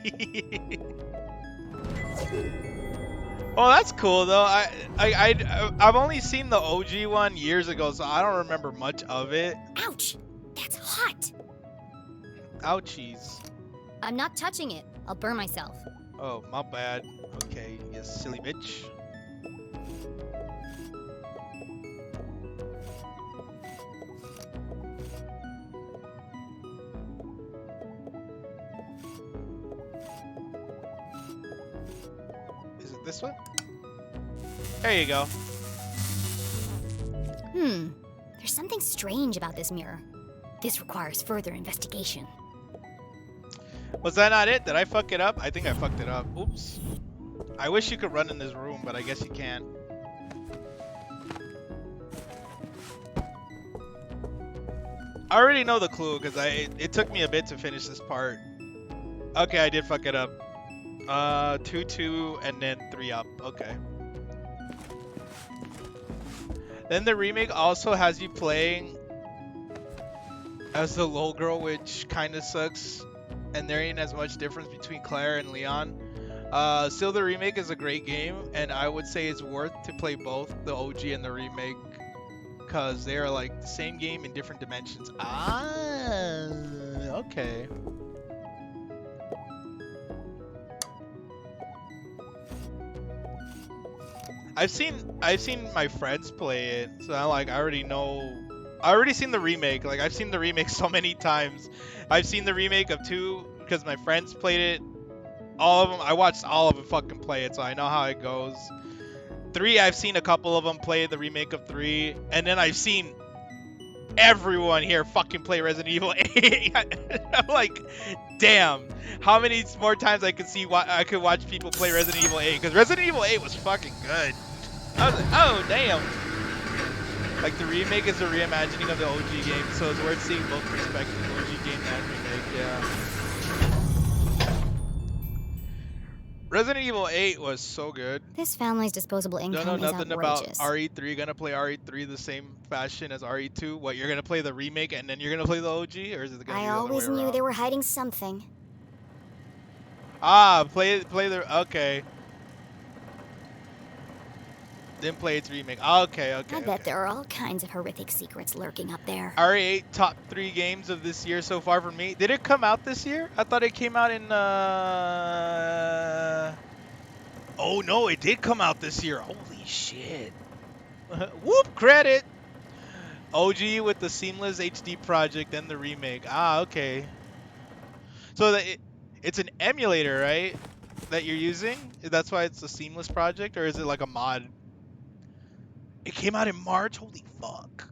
[SPEAKER 1] Oh, that's cool though. I've only seen the OG one years ago, so I don't remember much of it.
[SPEAKER 3] Ouch! That's hot!
[SPEAKER 1] Ouchies.
[SPEAKER 3] I'm not touching it. I'll burn myself.
[SPEAKER 1] Oh, my bad. Okay, you silly bitch. Is it this one? There you go.
[SPEAKER 3] There's something strange about this mirror. This requires further investigation.
[SPEAKER 1] Was that not it? Did I fuck it up? I think I fucked it up. Oops. I wish you could run in this room, but I guess you can't. I already know the clue because it took me a bit to finish this part. Okay, I did fuck it up. 2, 2, and then 3 up. Okay. Then the remake also has you playing as the little girl, which kind of sucks. And there ain't as much difference between Claire and Leon. Still, the remake is a great game, and I would say it's worth to play both the OG and the remake, because they are like the same game in different dimensions. Ah, okay. I've seen my friends play it, so I already know. I already seen the remake. Like, I've seen the remake so many times. I've seen the remake of 2 because my friends played it. All of them. I watched all of them fucking play it, so I know how it goes. 3, I've seen a couple of them play the remake of 3, and then I've seen everyone here fucking play Resident Evil 8. I'm like, damn, how many more times I could watch people play Resident Evil 8? Because Resident Evil 8 was fucking good. I was like, oh damn. Like, the remake is a reimagining of the OG game, so it's worth seeing both perspectives, OG game and remake, yeah. Resident Evil 8 was so good.
[SPEAKER 3] This family's disposable
[SPEAKER 1] Don't know
[SPEAKER 3] income is
[SPEAKER 1] nothing about
[SPEAKER 3] outrageous.
[SPEAKER 1] RE3. Gonna play RE3 the same fashion as RE2. What, you're gonna play the remake and then you're gonna play the OG, or is it gonna be
[SPEAKER 3] I
[SPEAKER 1] the other way
[SPEAKER 3] always knew
[SPEAKER 1] around?
[SPEAKER 3] they were hiding something.
[SPEAKER 1] Ah, play the okay. Didn't play its remake. Okay,
[SPEAKER 3] I
[SPEAKER 1] okay,
[SPEAKER 3] bet
[SPEAKER 1] okay.
[SPEAKER 3] there are all kinds of horrific secrets lurking up there.
[SPEAKER 1] RE8 top 3 games of this year so far for me. Did it come out this year? I thought it came out in Oh no, it did come out this year. Holy shit. Whoop, credit. OG with the seamless HD project and the remake. Ah, okay. So it's an emulator, right? That you're using? That's why it's a seamless project, or is it like a mod? It came out in March? Holy fuck.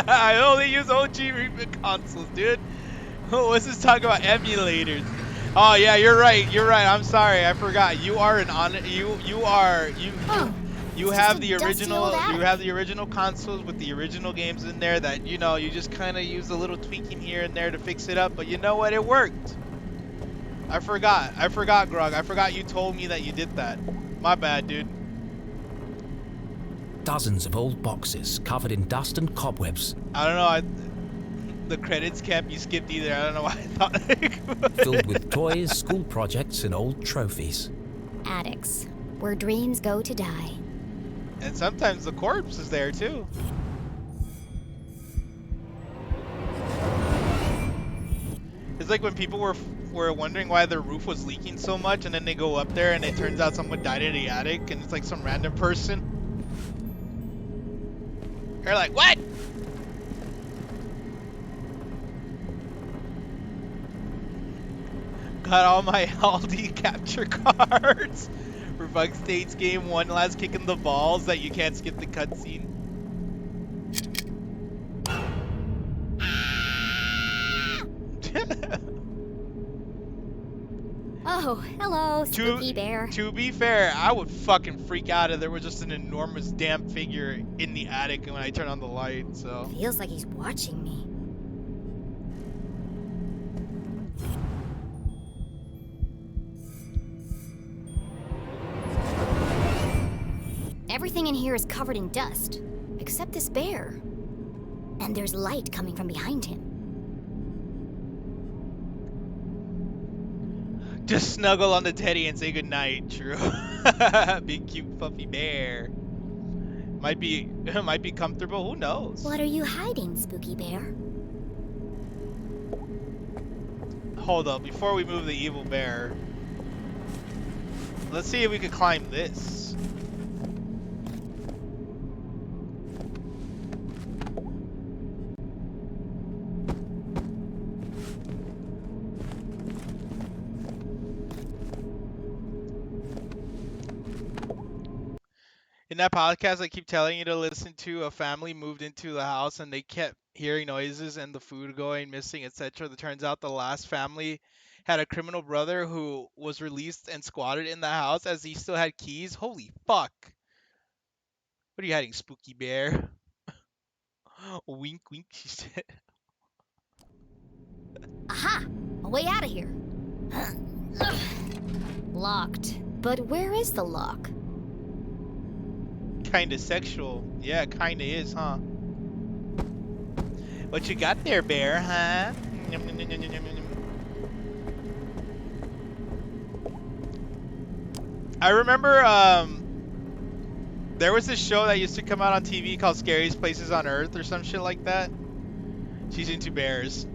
[SPEAKER 1] I only use OG remake consoles, dude. What's this talking about emulators? Oh yeah, you're right. You're right. I'm sorry. I forgot. You are an on. You are you.
[SPEAKER 3] Oh,
[SPEAKER 1] You
[SPEAKER 3] it's
[SPEAKER 1] have
[SPEAKER 3] just
[SPEAKER 1] the
[SPEAKER 3] a dusty old
[SPEAKER 1] original. You
[SPEAKER 3] attic.
[SPEAKER 1] have the original consoles with the original games in there that you just kind of use a little tweaking here and there to fix it up. But you know what? It worked. I forgot. I forgot, Grog. I forgot you told me that you did that. My bad, dude.
[SPEAKER 2] Dozens of old boxes covered in dust and cobwebs,
[SPEAKER 1] I don't know. The credits can't be skipped either. I don't know why I thought I could.
[SPEAKER 2] filled with toys, school projects, and old trophies.
[SPEAKER 3] Attics, where dreams go to die.
[SPEAKER 1] And sometimes the corpse is there too. It's like when people were wondering why their roof was leaking so much, and then they go up there and it turns out someone died in the attic, and it's like some random person. They're like, what? Got all my Aldi capture cards for Bug States game. One last kick in the balls that you can't skip the cutscene.
[SPEAKER 3] Oh, hello, spooky bear.
[SPEAKER 1] To be fair, I would fucking freak out if there was just an enormous damn figure in the attic when I turn on the light, so.
[SPEAKER 3] Feels like he's watching me. Everything in here is covered in dust, except this bear. And there's light coming from behind him.
[SPEAKER 1] Just snuggle on the teddy and say goodnight, true. Big cute fluffy bear. Might be comfortable, who knows?
[SPEAKER 3] What are you hiding, spooky bear?
[SPEAKER 1] Hold up, before we move the evil bear, let's see if we can climb this. In that podcast, I keep telling you to listen to. A family moved into the house and they kept hearing noises and the food going missing, etc. It turns out the last family had a criminal brother who was released and squatted in the house as he still had keys. Holy fuck. What are you hiding, spooky bear? Wink, wink, she said.
[SPEAKER 3] Aha! A way out of here. Locked. But where is the lock?
[SPEAKER 1] Kinda sexual. Yeah, kinda is, huh? What you got there, bear, huh? Yum, yum, yum, yum, yum, yum, yum. I remember there was this show that used to come out on TV called Scariest Places on Earth or some shit like that. She's into bears.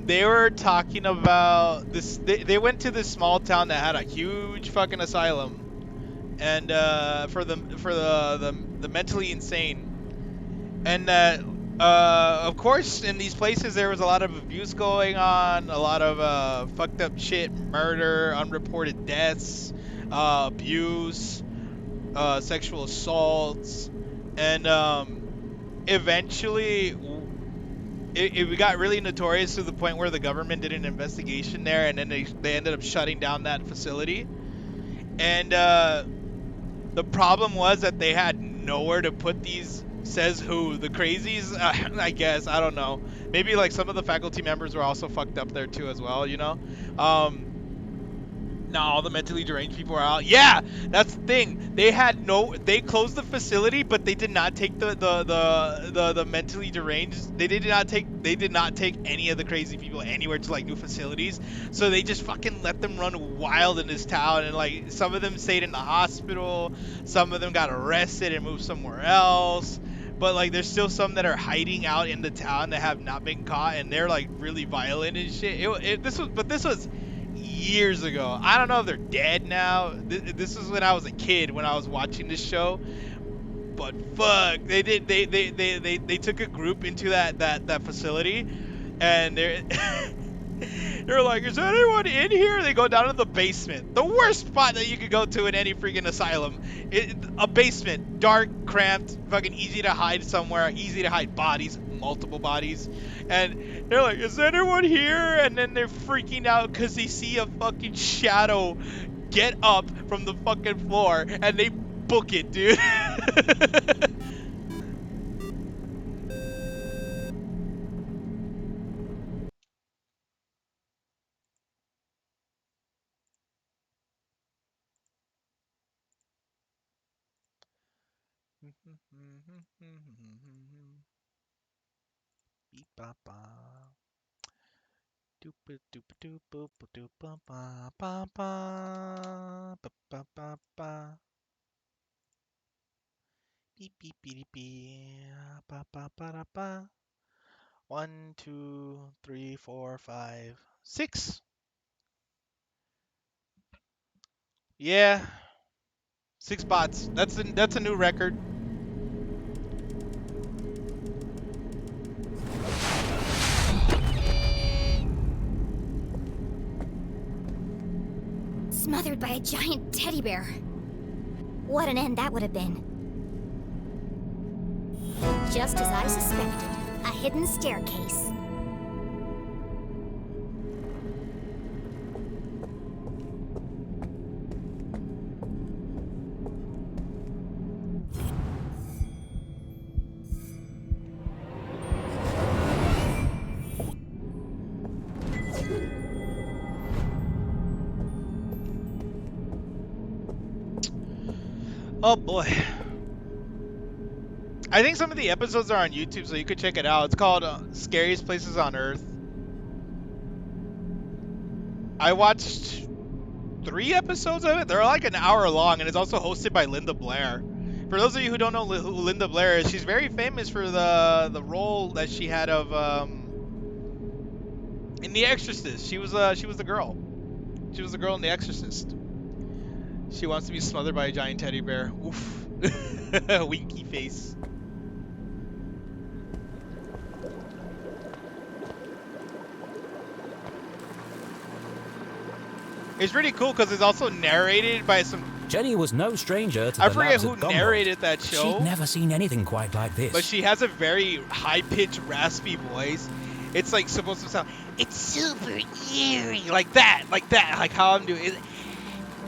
[SPEAKER 1] They were talking about this. They went to this small town that had a huge fucking asylum, and for the mentally insane, and of course in these places there was a lot of abuse going on, a lot of fucked up shit, murder, unreported deaths, abuse, sexual assaults, and eventually it got really notorious to the point where the government did an investigation there, and then they ended up shutting down that facility. And the problem was that they had nowhere to put these. Says who? The crazies? I guess. I don't know. Maybe like some of the faculty members were also fucked up there too as well, you know? No, all the mentally deranged people are out. Yeah, that's the thing. They closed the facility, but they did not take the mentally deranged. They did not take any of the crazy people anywhere to like new facilities. So they just fucking let them run wild in this town, and like some of them stayed in the hospital, some of them got arrested and moved somewhere else. But like there's still some that are hiding out in the town that have not been caught, and they're like really violent and shit. This was years ago. I don't know if they're dead now. This was when I was a kid when I was watching this show. But fuck, they took a group into that facility, and they're like, is anyone in here? They go down to the basement, the worst spot that you could go to in any freaking asylum. A basement, dark, cramped, fucking easy to hide somewhere, easy to hide bodies, multiple bodies. And they're like, is anyone here? And then they're freaking out because they see a fucking shadow get up from the fucking floor, and they book it, dude. Beep ba ba. Doopa doopa doopa doopa ba ba ba ba ba ba ba. Beep beep beep beep ba ba ba da ba. 1, 2, 3, 4, 5, 6. Yeah, 6 bots. That's a new record.
[SPEAKER 3] Smothered by a giant teddy bear. What an end that would have been. Just as I suspected, a hidden staircase.
[SPEAKER 1] Oh boy. I think some of the episodes are on YouTube, so you could check it out. It's called Scariest Places on Earth. I watched 3 episodes of it. They're like an hour long, and it's also hosted by Linda Blair. For those of you who don't know who Linda Blair is, she's very famous for the role that she had of in The Exorcist. She was the girl. She was the girl in The Exorcist. She wants to be smothered by a giant teddy bear. Oof. Winky face. It's pretty cool because it's also narrated by some.
[SPEAKER 2] Jenny was no stranger to
[SPEAKER 1] I
[SPEAKER 2] the
[SPEAKER 1] forget
[SPEAKER 2] labs
[SPEAKER 1] who
[SPEAKER 2] at Gumroad.
[SPEAKER 1] narrated that show.
[SPEAKER 2] She'd never seen anything quite like this.
[SPEAKER 1] But she has a very high-pitched, raspy voice. It's like supposed to sound. It's super eerie, like that, like how I'm doing.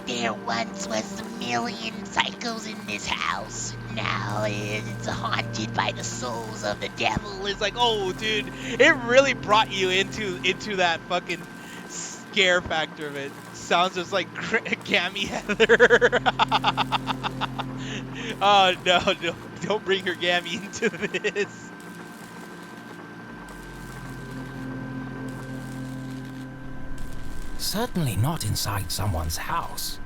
[SPEAKER 8] There once was a million psychos in this house. Now it's haunted by the souls of the devil.
[SPEAKER 1] It's like, oh, dude, it really brought you into that fucking scare factor of it. Sounds just like Gammy Heather. Oh no, don't bring your Gammy into this.
[SPEAKER 2] Certainly not inside someone's house.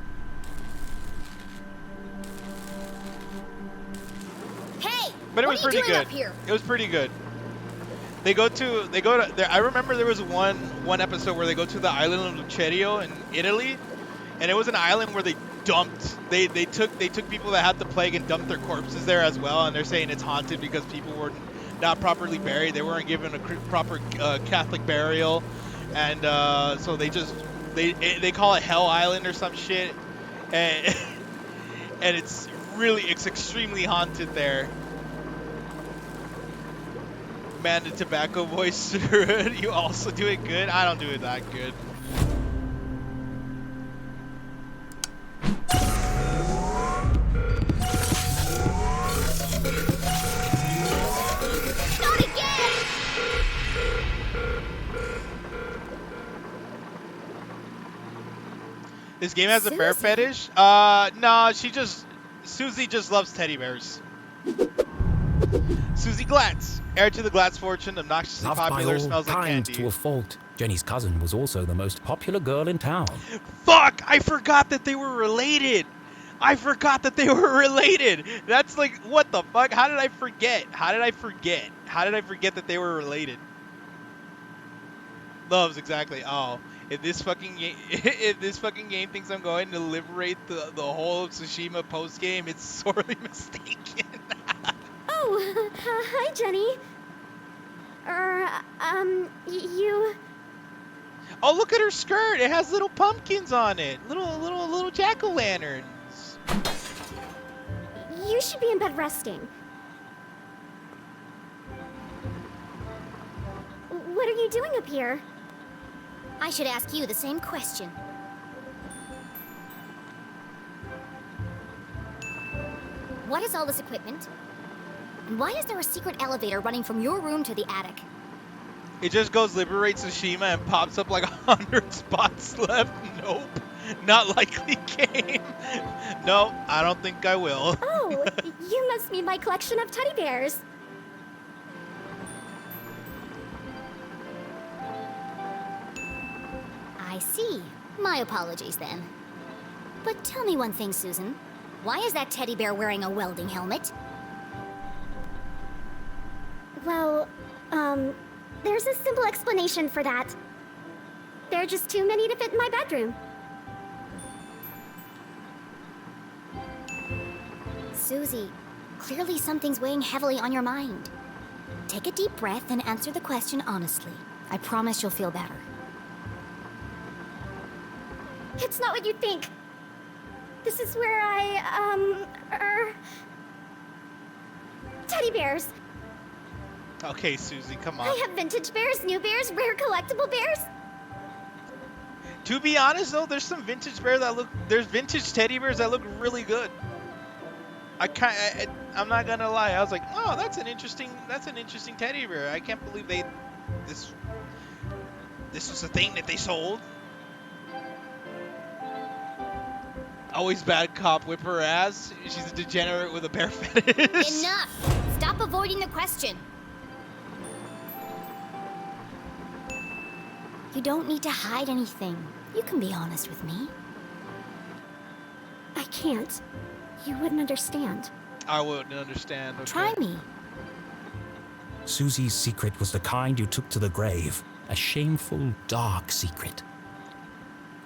[SPEAKER 3] Hey!
[SPEAKER 1] But it
[SPEAKER 3] what
[SPEAKER 1] was
[SPEAKER 3] are you
[SPEAKER 1] pretty
[SPEAKER 3] doing
[SPEAKER 1] good.
[SPEAKER 3] up here?
[SPEAKER 1] It was pretty good. They go to there. I remember there was one episode where they go to the island of Lucerio in Italy, and it was an island where they took people that had the plague and dumped their corpses there as well, and they're saying it's haunted because people were not properly buried. They weren't given a proper Catholic burial, and so they call it Hell Island or some shit, and and it's extremely haunted there. Man, the tobacco voice. You also do it good? I don't do it that good.
[SPEAKER 3] Not again!
[SPEAKER 1] This game has a bear
[SPEAKER 3] Susie?
[SPEAKER 1] fetish? No, Susie just loves teddy bears. Susie Glatz, heir to the Glatz fortune, obnoxiously
[SPEAKER 2] Loved by
[SPEAKER 1] popular,
[SPEAKER 2] all,
[SPEAKER 1] smells like
[SPEAKER 2] kind
[SPEAKER 1] candy.
[SPEAKER 2] to a fault. Jenny's cousin was also the most popular girl in town.
[SPEAKER 1] Fuck! I forgot that they were related! I forgot that they were related! That's like, what the fuck? How did I forget? How did I forget? How did I forget that they were related? Loves, exactly. Oh, if this fucking game, if this fucking game thinks I'm going to liberate the whole of Tsushima post game, it's sorely mistaken.
[SPEAKER 9] Oh, hi, Jenny. You...
[SPEAKER 1] Oh, look at her skirt! It has little pumpkins on it, little jack-o'-lanterns.
[SPEAKER 9] You should be in bed resting. What are you doing up here?
[SPEAKER 3] I should ask you the same question. What is all this equipment? And why is there a secret elevator running from your room to the attic?
[SPEAKER 1] It just goes liberate Tsushima and pops up like 100 spots left. Nope, not likely game. No, I don't think I will.
[SPEAKER 9] Oh, you must mean my collection of teddy bears.
[SPEAKER 3] I see. My apologies then. But tell me one thing, Susan. Why is that teddy bear wearing a welding helmet?
[SPEAKER 9] Well, there's a simple explanation for that. There are just too many to fit in my bedroom.
[SPEAKER 3] Susie, clearly something's weighing heavily on your mind. Take a deep breath and answer the question honestly. I promise you'll feel better.
[SPEAKER 9] It's not what you think. This is where teddy bears.
[SPEAKER 1] Okay, Susie, come on.
[SPEAKER 9] I have vintage bears, new bears, rare collectible bears.
[SPEAKER 1] To be honest though, there's some vintage bears that there's vintage teddy bears that look really good. I'm not gonna lie. I was like, oh, that's an interesting teddy bear. I can't believe this was a thing that they sold. Always bad cop, whip her ass. She's a degenerate with a bear fetish.
[SPEAKER 3] Enough! Stop avoiding the question. You don't need to hide anything. You can be honest with me.
[SPEAKER 9] I can't. You wouldn't understand.
[SPEAKER 1] I wouldn't understand. Okay.
[SPEAKER 3] Try me.
[SPEAKER 2] Susie's secret was the kind you took to the grave. A shameful, dark secret.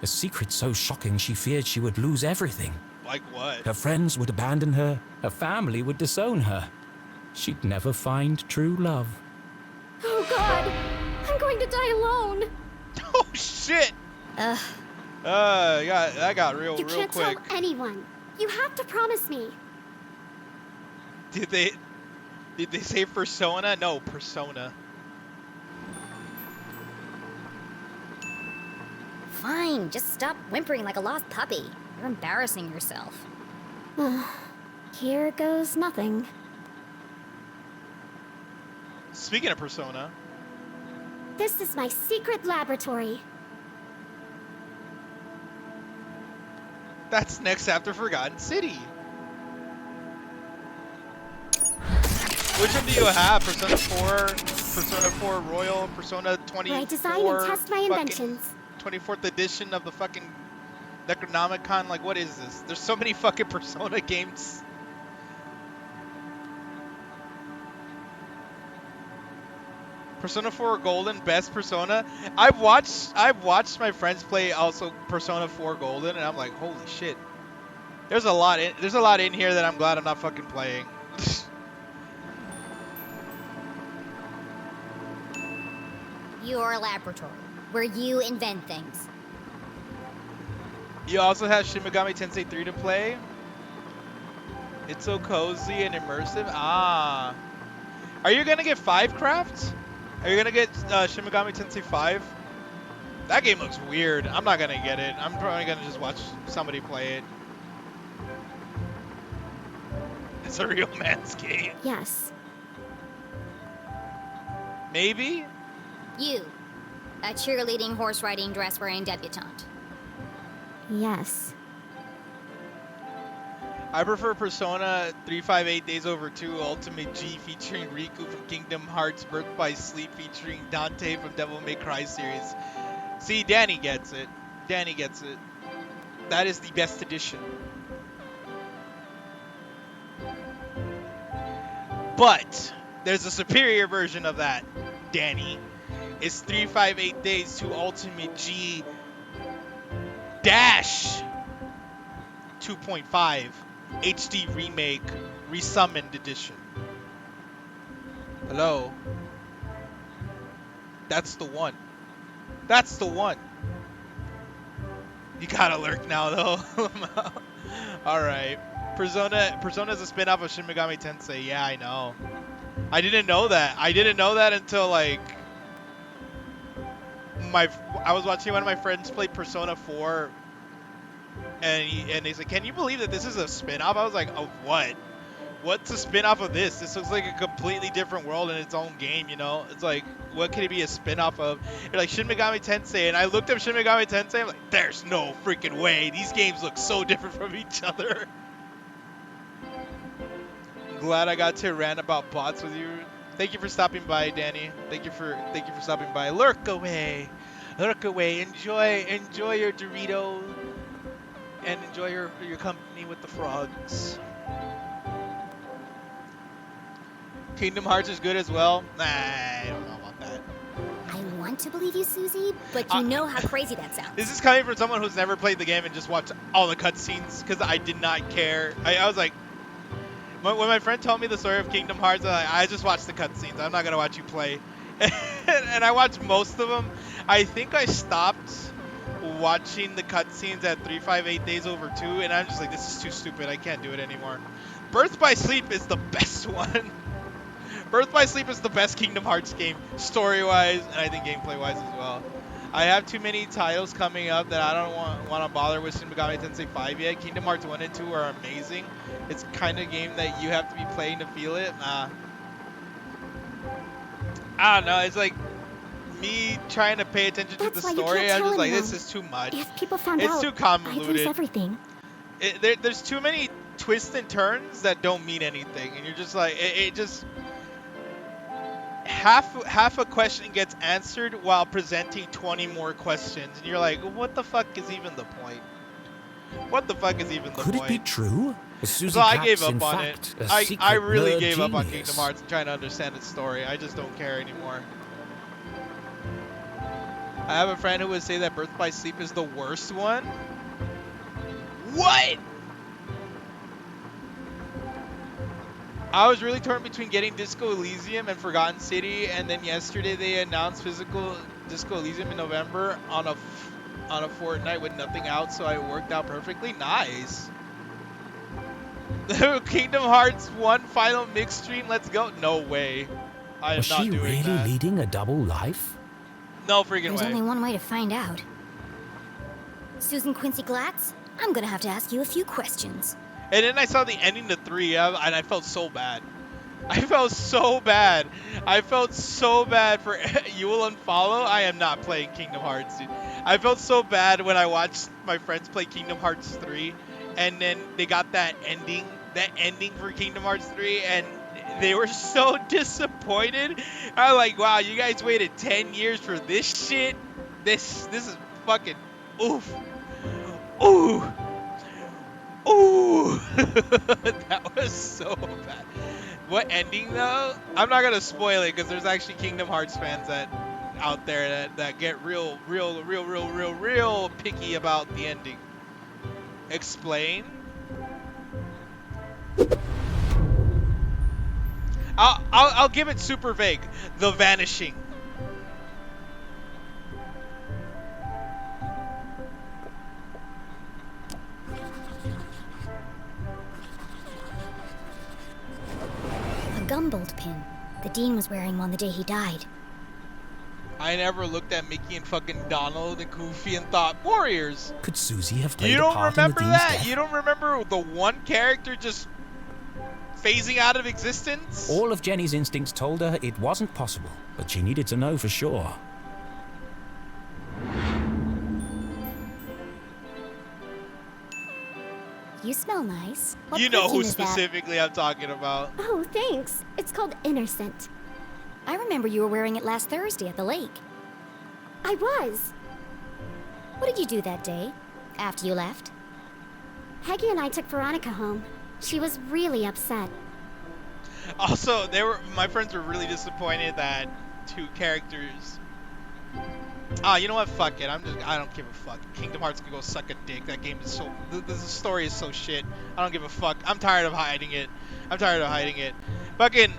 [SPEAKER 2] A secret so shocking she feared she would lose everything.
[SPEAKER 1] Like what?
[SPEAKER 2] Her friends would abandon her. Her family would disown her. She'd never find true love.
[SPEAKER 9] Oh God! I'm going to die alone.
[SPEAKER 1] Oh shit!
[SPEAKER 3] Ugh.
[SPEAKER 1] Yeah, that got real
[SPEAKER 9] You can't
[SPEAKER 1] quick.
[SPEAKER 9] tell anyone. You have to promise me.
[SPEAKER 1] Did they say persona? No, persona.
[SPEAKER 3] Fine, just stop whimpering like a lost puppy. You're embarrassing yourself.
[SPEAKER 9] Here goes nothing.
[SPEAKER 1] Speaking of persona,
[SPEAKER 9] This is my secret laboratory.
[SPEAKER 1] that's next after Forgotten City. Which one do you have? Persona 4, Persona 4 Royal, Persona 24?
[SPEAKER 9] Where I design and test my inventions.
[SPEAKER 1] 24th edition of the fucking Necronomicon? Like, what is this? There's so many fucking Persona games. Persona 4 Golden, best Persona. I've watched my friends play also Persona 4 Golden, and I'm like, holy shit. There's a lot in here that I'm glad I'm not fucking playing.
[SPEAKER 3] Your laboratory, where you invent things.
[SPEAKER 1] You also have Shin Megami Tensei 3 to play. It's so cozy and immersive. Ah. Are you gonna get 5 crafts? Are you gonna get Shin Megami Tensei 5? That game looks weird. I'm not gonna get it. I'm probably gonna just watch somebody play it. It's a real man's game.
[SPEAKER 9] Yes.
[SPEAKER 1] Maybe?
[SPEAKER 3] You, a cheerleading, horse riding, dress wearing debutante.
[SPEAKER 9] Yes.
[SPEAKER 1] I prefer Persona 358 Days Over 2 Ultimate G featuring Riku from Kingdom Hearts, Birth by Sleep featuring Dante from Devil May Cry series. See, Danny gets it. Danny gets it. That is the best edition. But there's a superior version of that, Danny. It's 358 Days to Ultimate G Dash 2.5 HD Remake Resummoned Edition. Hello? That's the one. That's the one. You gotta lurk now, though. Alright. Persona is a spin-off of Shin Megami Tensei. Yeah, I know. I didn't know that. I didn't know that until, like... I was watching one of my friends play Persona 4. And he's like, can you believe that this is a spin-off? I was like, of what? What's a spin-off of this? This looks like a completely different world in its own game, you know? It's like, what could it be a spin-off of? You're like, Shin Megami Tensei, and I looked up Shin Megami Tensei, I'm like, there's no freaking way. These games look so different from each other. I'm glad I got to rant about bots with you. Thank you for stopping by, Danny. Thank you for stopping by. Lurk away. Lurk away. Enjoy your Dorito. And enjoy your company with the frogs. Kingdom Hearts is good as well. Nah, I don't know about that.
[SPEAKER 3] I want to believe you, Susie, but you know how crazy that sounds.
[SPEAKER 1] This is coming from someone who's never played the game and just watched all the cutscenes because I did not care. I was like, when my friend told me the story of Kingdom Hearts, I just watched the cutscenes. I'm not gonna watch you play. And I watched most of them. I think I stopped watching the cutscenes at 358 Days Over 2, and I'm just like, this is too stupid. I can't do it anymore. Birth by Sleep is the best one. Birth by Sleep is the best Kingdom Hearts game, story-wise, and I think gameplay-wise as well. I have too many titles coming up that I don't want to bother with Shin Megami Tensei 5 yet. Kingdom Hearts 1 and 2 are amazing. It's kind of game that you have to be playing to feel it. I don't know. It's like me trying to pay attention to the story. I'm just like, this is too much.
[SPEAKER 9] If people found out,
[SPEAKER 1] it's too
[SPEAKER 9] I'd lose
[SPEAKER 1] convoluted.
[SPEAKER 9] everything.
[SPEAKER 1] There's too many twists and turns that don't mean anything, and you're just like, it just half a question gets answered while presenting 20 more questions, and you're like, what the fuck is even the point? What the fuck is even the point?
[SPEAKER 2] Could it be true?
[SPEAKER 1] So I gave up on it. I really gave up on Kingdom Hearts and trying to understand its story. I just don't care anymore. I have a friend who would say that Birth by Sleep is the worst one. What? I was really torn between getting Disco Elysium and Forgotten City, and then yesterday they announced physical Disco Elysium in November on a fortnight with nothing out, so it worked out perfectly. Nice. Kingdom Hearts 1 final mix stream. Let's go. No way. I am
[SPEAKER 2] Was
[SPEAKER 1] not
[SPEAKER 2] she
[SPEAKER 1] doing
[SPEAKER 2] really
[SPEAKER 1] that.
[SPEAKER 2] leading a double life?
[SPEAKER 1] No freaking
[SPEAKER 3] There's
[SPEAKER 1] way.
[SPEAKER 3] only one way to find out. Susan Quincy Glatz, I'm gonna have to ask you a few questions.
[SPEAKER 1] And then I saw the ending to 3, and I felt so bad. I felt so bad. I felt so bad for you will unfollow. I am not playing Kingdom Hearts, dude. I felt so bad when I watched my friends play Kingdom Hearts 3, and then they got that ending for Kingdom Hearts 3, and they were so disappointed. I was like, wow, you guys waited 10 years for this shit? This is fucking oof. Ooh. Ooh. That was so bad. What ending though? I'm not gonna spoil it because there's actually Kingdom Hearts fans out there that get real picky about the ending. Explain? I'll give it super vague. The Vanishing.
[SPEAKER 3] A gumbolt pin. The Dean was wearing one the day he died.
[SPEAKER 1] I never looked at Mickey and fucking Donald and Goofy and thought, Warriors.
[SPEAKER 2] Could Susie have played
[SPEAKER 1] You
[SPEAKER 2] a
[SPEAKER 1] don't
[SPEAKER 2] part in the
[SPEAKER 1] remember
[SPEAKER 2] Dean's
[SPEAKER 1] that?
[SPEAKER 2] death?
[SPEAKER 1] You don't remember the one character just phasing out of existence?
[SPEAKER 2] All of Jenny's instincts told her it wasn't possible, but she needed to know for sure.
[SPEAKER 3] You smell nice. What
[SPEAKER 1] You know
[SPEAKER 3] perfume
[SPEAKER 1] who
[SPEAKER 3] is that?
[SPEAKER 1] specifically I'm talking about.
[SPEAKER 9] Oh, thanks. It's called Innocent.
[SPEAKER 3] I remember you were wearing it last Thursday at the lake.
[SPEAKER 9] I was.
[SPEAKER 3] What did you do that day, after you left?
[SPEAKER 9] Peggy and I took Veronica home. She was really upset.
[SPEAKER 1] Also, my friends were really disappointed that two characters. You know what? Fuck it. I don't give a fuck. Kingdom Hearts can go suck a dick. That game is so. The story is so shit. I don't give a fuck. I'm tired of hiding it. Fucking.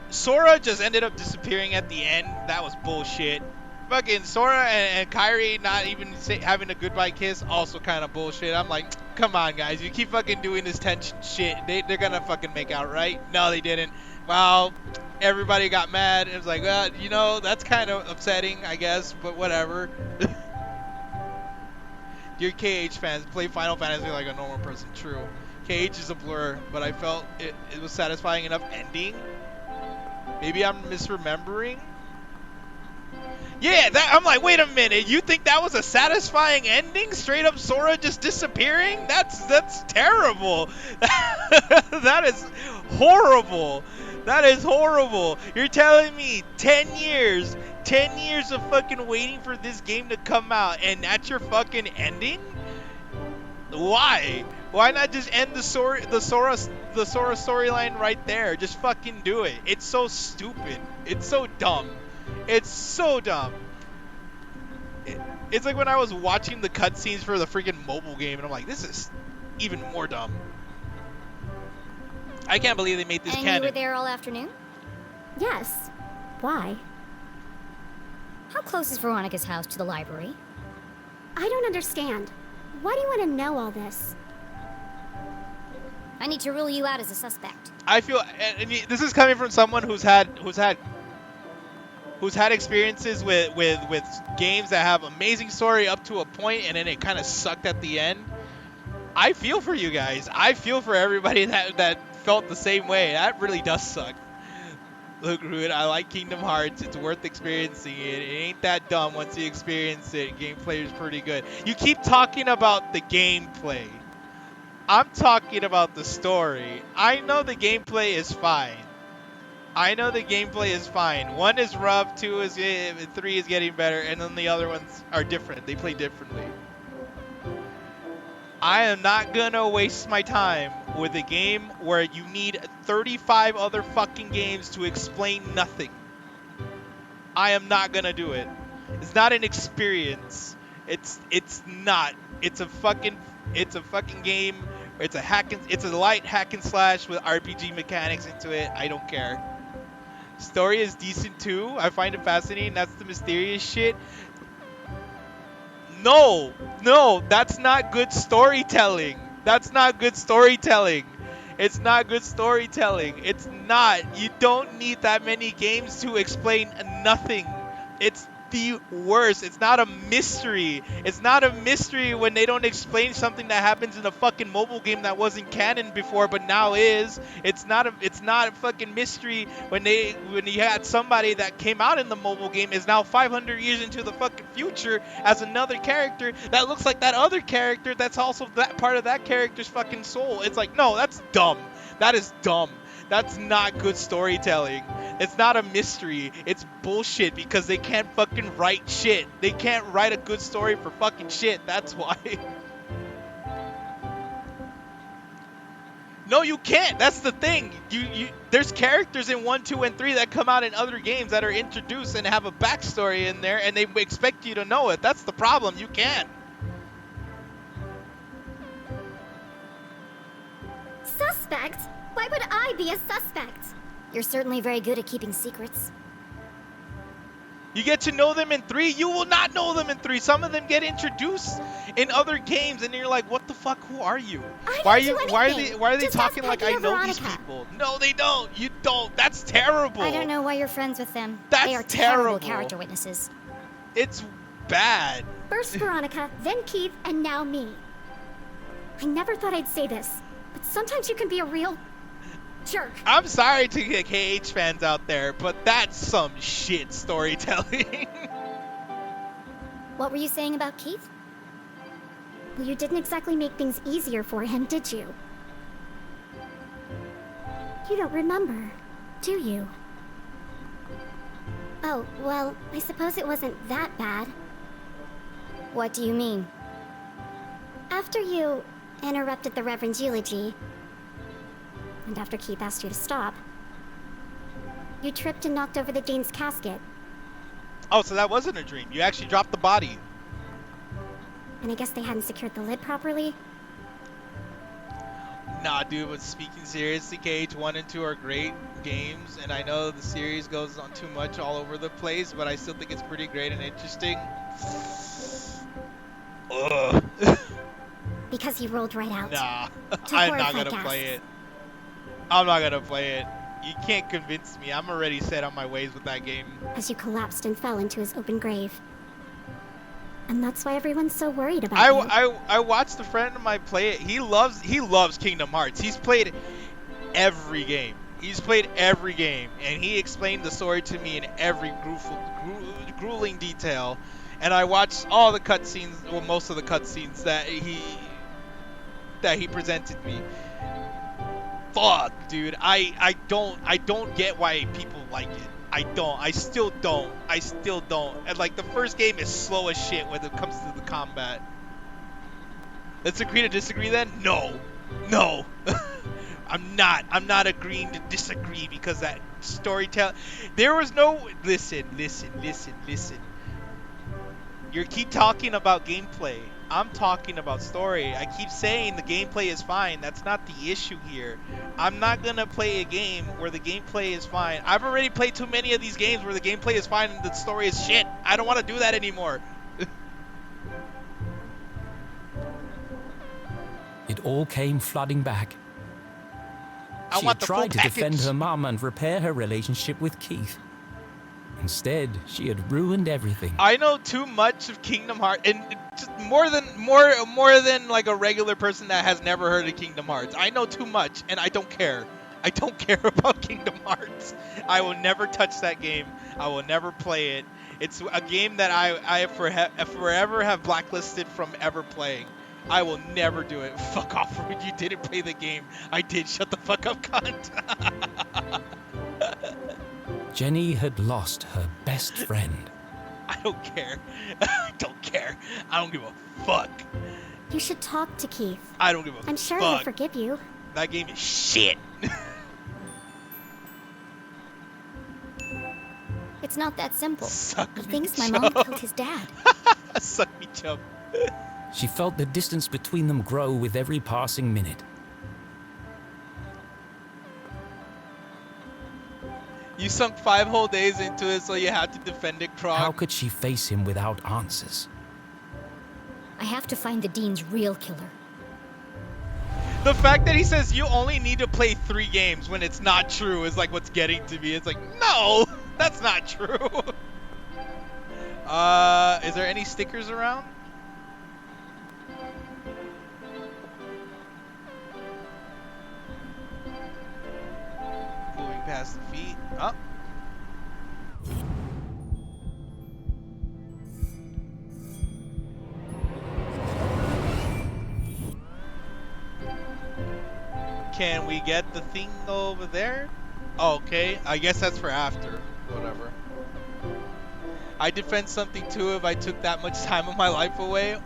[SPEAKER 1] Sora just ended up disappearing at the end. That was bullshit. Fucking Sora and Kairi not even having a goodbye kiss, also kind of bullshit. I'm like, come on, guys. You keep fucking doing this tension shit. They're gonna fucking make out, right? No, they didn't. Well, everybody got mad. It was like, well, you know, that's kind of upsetting, I guess, but whatever. Dear KH fans, play Final Fantasy like a normal person. True. KH is a blur, but I felt it was satisfying enough ending. Maybe I'm misremembering. Yeah, I'm like, wait a minute. You think that was a satisfying ending? Straight up Sora just disappearing? That's terrible. That is horrible. That is horrible. You're telling me 10 years of fucking waiting for this game to come out, and that's your fucking ending? Why? Why not just end the Sora storyline right there? Just fucking do it. It's so stupid. It's so dumb. It's so dumb. It's like when I was watching the cutscenes for the freaking mobile game, and I'm like, this is even more dumb. I can't believe they made this
[SPEAKER 3] And
[SPEAKER 1] canon.
[SPEAKER 3] you were there all afternoon?
[SPEAKER 9] Yes. Why?
[SPEAKER 3] How close is Veronica's house to the library?
[SPEAKER 9] I don't understand. Why do you want to know all this?
[SPEAKER 3] I need to rule you out as a suspect.
[SPEAKER 1] I feel, and this is coming from someone who's had experiences with games that have amazing story up to a point, and then it kind of sucked at the end. I feel for you guys. I feel for everybody that felt the same way. That really does suck. Look, Rude, I like Kingdom Hearts. It's worth experiencing it. It ain't that dumb once you experience it. Gameplay is pretty good. You keep talking about the gameplay. I'm talking about the story. I know the gameplay is fine. 1 is rough, 3 is getting better, and then the other ones are different. They play differently. I am not gonna waste my time with a game where you need 35 other fucking games to explain nothing. I am not gonna do it. It's not an experience. It's not. It's a fucking game. It's a light hack and slash with RPG mechanics into it. I don't care. Story is decent too. I find it fascinating. That's the mysterious shit. No, that's not good storytelling. It's not good storytelling. It's not. You don't need that many games to explain nothing. It's the worst. It's not a mystery. It's not a mystery when they don't explain something that happens in a fucking mobile game that wasn't canon before but now is. It's not a fucking mystery when you had somebody that came out in the mobile game is now 500 years into the fucking future as another character that looks like that other character that's also that part of that character's fucking soul. It's like, no, that's dumb. That is dumb. That's not good storytelling. It's not a mystery. It's bullshit because they can't fucking write shit. They can't write a good story for fucking shit. That's why. No, you can't. That's the thing. There's characters in 1, 2, and 3 that come out in other games that are introduced and have a backstory in there, and they expect you to know it. That's the problem. You can't.
[SPEAKER 9] Suspect? Why would I be a suspect?
[SPEAKER 3] You're certainly very good at keeping secrets.
[SPEAKER 1] You get to know them in 3. You will not know them in 3. Some of them get introduced in other games, and you're like, "What the fuck? Who are you?
[SPEAKER 9] I
[SPEAKER 1] Why are
[SPEAKER 9] didn't
[SPEAKER 1] you?
[SPEAKER 9] do
[SPEAKER 1] Why are
[SPEAKER 9] anything.
[SPEAKER 1] they? Why are they
[SPEAKER 9] Just
[SPEAKER 1] talking
[SPEAKER 9] ask
[SPEAKER 1] like
[SPEAKER 9] Peggy
[SPEAKER 1] I
[SPEAKER 9] or
[SPEAKER 1] know these
[SPEAKER 9] Veronica.
[SPEAKER 1] people?" No, they don't. don't. That's terrible.
[SPEAKER 3] I don't know why you're friends with them.
[SPEAKER 1] That's
[SPEAKER 3] They are terrible
[SPEAKER 1] terrible.
[SPEAKER 3] character witnesses.
[SPEAKER 1] It's bad.
[SPEAKER 9] First Veronica, then Keith, and now me. I never thought I'd say this, but sometimes you can be a real jerk.
[SPEAKER 1] I'm sorry to the KH fans out there, but that's some shit storytelling.
[SPEAKER 3] What were you saying about Keith?
[SPEAKER 9] Well, you didn't exactly make things easier for him, did you? You don't remember, do you? Oh, well, I suppose it wasn't that bad.
[SPEAKER 3] What do you mean?
[SPEAKER 9] After you interrupted the Reverend's eulogy, and after Keith asked you to stop, you tripped and knocked over the Dean's casket.
[SPEAKER 1] Oh, so that wasn't a dream. You actually dropped the body.
[SPEAKER 9] And I guess they hadn't secured the lid properly?
[SPEAKER 1] Nah, dude, but speaking seriously, KH 1 and 2 are great games, and I know the series goes on too much all over the place, but I still think it's pretty great and interesting. Ugh.
[SPEAKER 9] Because he rolled right out.
[SPEAKER 1] Nah,
[SPEAKER 9] To
[SPEAKER 1] I'm not
[SPEAKER 9] horrify
[SPEAKER 1] gonna play
[SPEAKER 9] guests.
[SPEAKER 1] it. I'm not gonna play it. You can't convince me. I'm already set on my ways with that game.
[SPEAKER 9] As you collapsed and fell into his open grave. And that's why everyone's so worried about you.
[SPEAKER 1] I watched a friend of mine play it. He loves Kingdom Hearts. He's played every game. He's played every game, and he explained the story to me in every grueling detail. And I watched all the cutscenes, well, most of the cutscenes that he presented me. Fuck, dude. I don't get why people like it. I don't. I still don't. And like the first game is slow as shit when it comes to the combat. Let's agree to disagree then? No. I'm not agreeing to disagree because that storytelling. There was no. Listen. You keep talking about gameplay. I'm talking about story. I keep saying the gameplay is fine. That's not the issue here. I'm not gonna play a game where the gameplay is fine. I've already played too many of these games where the gameplay is fine and the story is shit. I don't want to do that anymore.
[SPEAKER 2] It all came flooding back.
[SPEAKER 1] I
[SPEAKER 2] She
[SPEAKER 1] want
[SPEAKER 2] had
[SPEAKER 1] the full
[SPEAKER 2] tried to defend
[SPEAKER 1] package.
[SPEAKER 2] her mum and repair her relationship with Keith. Instead, she had ruined everything.
[SPEAKER 1] I know too much of Kingdom Hearts, and just more than like a regular person that has never heard of Kingdom Hearts. I know too much, and I don't care. I don't care about Kingdom Hearts. I will never touch that game. I will never play it. It's a game that I forever have blacklisted from ever playing. I will never do it. Fuck off, Rude. You didn't play the game. I did. Shut the fuck up, cunt.
[SPEAKER 2] Jenny had lost her best friend.
[SPEAKER 1] I don't care. I don't care. I don't give a fuck.
[SPEAKER 9] You should talk to Keith.
[SPEAKER 1] I don't give a
[SPEAKER 9] I'm sure
[SPEAKER 1] fuck.
[SPEAKER 9] he'll forgive you.
[SPEAKER 1] That game is shit.
[SPEAKER 3] It's not that simple.
[SPEAKER 1] Suck
[SPEAKER 3] He
[SPEAKER 1] me,
[SPEAKER 3] thinks my
[SPEAKER 1] chub.
[SPEAKER 3] mom killed his dad.
[SPEAKER 1] Suck me, chub.
[SPEAKER 2] She felt the distance between them grow with every passing minute.
[SPEAKER 1] You sunk 5 whole days into it, so you had to defend it, Krog.
[SPEAKER 2] How could she face him without answers?
[SPEAKER 3] I have to find the Dean's real killer.
[SPEAKER 1] The fact that he says you only need to play 3 games when it's not true is like what's getting to me. It's like, no, that's not true. Is there any stickers around? Moving past the feet. Oh. Can we get the thing over there? Oh, okay, I guess that's for after. Whatever. I defend something too if I took that much time of my life away.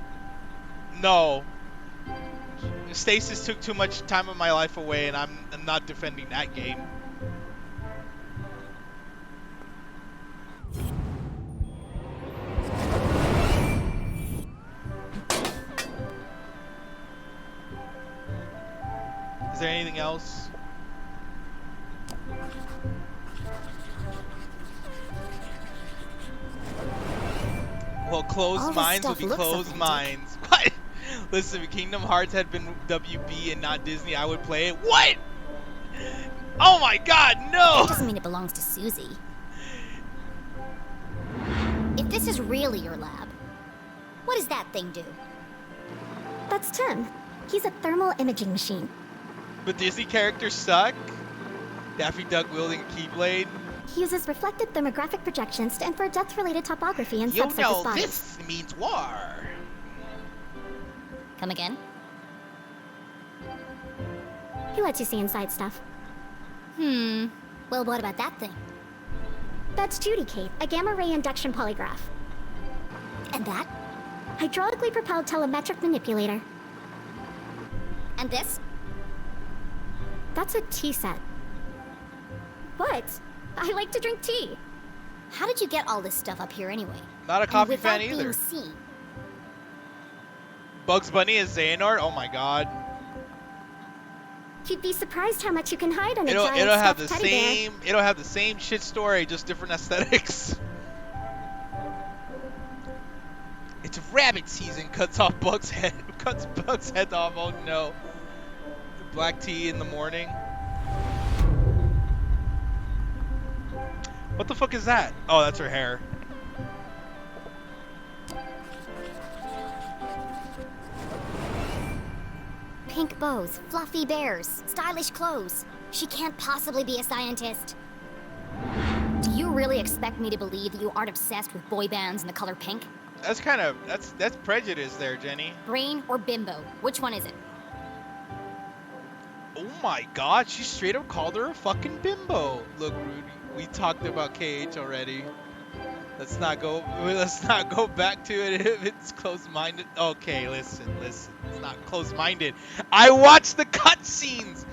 [SPEAKER 1] No. Stasis took too much time of my life away, and I'm not defending that game. Is there anything else? Well,
[SPEAKER 9] All
[SPEAKER 1] closed
[SPEAKER 9] this
[SPEAKER 1] minds would
[SPEAKER 9] stuff
[SPEAKER 1] be
[SPEAKER 9] looks
[SPEAKER 1] closed
[SPEAKER 9] authentic.
[SPEAKER 1] minds. What? Listen, if Kingdom Hearts had been WB and not Disney, I would play it. What? Oh my god,
[SPEAKER 3] That
[SPEAKER 1] no!
[SPEAKER 3] doesn't mean it belongs to Susie. If this is really your lab, what does that thing do?
[SPEAKER 9] That's Tim. He's a thermal imaging machine.
[SPEAKER 1] But Disney characters suck? Daffy Duck wielding a Keyblade?
[SPEAKER 9] He uses reflected thermographic projections to infer depth-related topography in
[SPEAKER 1] You
[SPEAKER 9] subsurface
[SPEAKER 1] know,
[SPEAKER 9] bodies.
[SPEAKER 1] this means war.
[SPEAKER 3] Come again?
[SPEAKER 9] He lets you see inside stuff.
[SPEAKER 3] Well, what about that thing?
[SPEAKER 9] That's Judy Cave, a gamma-ray induction polygraph.
[SPEAKER 3] And that?
[SPEAKER 9] Hydraulically propelled telemetric manipulator.
[SPEAKER 3] And this?
[SPEAKER 9] That's a tea set. What? I like to drink tea.
[SPEAKER 3] How did you get all this stuff up here anyway?
[SPEAKER 1] Not a
[SPEAKER 3] And
[SPEAKER 1] coffee
[SPEAKER 3] without
[SPEAKER 1] fan either.
[SPEAKER 3] being seen?
[SPEAKER 1] Bugs Bunny as Xehanort? Oh my god.
[SPEAKER 9] You'd be surprised how much you can hide on a
[SPEAKER 1] It'll
[SPEAKER 9] giant
[SPEAKER 1] have
[SPEAKER 9] stuffed
[SPEAKER 1] the
[SPEAKER 9] teddy bear.
[SPEAKER 1] same it'll have the same shit story, just different aesthetics. It's rabbit season. Cuts Bugs' head off. Oh no. Black tea in the morning. What the fuck is that? Oh, that's her hair.
[SPEAKER 3] Pink bows, fluffy bears, stylish clothes. She can't possibly be a scientist. Do you really expect me to believe that you aren't obsessed with boy bands and the color pink?
[SPEAKER 1] That's kind of that's prejudice there, Jenny.
[SPEAKER 3] Brain or bimbo? Which one is it?
[SPEAKER 1] Oh my god, she straight up called her a fucking bimbo. Look, Rudy, we talked about KH already. Let's not go back to it if it's close-minded. Okay, listen. It's not close-minded. I watched the cutscenes.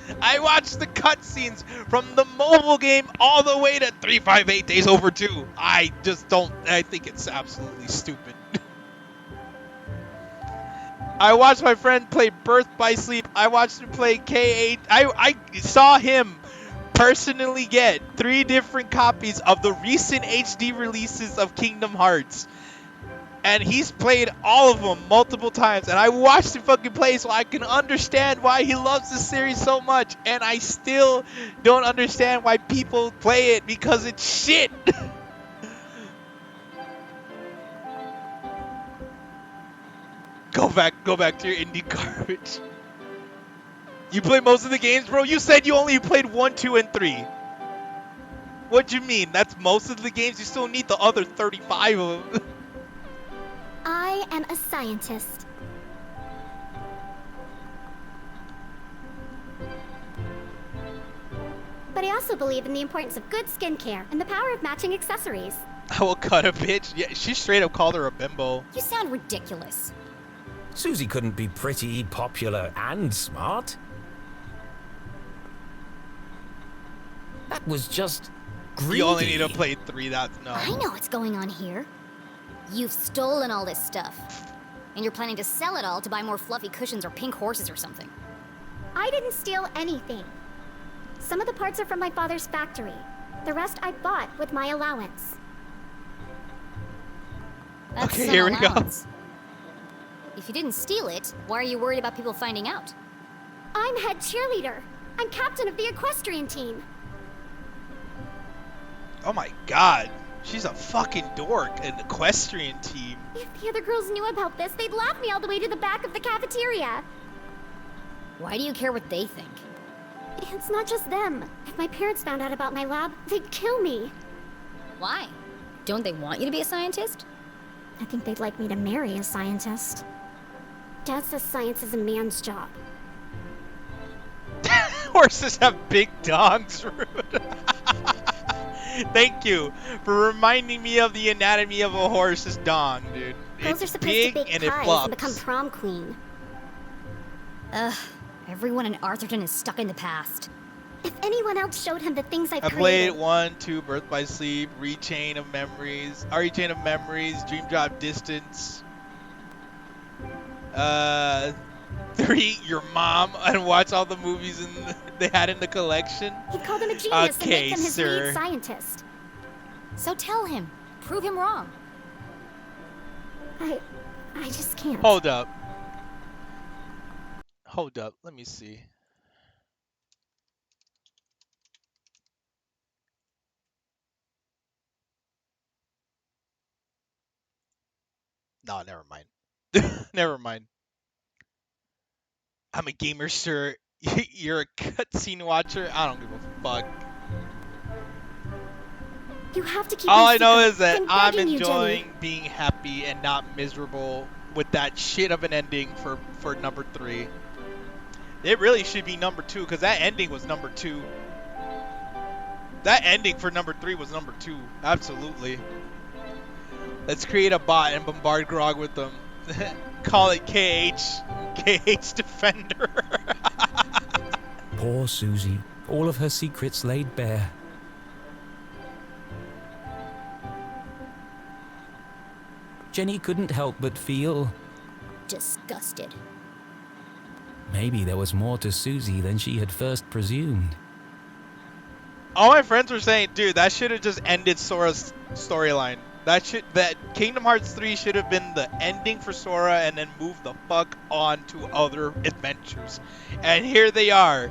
[SPEAKER 1] From the mobile game all the way to 358 Days Over 2. I think it's absolutely stupid. I watched my friend play Birth by Sleep. I watched him play K8. I saw him personally get 3 different copies of the recent HD releases of Kingdom Hearts. And he's played all of them multiple times. And I watched him fucking play so I can understand why he loves this series so much. And I still don't understand why people play it because it's shit. Go back to your indie garbage. You play most of the games, bro? You said you only played 1, 2, and 3. What do you mean? That's most of the games? You still need the other 35 of them.
[SPEAKER 9] I am a scientist. But I also believe in the importance of good skincare and the power of matching accessories.
[SPEAKER 1] I will cut a bitch. Yeah, she straight up called her a bimbo.
[SPEAKER 3] You sound ridiculous.
[SPEAKER 2] Susie couldn't be pretty, popular, and smart. That was just greedy.
[SPEAKER 1] You only need to play 3, that's no.
[SPEAKER 3] I know what's going on here. You've stolen all this stuff. And you're planning to sell it all to buy more fluffy cushions or pink horses or something.
[SPEAKER 9] I didn't steal anything. Some of the parts are from my father's factory. The rest I bought with my allowance.
[SPEAKER 3] That's
[SPEAKER 1] Okay,
[SPEAKER 3] some
[SPEAKER 1] here we go.
[SPEAKER 3] allowance. If you didn't steal it, why are you worried about people finding out?
[SPEAKER 9] I'm head cheerleader. I'm captain of the equestrian team.
[SPEAKER 1] Oh my god. She's a fucking dork. An equestrian team.
[SPEAKER 9] If the other girls knew about this, they'd laugh me all the way to the back of the cafeteria.
[SPEAKER 3] Why do you care what they think?
[SPEAKER 9] It's not just them. If my parents found out about my lab, they'd kill me.
[SPEAKER 3] Why? Don't they want you to be a scientist?
[SPEAKER 9] I think they'd like me to marry a scientist. Dad says science is a man's job.
[SPEAKER 1] Horses have big dongs, Rude. Thank you for reminding me of the anatomy of a horse's dong, dude.
[SPEAKER 9] Girls are
[SPEAKER 1] It's
[SPEAKER 9] supposed
[SPEAKER 1] big
[SPEAKER 9] to bake
[SPEAKER 1] and it
[SPEAKER 9] pies
[SPEAKER 1] flops.
[SPEAKER 9] and become prom queen.
[SPEAKER 3] Ugh, everyone in Arthurton is stuck in the past.
[SPEAKER 9] If anyone else showed him the things I've
[SPEAKER 1] I played
[SPEAKER 9] created,
[SPEAKER 1] 1, 2, Birth by Sleep, Rechain of Memories, Rechain of Memories, Dream Drop Distance. 3, your mom, and watch all the movies they had in the collection.
[SPEAKER 9] he called him a genius and
[SPEAKER 1] Okay,
[SPEAKER 9] made him his
[SPEAKER 1] sir.
[SPEAKER 9] lead scientist.
[SPEAKER 3] So tell him. Prove him wrong.
[SPEAKER 9] I just can't.
[SPEAKER 1] Hold up. Let me see. No, never mind. Never mind. I'm a gamer, sir. You're a cutscene watcher. I don't give a fuck.
[SPEAKER 9] You have to keep
[SPEAKER 1] All
[SPEAKER 9] my
[SPEAKER 1] I know
[SPEAKER 9] secret.
[SPEAKER 1] is that
[SPEAKER 9] I'm
[SPEAKER 1] I'm
[SPEAKER 9] begging you, Jenny.
[SPEAKER 1] enjoying being happy and not miserable with that shit of an ending for number 3. It really should be number 2 because that ending was number 2. That ending for number 3 was number 2. Absolutely. Let's create a bot and bombard Grog with them. Call it KH Defender.
[SPEAKER 2] Poor Susie, all of her secrets laid bare. Jenny couldn't help but feel
[SPEAKER 3] Disgusted.
[SPEAKER 2] maybe there was more to Susie than she had first presumed.
[SPEAKER 1] All my friends were saying, dude, that should have just ended Sora's storyline. That Kingdom Hearts 3 should have been the ending for Sora and then move the fuck on to other adventures. And here they are,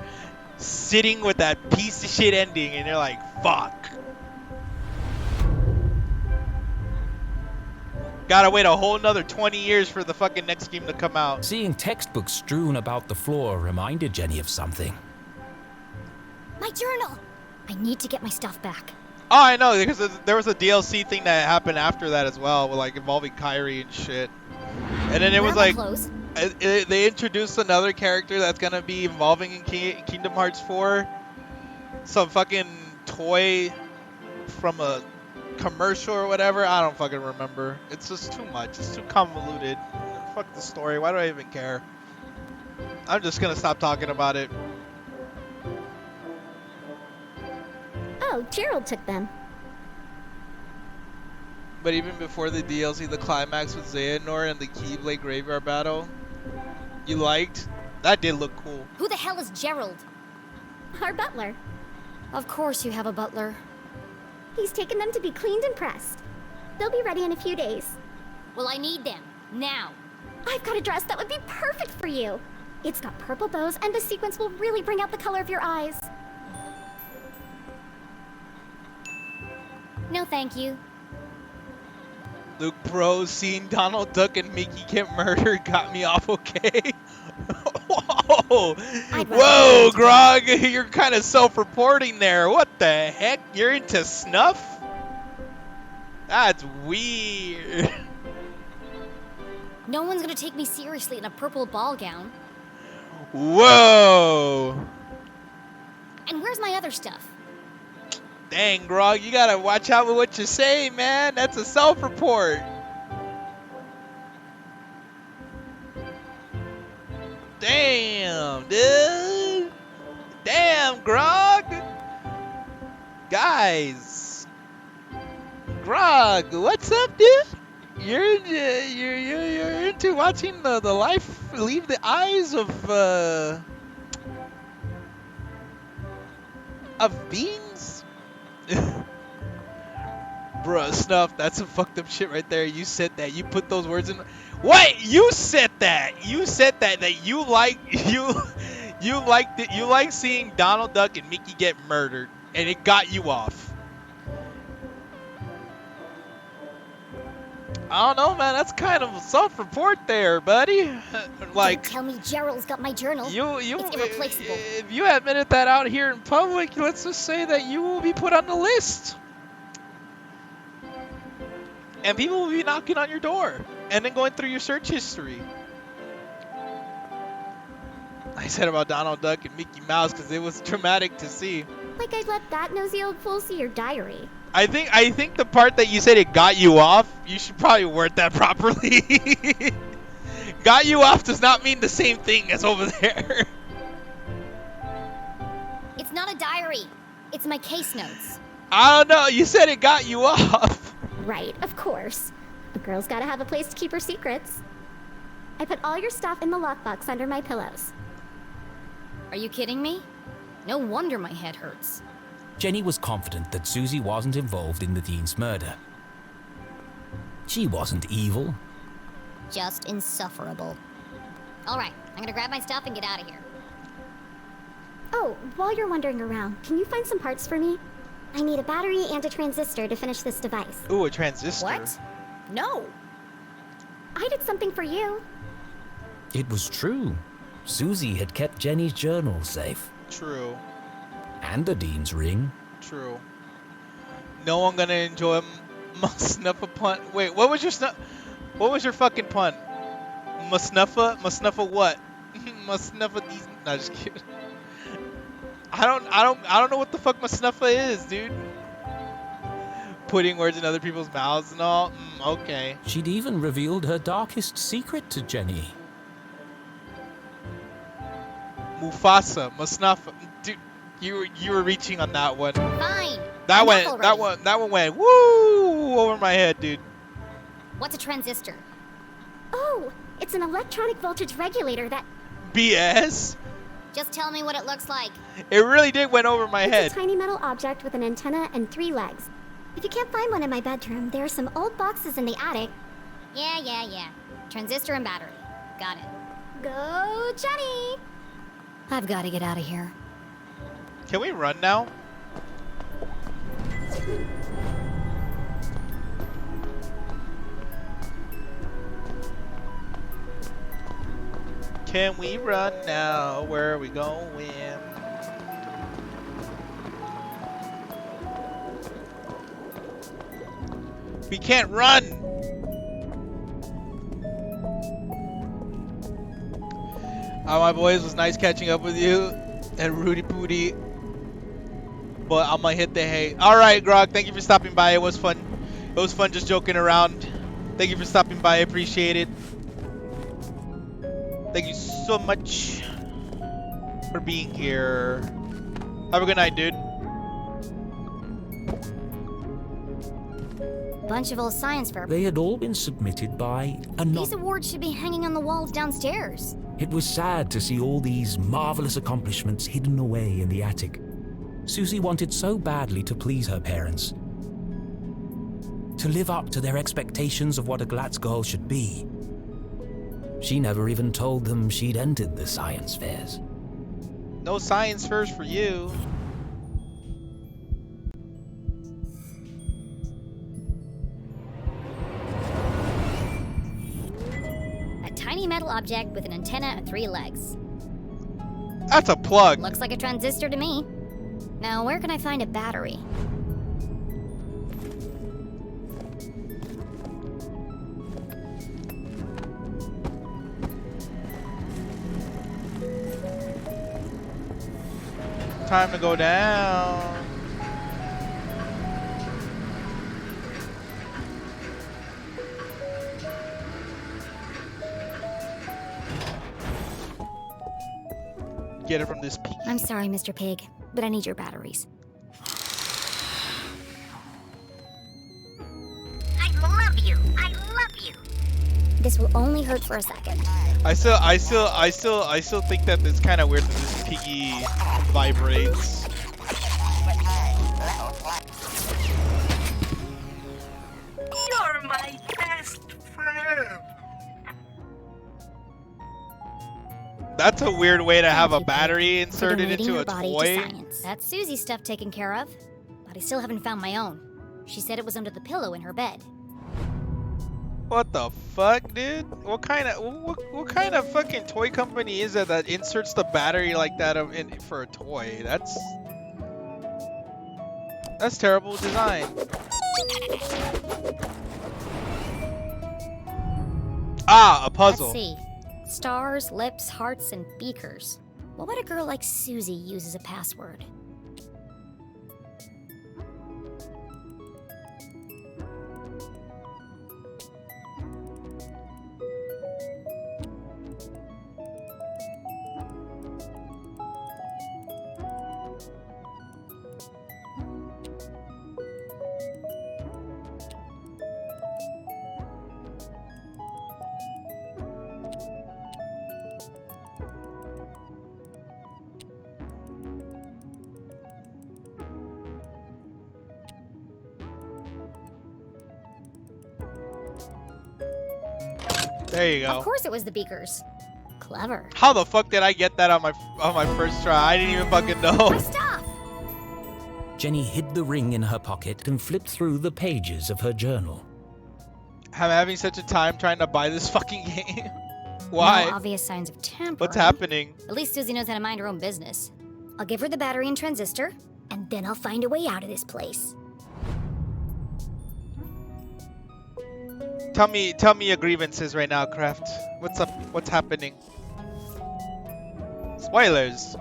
[SPEAKER 1] sitting with that piece of shit ending, and you're like, fuck. Gotta wait a whole nother 20 years for the fucking next game to come out.
[SPEAKER 2] Seeing textbooks strewn about the floor reminded Jenny of something.
[SPEAKER 3] My journal! I need to get my stuff back.
[SPEAKER 1] Oh, I know, because there was a DLC thing that happened after that as well, with like involving Kyrie and shit. And then it was like, they introduced another character that's gonna be involving in Kingdom Hearts 4. Some fucking toy from a commercial or whatever. I don't fucking remember. It's just too much. It's too convoluted. Fuck the story. Why do I even care? I'm just gonna stop talking about it.
[SPEAKER 9] Oh, Gerald took them.
[SPEAKER 1] But even before the DLC, the climax with Xehanort and the Keyblade Graveyard battle, you liked? That did look cool.
[SPEAKER 3] Who the hell is Gerald?
[SPEAKER 9] Our butler.
[SPEAKER 3] Of course you have a butler.
[SPEAKER 9] He's taken them to be cleaned and pressed. They'll be ready in a few days.
[SPEAKER 3] Well, I need them. Now.
[SPEAKER 9] I've got a dress that would be perfect for you. It's got purple bows, and the sequins will really bring out the color of your eyes.
[SPEAKER 3] No, thank you.
[SPEAKER 1] Luke Bro, seeing Donald Duck and Mickey get murdered got me off okay. Whoa! Whoa, Grog, you're kind of self-reporting there. What the heck? You're into snuff? That's weird.
[SPEAKER 3] No one's gonna take me seriously in a purple ball gown.
[SPEAKER 1] Whoa!
[SPEAKER 3] And where's my other stuff?
[SPEAKER 1] Dang, Grog, you gotta watch out with what you say, man. That's a self-report. Damn, dude. Damn, Grog. Guys. Grog, what's up, dude? You're into watching the life leave the eyes of beings? Bruh, Snuff, that's some fucked up shit right there. You said that. You put those words in. What? You said that. You said that you like you like seeing Donald Duck and Mickey get murdered, and it got you off. I don't know, man. That's kind of a self-report there, buddy. Like,
[SPEAKER 3] don't tell me Gerald's got my journal. It's irreplaceable.
[SPEAKER 1] If you admitted that out here in public, let's just say that you will be put on the list. And people will be knocking on your door and then going through your search history. I said about Donald Duck and Mickey Mouse because it was traumatic to see.
[SPEAKER 9] Like I'd let that nosy old fool see your diary.
[SPEAKER 1] I think the part that you said it got you off, you should probably word that properly. Got you off does not mean the same thing as over there.
[SPEAKER 3] It's not a diary. It's my case notes.
[SPEAKER 1] I don't know. You said it got you off.
[SPEAKER 9] Right, of course. A girl's gotta have a place to keep her secrets. I put all your stuff in the lockbox under my pillows.
[SPEAKER 3] Are you kidding me? No wonder my head hurts.
[SPEAKER 2] Jenny was confident that Susie wasn't involved in the Dean's murder. She wasn't evil.
[SPEAKER 3] Just insufferable. All right, I'm gonna grab my stuff and get out of here.
[SPEAKER 9] Oh, while you're wandering around, can you find some parts for me? I need a battery and a transistor to finish this device.
[SPEAKER 1] Ooh, a transistor.
[SPEAKER 3] What? No.
[SPEAKER 9] I did something for you.
[SPEAKER 2] It was true. Susie had kept Jenny's journal safe.
[SPEAKER 1] True.
[SPEAKER 2] And the Dean's ring.
[SPEAKER 1] True. No one gonna enjoy Musnuffa punt. Wait, what was your What was your fucking punt? Musnuffa? Musnuffa what? Musnuffa these. No, just kidding. I don't know what the fuck Musnuffa is, dude. Putting words in other people's mouths and all. Okay.
[SPEAKER 2] She'd even revealed her darkest secret to Jenny.
[SPEAKER 1] Mufasa, Musnuffa. Dude, you were reaching on that one.
[SPEAKER 3] Fine.
[SPEAKER 1] That
[SPEAKER 3] Enough
[SPEAKER 1] one went woo over my head, dude.
[SPEAKER 3] What's a transistor?
[SPEAKER 9] Oh, it's an electronic voltage regulator that...
[SPEAKER 1] BS.
[SPEAKER 3] Just tell me what it looks like.
[SPEAKER 1] It really did went over my head.
[SPEAKER 9] It's a tiny metal object with an antenna and 3 legs. If you can't find one in my bedroom, there are some old boxes in the attic.
[SPEAKER 3] Yeah. Transistor and battery. Got it.
[SPEAKER 9] Go, Jenny!
[SPEAKER 6] I've got to get out of here.
[SPEAKER 1] Can we run now? Can we run now? Where are we going? We can't run! My boys, it was nice catching up with you and Rudy Pooty. But I'm gonna hit the hay. Alright, Grog, thank you for stopping by. It was fun. It was fun just joking around. Thank you for stopping by. I appreciate it. Thank you so much for being here. Have a good night, dude.
[SPEAKER 3] Bunch of old science fair.
[SPEAKER 2] They had all been submitted by a
[SPEAKER 3] These awards should be hanging on the walls downstairs.
[SPEAKER 2] It was sad to see all these marvelous accomplishments hidden away in the attic. Susie wanted so badly to please her parents, to live up to their expectations of what a Glatz girl should be. She never even told them she'd entered the science fairs.
[SPEAKER 1] No science fairs for you.
[SPEAKER 3] A tiny metal object with an antenna and 3 legs.
[SPEAKER 1] That's a plug.
[SPEAKER 3] Looks like a transistor to me. Now, where can I find a battery?
[SPEAKER 1] Time to go down. Get it from this piggy.
[SPEAKER 3] I'm sorry, Mr. Pig, but I need your batteries.
[SPEAKER 8] I love you. I love you.
[SPEAKER 3] This will only hurt for a second.
[SPEAKER 1] I still think that it's kind of weird that this piggy vibrates.
[SPEAKER 8] You're my best friend.
[SPEAKER 1] That's a weird way to have a
[SPEAKER 3] you,
[SPEAKER 1] battery
[SPEAKER 3] Pig, for
[SPEAKER 1] inserted
[SPEAKER 3] donating
[SPEAKER 1] into
[SPEAKER 3] your
[SPEAKER 1] a
[SPEAKER 3] body to
[SPEAKER 1] toy.
[SPEAKER 3] science. That's Susie's stuff taken care of, but I still haven't found my own. She said it was under the pillow in her bed.
[SPEAKER 1] What the fuck, dude? What kind of fucking toy company is that inserts the battery like that for a toy? That's terrible design. Ah, a puzzle.
[SPEAKER 3] Let's see. Stars, lips, hearts, and beakers. What would a girl like Susie use as a password?
[SPEAKER 1] There you go.
[SPEAKER 3] Of course it was the beakers. Clever.
[SPEAKER 1] How the fuck did I get that on my first try? I didn't even fucking know.
[SPEAKER 3] My stuff!
[SPEAKER 2] Jenny hid the ring in her pocket and flipped through the pages of her journal.
[SPEAKER 1] I'm having such a time trying to buy this fucking game. Why?
[SPEAKER 3] No obvious signs of tampering.
[SPEAKER 1] What's happening?
[SPEAKER 3] At least Susie knows how to mind her own business. I'll give her the battery and transistor, and then I'll find a way out of this place.
[SPEAKER 1] Tell me your grievances right now, Kraft. What's up? What's happening? Spoilers.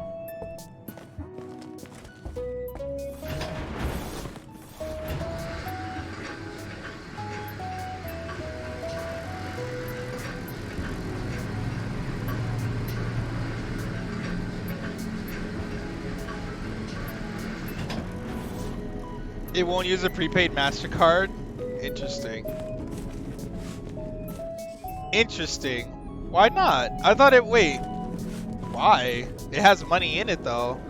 [SPEAKER 1] It won't use a prepaid MasterCard? Interesting. Interesting. Why not? I thought it... Wait. Why? It has money in it, though.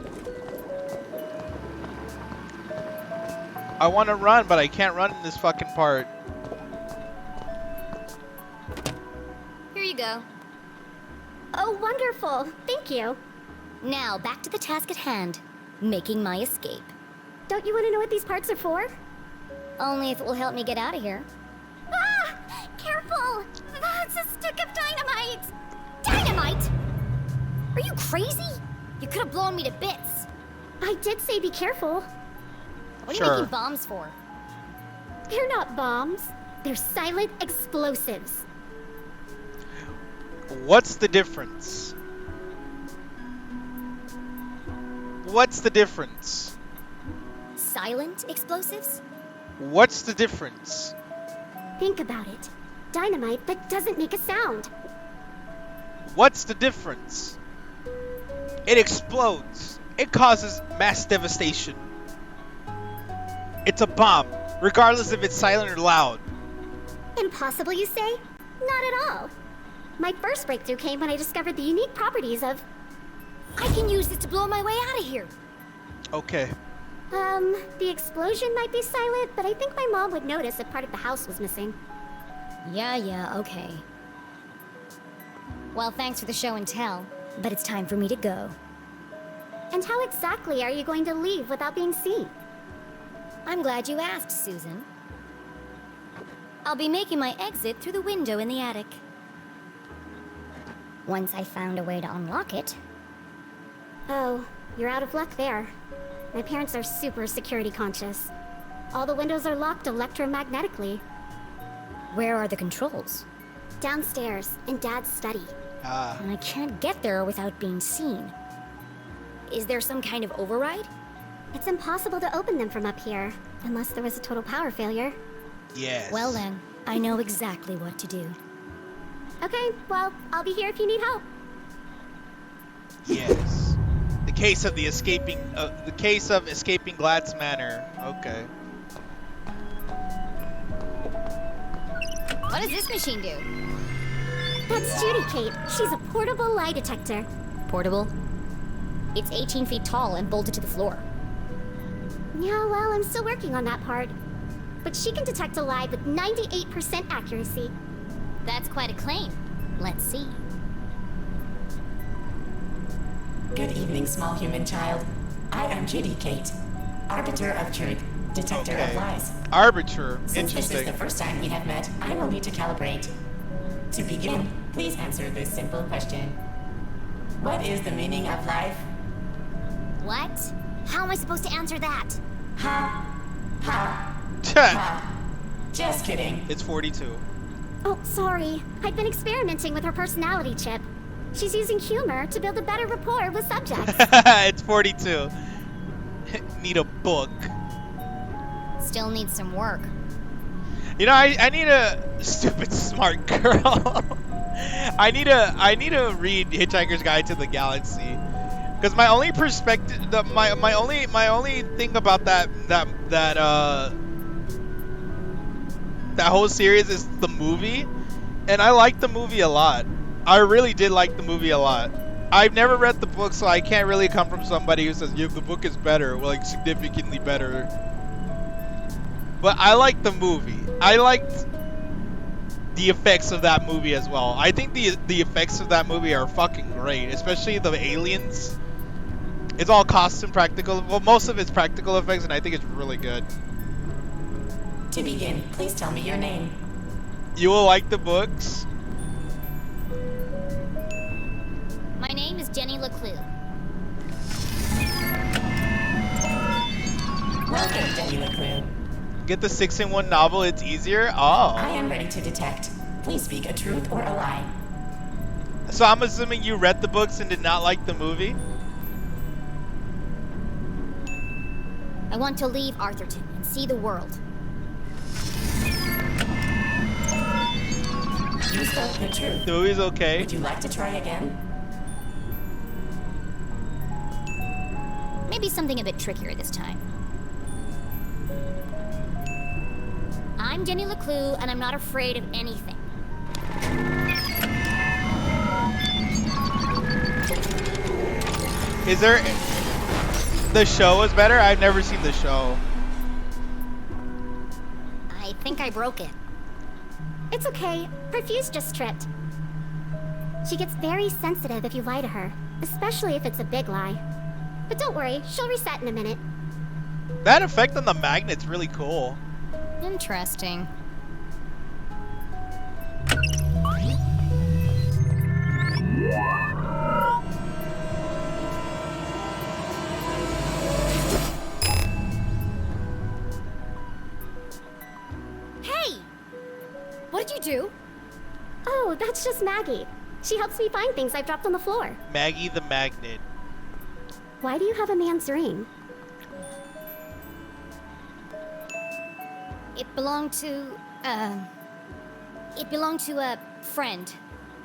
[SPEAKER 1] I want to run, but I can't run in this fucking part.
[SPEAKER 3] Here you go.
[SPEAKER 9] Oh, wonderful. Thank you.
[SPEAKER 3] Now, back to the task at hand. Making my escape.
[SPEAKER 9] Don't you want to know what these parts are for?
[SPEAKER 3] Only if it will help me get out of here.
[SPEAKER 9] Ah! Careful! That's a stick of dynamite! Dynamite?
[SPEAKER 3] Are you crazy? You could have blown me to bits.
[SPEAKER 9] I did say be careful.
[SPEAKER 3] What are you making bombs for?
[SPEAKER 9] They're not bombs. They're silent explosives.
[SPEAKER 1] What's the difference? What's the difference?
[SPEAKER 3] Silent explosives?
[SPEAKER 1] What's the difference?
[SPEAKER 9] Think about it. Dynamite that doesn't make a sound.
[SPEAKER 1] What's the difference? It explodes. It causes mass devastation. It's a bomb, regardless if it's silent or loud.
[SPEAKER 9] Impossible, you say? Not at all. My first breakthrough came when I discovered the unique properties of...
[SPEAKER 3] I can use this to blow my way out of here.
[SPEAKER 1] Okay.
[SPEAKER 9] The explosion might be silent, but I think my mom would notice if part of the house was missing.
[SPEAKER 3] Yeah, okay. Well, thanks for the show and tell, but it's time for me to go.
[SPEAKER 9] And how exactly are you going to leave without being seen?
[SPEAKER 3] I'm glad you asked, Susan. I'll be making my exit through the window in the attic. Once I found a way to unlock it.
[SPEAKER 9] Oh, you're out of luck there. My parents are super security conscious. All the windows are locked electromagnetically.
[SPEAKER 3] Where are the controls?
[SPEAKER 9] Downstairs, in Dad's study.
[SPEAKER 3] And I can't get there without being seen. Is there some kind of override?
[SPEAKER 9] It's impossible to open them from up here, unless there was a total power failure.
[SPEAKER 1] Yes.
[SPEAKER 3] Well then, I know exactly what to do.
[SPEAKER 9] Okay, well, I'll be here if you need help.
[SPEAKER 1] Yes. The case of escaping Glad's Manor. Okay.
[SPEAKER 3] What does this machine do?
[SPEAKER 9] That's Judy, Kate. She's a portable lie detector.
[SPEAKER 3] Portable? It's 18 feet tall and bolted to the floor.
[SPEAKER 9] Yeah, well, I'm still working on that part. But she can detect a lie with 98% accuracy.
[SPEAKER 3] That's quite a claim. Let's see.
[SPEAKER 10] Good evening, small human child. I am Judy Kate, arbiter of truth, detector of lies.
[SPEAKER 1] Arbiter.
[SPEAKER 10] Since
[SPEAKER 1] Interesting.
[SPEAKER 10] this is the first time we have met, I will need to calibrate. To begin, please answer this simple question. What is the meaning of life?
[SPEAKER 3] What? How am I supposed to answer that?
[SPEAKER 10] Ha. Ha. Just kidding.
[SPEAKER 1] It's 42.
[SPEAKER 9] Oh, sorry. I've been experimenting with her personality chip. She's using humor to build a better rapport with subjects.
[SPEAKER 1] It's 42. Need a book.
[SPEAKER 3] Still needs some work.
[SPEAKER 1] You know, I need a stupid smart girl. I need to read Hitchhiker's Guide to the Galaxy, because my only perspective, my only thing about that whole series is the movie, and I like the movie a lot. I really did like the movie a lot. I've never read the book, so I can't really come from somebody who says, yeah, the book is better, like significantly better. But I liked the movie. I liked the effects of that movie as well. I think the effects of that movie are fucking great, especially the aliens. It's all costume practical. Well, most of it's practical effects, and I think it's really good.
[SPEAKER 10] To begin, please tell me your name.
[SPEAKER 1] You will like the books.
[SPEAKER 3] My name is Jenny LeClue.
[SPEAKER 10] Welcome, Jenny LeClue.
[SPEAKER 1] Get the 6-in-1 novel, it's easier?
[SPEAKER 10] I
[SPEAKER 1] Oh.
[SPEAKER 10] am ready to detect. Please speak a truth or a lie.
[SPEAKER 1] So I'm assuming you read the books and did not like the movie?
[SPEAKER 3] I want to leave Arthurton and see the world.
[SPEAKER 10] You spoke the truth.
[SPEAKER 1] The movie's okay.
[SPEAKER 10] Would you like to try again?
[SPEAKER 3] Maybe something a bit trickier this time. I'm Jenny LeClue, and I'm not afraid of anything.
[SPEAKER 1] Is there... The show was better? I've never seen the show.
[SPEAKER 3] I think I broke it.
[SPEAKER 9] It's okay. Her fuse just tripped. She gets very sensitive if you lie to her, especially if it's a big lie. But don't worry, she'll reset in a minute.
[SPEAKER 1] That effect on the magnet's really cool.
[SPEAKER 3] Interesting.
[SPEAKER 9] Hey!
[SPEAKER 3] What did you do?
[SPEAKER 9] Oh, that's just Maggie. She helps me find things I've dropped on the floor.
[SPEAKER 1] Maggie the Magnet.
[SPEAKER 9] Why do you have a man's ring?
[SPEAKER 3] It belonged to a friend.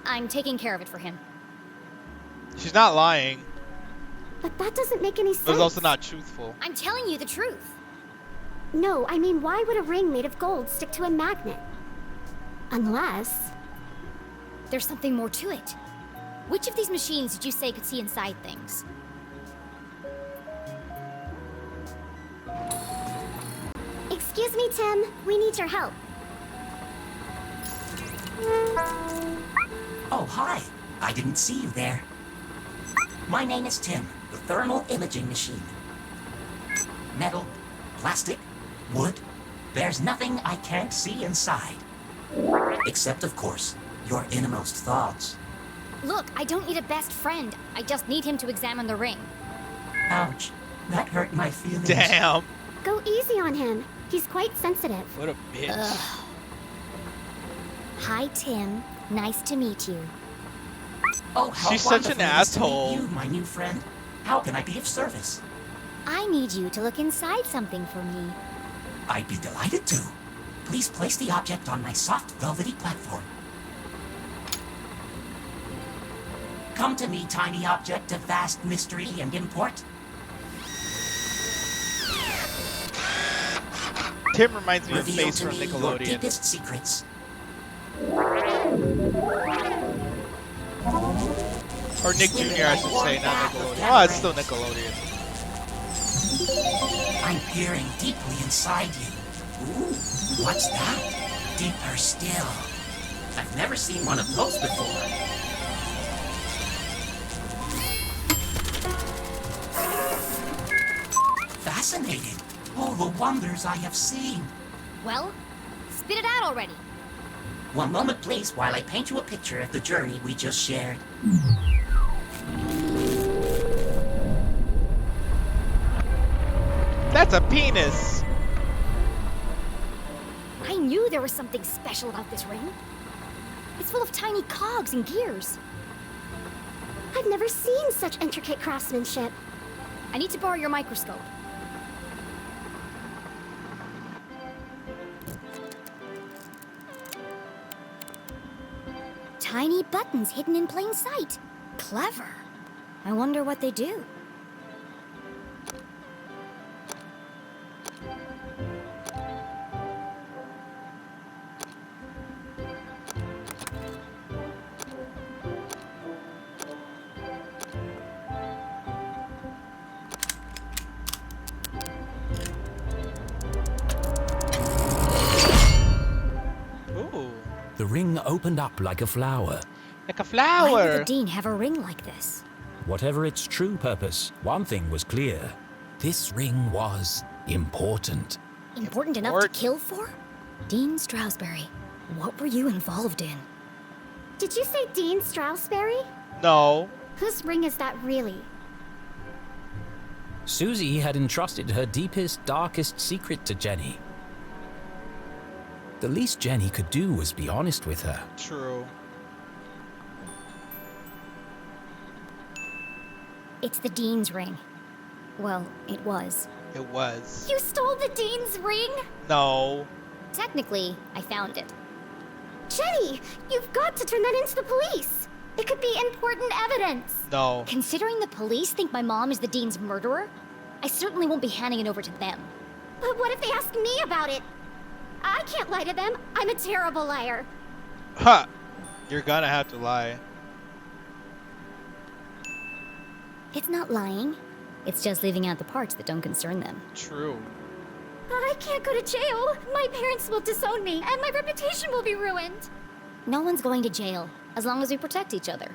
[SPEAKER 3] I'm taking care of it for him.
[SPEAKER 1] She's not lying,
[SPEAKER 9] But that doesn't make any sense.
[SPEAKER 1] but it's also not truthful.
[SPEAKER 3] I'm telling you the truth.
[SPEAKER 9] No, I mean, why would a ring made of gold stick to a magnet? Unless...
[SPEAKER 3] There's something more to it. Which of these machines did you say could see inside things?
[SPEAKER 9] Excuse me, Tim. We need your help.
[SPEAKER 11] Oh, hi. I didn't see you there. My name is Tim, the thermal imaging machine. Metal, plastic, wood. There's nothing I can't see inside. Except, of course, your innermost thoughts.
[SPEAKER 3] Look, I don't need a best friend. I just need him to examine the ring.
[SPEAKER 11] Ouch. That hurt my feelings.
[SPEAKER 1] Damn.
[SPEAKER 9] Go easy on him. He's quite sensitive.
[SPEAKER 1] What a bitch.
[SPEAKER 3] Ugh. Hi, Tim. Nice to meet you.
[SPEAKER 11] Oh, how
[SPEAKER 1] She's such an
[SPEAKER 11] wonderful it is to meet
[SPEAKER 1] asshole.
[SPEAKER 11] You, my new friend. How can I be of service?
[SPEAKER 3] I need you to look inside something for me.
[SPEAKER 11] I'd be delighted to. Please place the object on my soft, velvety platform. Come to me, tiny object of vast mystery and import.
[SPEAKER 1] Tim reminds me of
[SPEAKER 11] Reveal
[SPEAKER 1] Face
[SPEAKER 11] to
[SPEAKER 1] from
[SPEAKER 11] me your
[SPEAKER 1] Nickelodeon.
[SPEAKER 11] deepest secrets.
[SPEAKER 1] Or Nick Jr., I should say, not Nickelodeon. Oh, it's still Nickelodeon.
[SPEAKER 11] I'm peering deeply inside you. Ooh, what's that? Deeper still. I've never seen one of those before. Fascinating. All the wonders I have seen.
[SPEAKER 3] Well, spit it out already.
[SPEAKER 11] One moment, please, while I paint you a picture of the journey we just shared.
[SPEAKER 1] That's a penis.
[SPEAKER 3] I knew there was something special about this ring. It's full of tiny cogs and gears.
[SPEAKER 9] I've never seen such intricate craftsmanship.
[SPEAKER 3] I need to borrow your microscope. Tiny buttons hidden in plain sight. Clever. I wonder what they do.
[SPEAKER 1] Ooh,
[SPEAKER 2] The ring opened up like a flower.
[SPEAKER 1] like a
[SPEAKER 3] Why would
[SPEAKER 1] flower.
[SPEAKER 3] the Dean have a ring like this?
[SPEAKER 2] Whatever its true purpose, one thing was clear. This ring was important.
[SPEAKER 3] Important enough to kill for? Dean Stroudsbury. What were you involved in?
[SPEAKER 9] Did you say Dean Straussberry?
[SPEAKER 1] No.
[SPEAKER 9] Whose ring is that really?
[SPEAKER 2] Susie had entrusted her deepest, darkest secret to Jenny. The least Jenny could do was be honest with her.
[SPEAKER 1] True.
[SPEAKER 3] It's the Dean's ring. Well, it was.
[SPEAKER 1] It was.
[SPEAKER 9] You stole the Dean's ring?
[SPEAKER 1] No.
[SPEAKER 3] Technically, I found it.
[SPEAKER 9] Jenny, you've got to turn that into the police. It could be important evidence.
[SPEAKER 1] No.
[SPEAKER 3] Considering the police think my mom is the Dean's murderer, I certainly won't be handing it over to them.
[SPEAKER 9] But what if they ask me about it? I can't lie to them. I'm a terrible liar.
[SPEAKER 1] Ha! You're gonna have to lie.
[SPEAKER 3] It's not lying. It's just leaving out the parts that don't concern them.
[SPEAKER 1] True.
[SPEAKER 9] I can't go to jail. My parents will disown me, and my reputation will be ruined.
[SPEAKER 3] No one's going to jail, as long as we protect each other.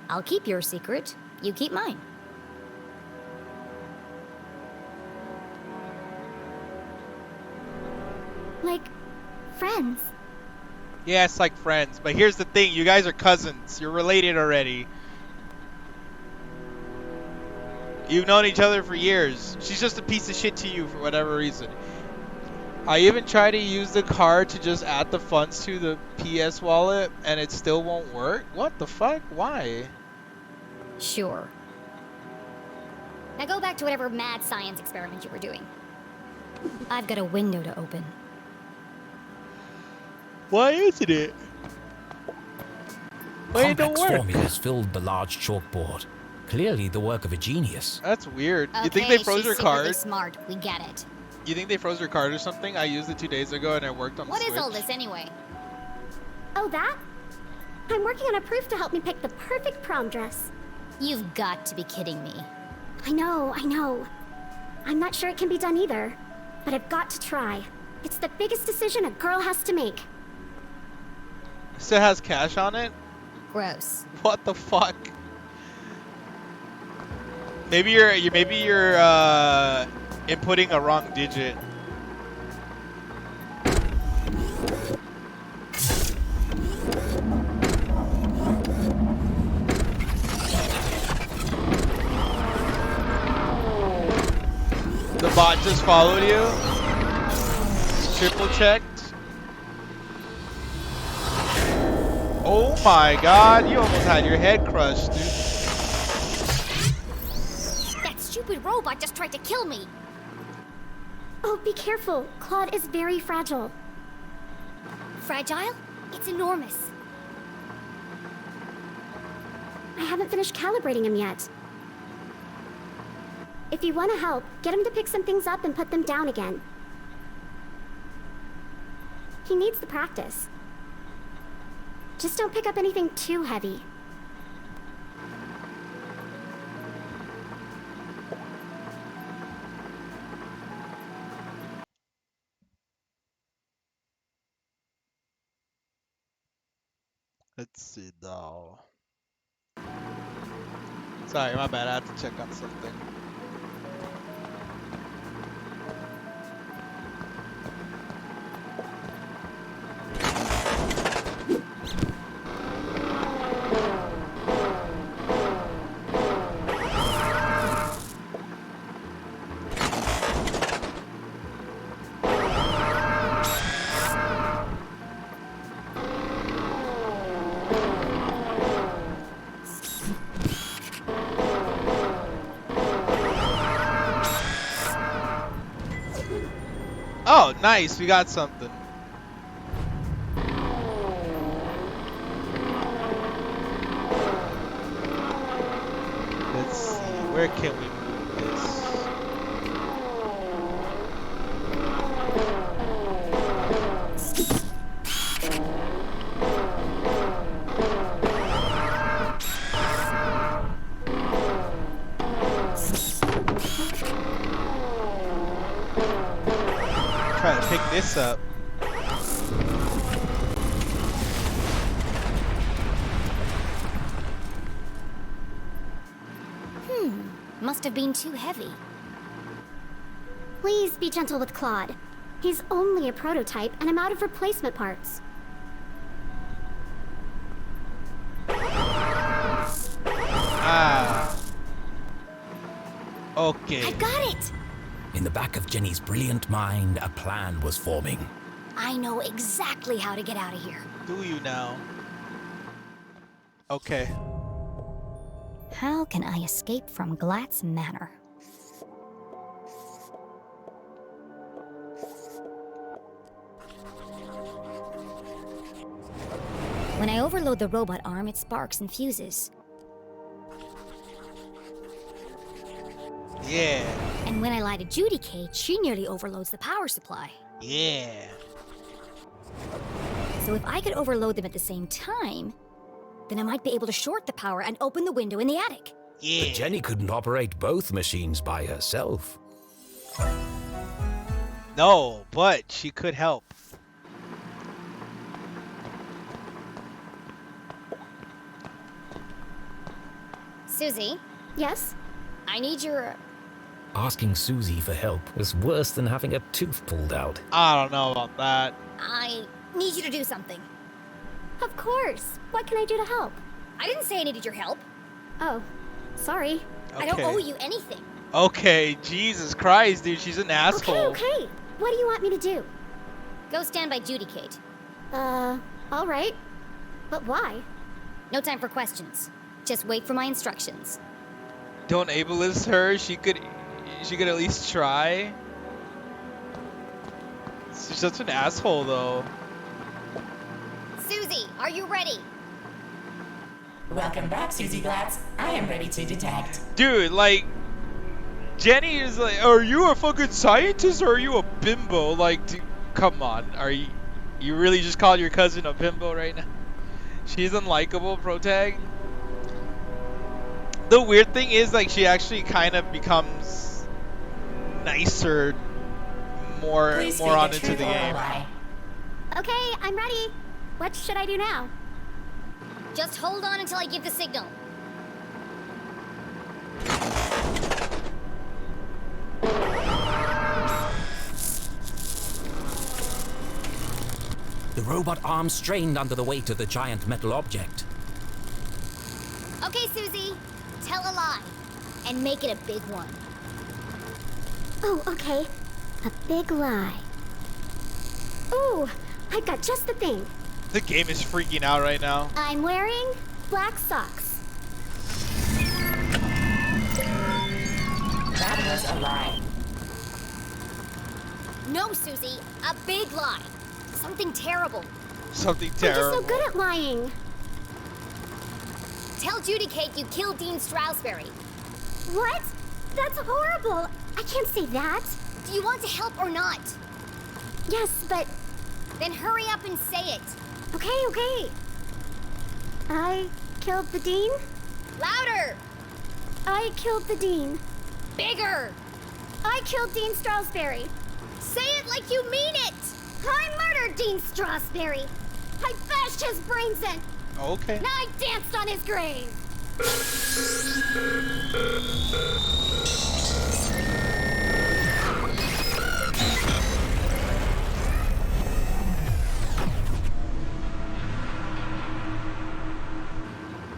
[SPEAKER 3] I'll keep your secret. You keep mine.
[SPEAKER 9] Like, friends.
[SPEAKER 1] Yeah, it's like friends. But here's the thing. You guys are cousins. You're related already. You've known each other for years. She's just a piece of shit to you for whatever reason. I even tried to use the card to just add the funds to the PS wallet, and it still won't work? What the fuck? Why?
[SPEAKER 3] Sure. Now go back to whatever mad science experiment you were doing. I've got a window to open.
[SPEAKER 1] Why isn't it? Why it don't
[SPEAKER 2] Complex
[SPEAKER 1] work?
[SPEAKER 2] formulas filled the large chalkboard. Clearly the work of a genius.
[SPEAKER 1] That's weird.
[SPEAKER 3] Okay,
[SPEAKER 1] You think they froze
[SPEAKER 3] she's
[SPEAKER 1] your
[SPEAKER 3] secretly
[SPEAKER 1] card?
[SPEAKER 3] smart. We get it.
[SPEAKER 1] You think they froze your card or something? I used it 2 days ago and it worked on the
[SPEAKER 3] What
[SPEAKER 1] Switch.
[SPEAKER 3] is all this anyway?
[SPEAKER 9] Oh, that? I'm working on a proof to help me pick the perfect prom dress.
[SPEAKER 3] You've got to be kidding me.
[SPEAKER 9] I know. I'm not sure it can be done either, but I've got to try. It's the biggest decision a girl has to make.
[SPEAKER 1] Still has cash on it?
[SPEAKER 3] Gross.
[SPEAKER 1] What the fuck? Maybe you're inputting a wrong digit. The bot just followed you. Triple checked. Oh my god, you almost had your head crushed, dude.
[SPEAKER 3] That stupid robot just tried to kill me.
[SPEAKER 9] Oh, be careful. Claude is very fragile.
[SPEAKER 3] Fragile? It's enormous.
[SPEAKER 9] I haven't finished calibrating him yet. If you want to help, get him to pick some things up and put them down again. He needs the practice. Just don't pick up anything too heavy.
[SPEAKER 1] Let's see though. Sorry, my bad. I have to check on something. Oh, nice. We got something. Let's see. Where can we move this? Try to pick this up.
[SPEAKER 3] Must have been too heavy.
[SPEAKER 9] Please be gentle with Claude. He's only a prototype, and I'm out of replacement parts.
[SPEAKER 1] Okay.
[SPEAKER 3] I got it!
[SPEAKER 2] In the back of Jenny's brilliant mind, a plan was forming.
[SPEAKER 3] I know exactly how to get out of here.
[SPEAKER 1] Do you now? Okay.
[SPEAKER 3] How can I escape from Glatz Manor? When I overload the robot arm, it sparks and fuses.
[SPEAKER 1] Yeah.
[SPEAKER 3] And when I lie to Judy Kate, she nearly overloads the power supply.
[SPEAKER 1] Yeah.
[SPEAKER 3] So if I could overload them at the same time, then I might be able to short the power and open the window in the attic.
[SPEAKER 1] Yeah.
[SPEAKER 2] But Jenny couldn't operate both machines by herself.
[SPEAKER 1] No, but she could help.
[SPEAKER 3] Susie?
[SPEAKER 9] Yes?
[SPEAKER 3] I need your...
[SPEAKER 2] Asking Susie for help was worse than having a tooth pulled out.
[SPEAKER 1] I don't know about that.
[SPEAKER 3] I need you to do something.
[SPEAKER 9] Of course. What can I do to help?
[SPEAKER 3] I didn't say I needed your help.
[SPEAKER 9] Oh, sorry.
[SPEAKER 3] I don't owe you anything.
[SPEAKER 1] Okay, Jesus Christ, dude, she's an asshole.
[SPEAKER 9] Okay. What do you want me to do?
[SPEAKER 3] Go stand by Judy Kate.
[SPEAKER 9] All right. But why?
[SPEAKER 3] No time for questions. Just wait for my instructions.
[SPEAKER 1] Don't ableist her. She could at least try. She's such an asshole, though.
[SPEAKER 3] Susie, are you ready?
[SPEAKER 10] Welcome back, Susie Glatz. I am ready to detect.
[SPEAKER 1] Dude, like, Jenny is like, are you a fucking scientist or are you a bimbo? Like, dude, come on. Are you really just called your cousin a bimbo right now? She's unlikable, protag. The weird thing is, like, she actually kind of becomes nicer more on into the game.
[SPEAKER 9] Okay, I'm ready. What should I do now?
[SPEAKER 3] Just hold on until I give the signal.
[SPEAKER 2] The robot arm strained under the weight of the giant metal object.
[SPEAKER 3] Okay, Susie. Tell a lie. And make it a big one.
[SPEAKER 9] Oh, okay. A big lie. Ooh, I got just the thing.
[SPEAKER 1] The game is freaking out right now.
[SPEAKER 9] I'm wearing black socks.
[SPEAKER 10] That was a lie.
[SPEAKER 3] No, Susie. A big lie. Something terrible.
[SPEAKER 1] Something
[SPEAKER 9] I'm
[SPEAKER 1] terrible.
[SPEAKER 9] just so good at lying.
[SPEAKER 3] Tell Judy Kate you killed Dean Stroudsbury.
[SPEAKER 9] What? That's horrible. I can't say that.
[SPEAKER 3] Do you want to help or not?
[SPEAKER 9] Yes, but...
[SPEAKER 3] Then hurry up and say it.
[SPEAKER 9] Okay. I killed the Dean?
[SPEAKER 3] Louder!
[SPEAKER 9] I killed the Dean.
[SPEAKER 3] Bigger!
[SPEAKER 9] I killed Dean Stroudsbury.
[SPEAKER 3] Say it like you mean it!
[SPEAKER 9] I murdered Dean Stroudsbury. I bashed his brains in.
[SPEAKER 1] Okay.
[SPEAKER 9] Now I danced on his grave.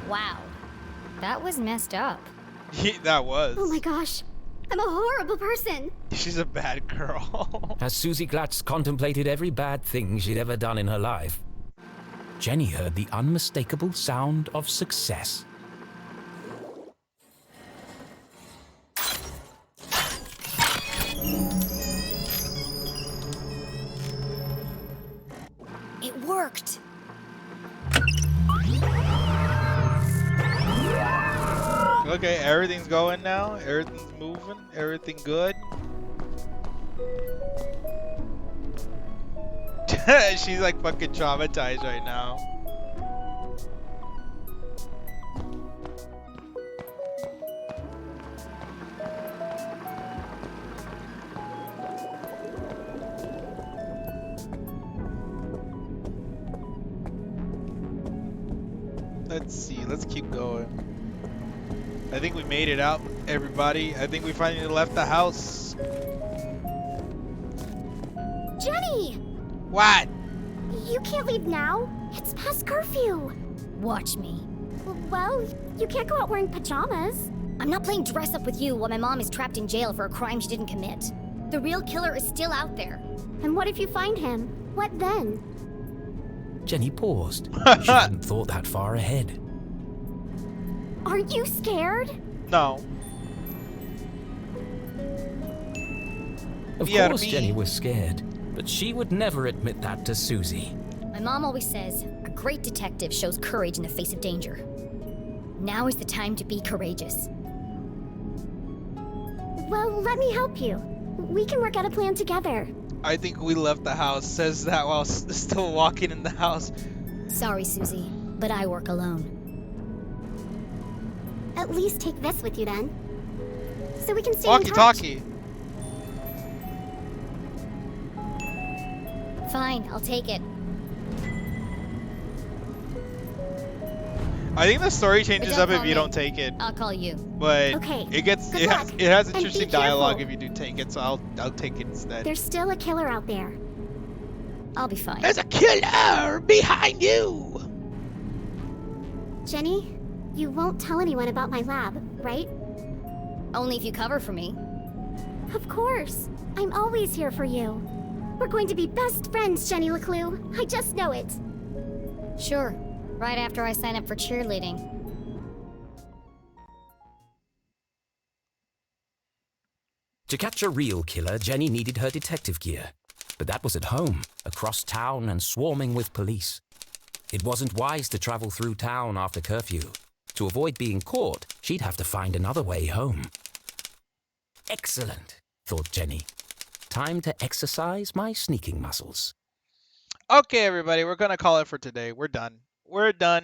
[SPEAKER 3] Wow. That was messed up.
[SPEAKER 1] That was.
[SPEAKER 9] Oh my gosh. I'm a horrible person.
[SPEAKER 1] She's a bad girl.
[SPEAKER 2] As Susie Glatz contemplated every bad thing she'd ever done in her life, Jenny heard the unmistakable sound of success.
[SPEAKER 3] It worked.
[SPEAKER 1] Okay, everything's going now. Everything's moving. Everything good. She's like fucking traumatized right now. Let's see. Let's keep going. I think we made it out, everybody. I think we finally left the house.
[SPEAKER 9] Jenny!
[SPEAKER 1] What?
[SPEAKER 9] You can't leave now. It's past curfew.
[SPEAKER 3] Watch me.
[SPEAKER 9] Well, you can't go out wearing pajamas.
[SPEAKER 3] I'm not playing dress up with you while my mom is trapped in jail for a crime she didn't commit. The real killer is still out there.
[SPEAKER 9] And what if you find him? What then?
[SPEAKER 2] Jenny paused. She hadn't thought that far ahead.
[SPEAKER 9] Aren't you scared?
[SPEAKER 1] No.
[SPEAKER 2] Of course Jenny was scared, but she would never admit that to Susie.
[SPEAKER 3] My mom always says, a great detective shows courage in the face of danger. Now is the time to be courageous.
[SPEAKER 9] Well, let me help you. We can work out a plan together.
[SPEAKER 1] I think we left the house. Says that while still walking in the house.
[SPEAKER 3] Sorry, Susie, but I work alone.
[SPEAKER 9] At least take this with you then. So we can stay in touch.
[SPEAKER 1] Walkie-talkie.
[SPEAKER 3] Fine, I'll take it.
[SPEAKER 1] I think the story
[SPEAKER 3] But
[SPEAKER 1] changes
[SPEAKER 3] don't
[SPEAKER 1] up if
[SPEAKER 3] call
[SPEAKER 1] you
[SPEAKER 3] me.
[SPEAKER 1] don't take it.
[SPEAKER 3] I'll call you.
[SPEAKER 1] But
[SPEAKER 9] Okay,
[SPEAKER 1] it gets
[SPEAKER 9] good
[SPEAKER 1] it
[SPEAKER 9] luck,
[SPEAKER 1] has, it has
[SPEAKER 9] and be
[SPEAKER 1] interesting dialogue
[SPEAKER 9] careful.
[SPEAKER 1] if you do take it, so I'll take it instead.
[SPEAKER 9] There's still a killer out there.
[SPEAKER 3] I'll be fine.
[SPEAKER 1] There's a killer behind you.
[SPEAKER 9] Jenny, you won't tell anyone about my lab, right?
[SPEAKER 3] Only if you cover for me.
[SPEAKER 9] Of course. I'm always here for you. We're going to be best friends, Jenny LeClue. I just know it.
[SPEAKER 3] Sure. Right after I sign up for cheerleading.
[SPEAKER 2] To catch a real killer, Jenny needed her detective gear. But that was at home, across town and swarming with police. It wasn't wise to travel through town after curfew. To avoid being caught, she'd have to find another way home. Excellent, thought Jenny. Time to exercise my sneaking muscles.
[SPEAKER 1] Okay, everybody, we're gonna call it for today. We're done. We're done.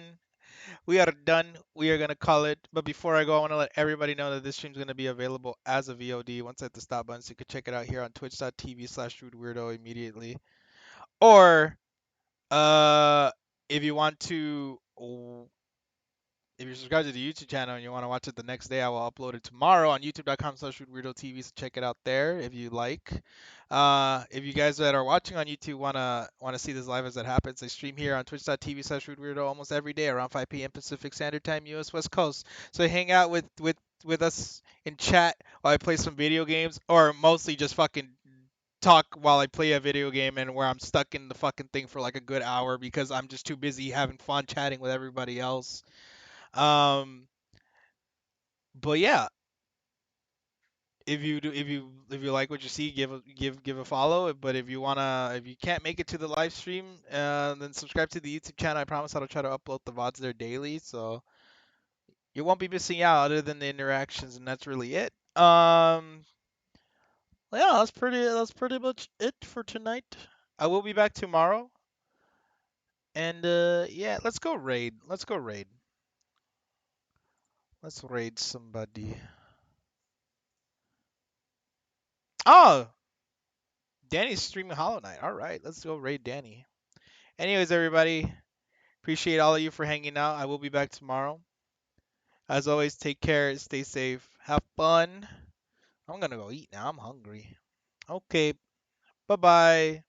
[SPEAKER 1] We are done. We are gonna call it. But before I go, I want to let everybody know that this stream is gonna be available as a VOD. Once I hit the stop button, so you can check it out here on twitch.tv/rudeweirdo immediately. Or if you want to, if you're subscribed to the YouTube channel and you want to watch it the next day, I will upload it tomorrow on youtube.com/rudeweirdo.tv. So check it out there if you like. If you guys that are watching on YouTube wanna see this live as it happens, I stream here on twitch.tv/rudeweirdo almost every day around 5 p.m. Pacific Standard Time, US West Coast. So hang out with us in chat while I play some video games, or mostly just fucking talk while I play a video game and where I'm stuck in the fucking thing for like a good hour because I'm just too busy having fun chatting with everybody else. Um, but yeah, if you like what you see, give a follow. But if you can't make it to the live stream, then subscribe to the YouTube channel. I promise I'll try to upload the VODs there daily, so you won't be missing out other than the interactions, and that's really it. Yeah, that's pretty much it for tonight. I will be back tomorrow, and yeah, let's go raid. Let's go raid. Let's raid somebody. Oh, Danny's streaming Hollow Knight. All right, let's go raid Danny. Anyways, everybody, appreciate all of you for hanging out. I will be back tomorrow. As always, take care, stay safe, have fun. I'm gonna go eat now. I'm hungry. Okay, bye bye.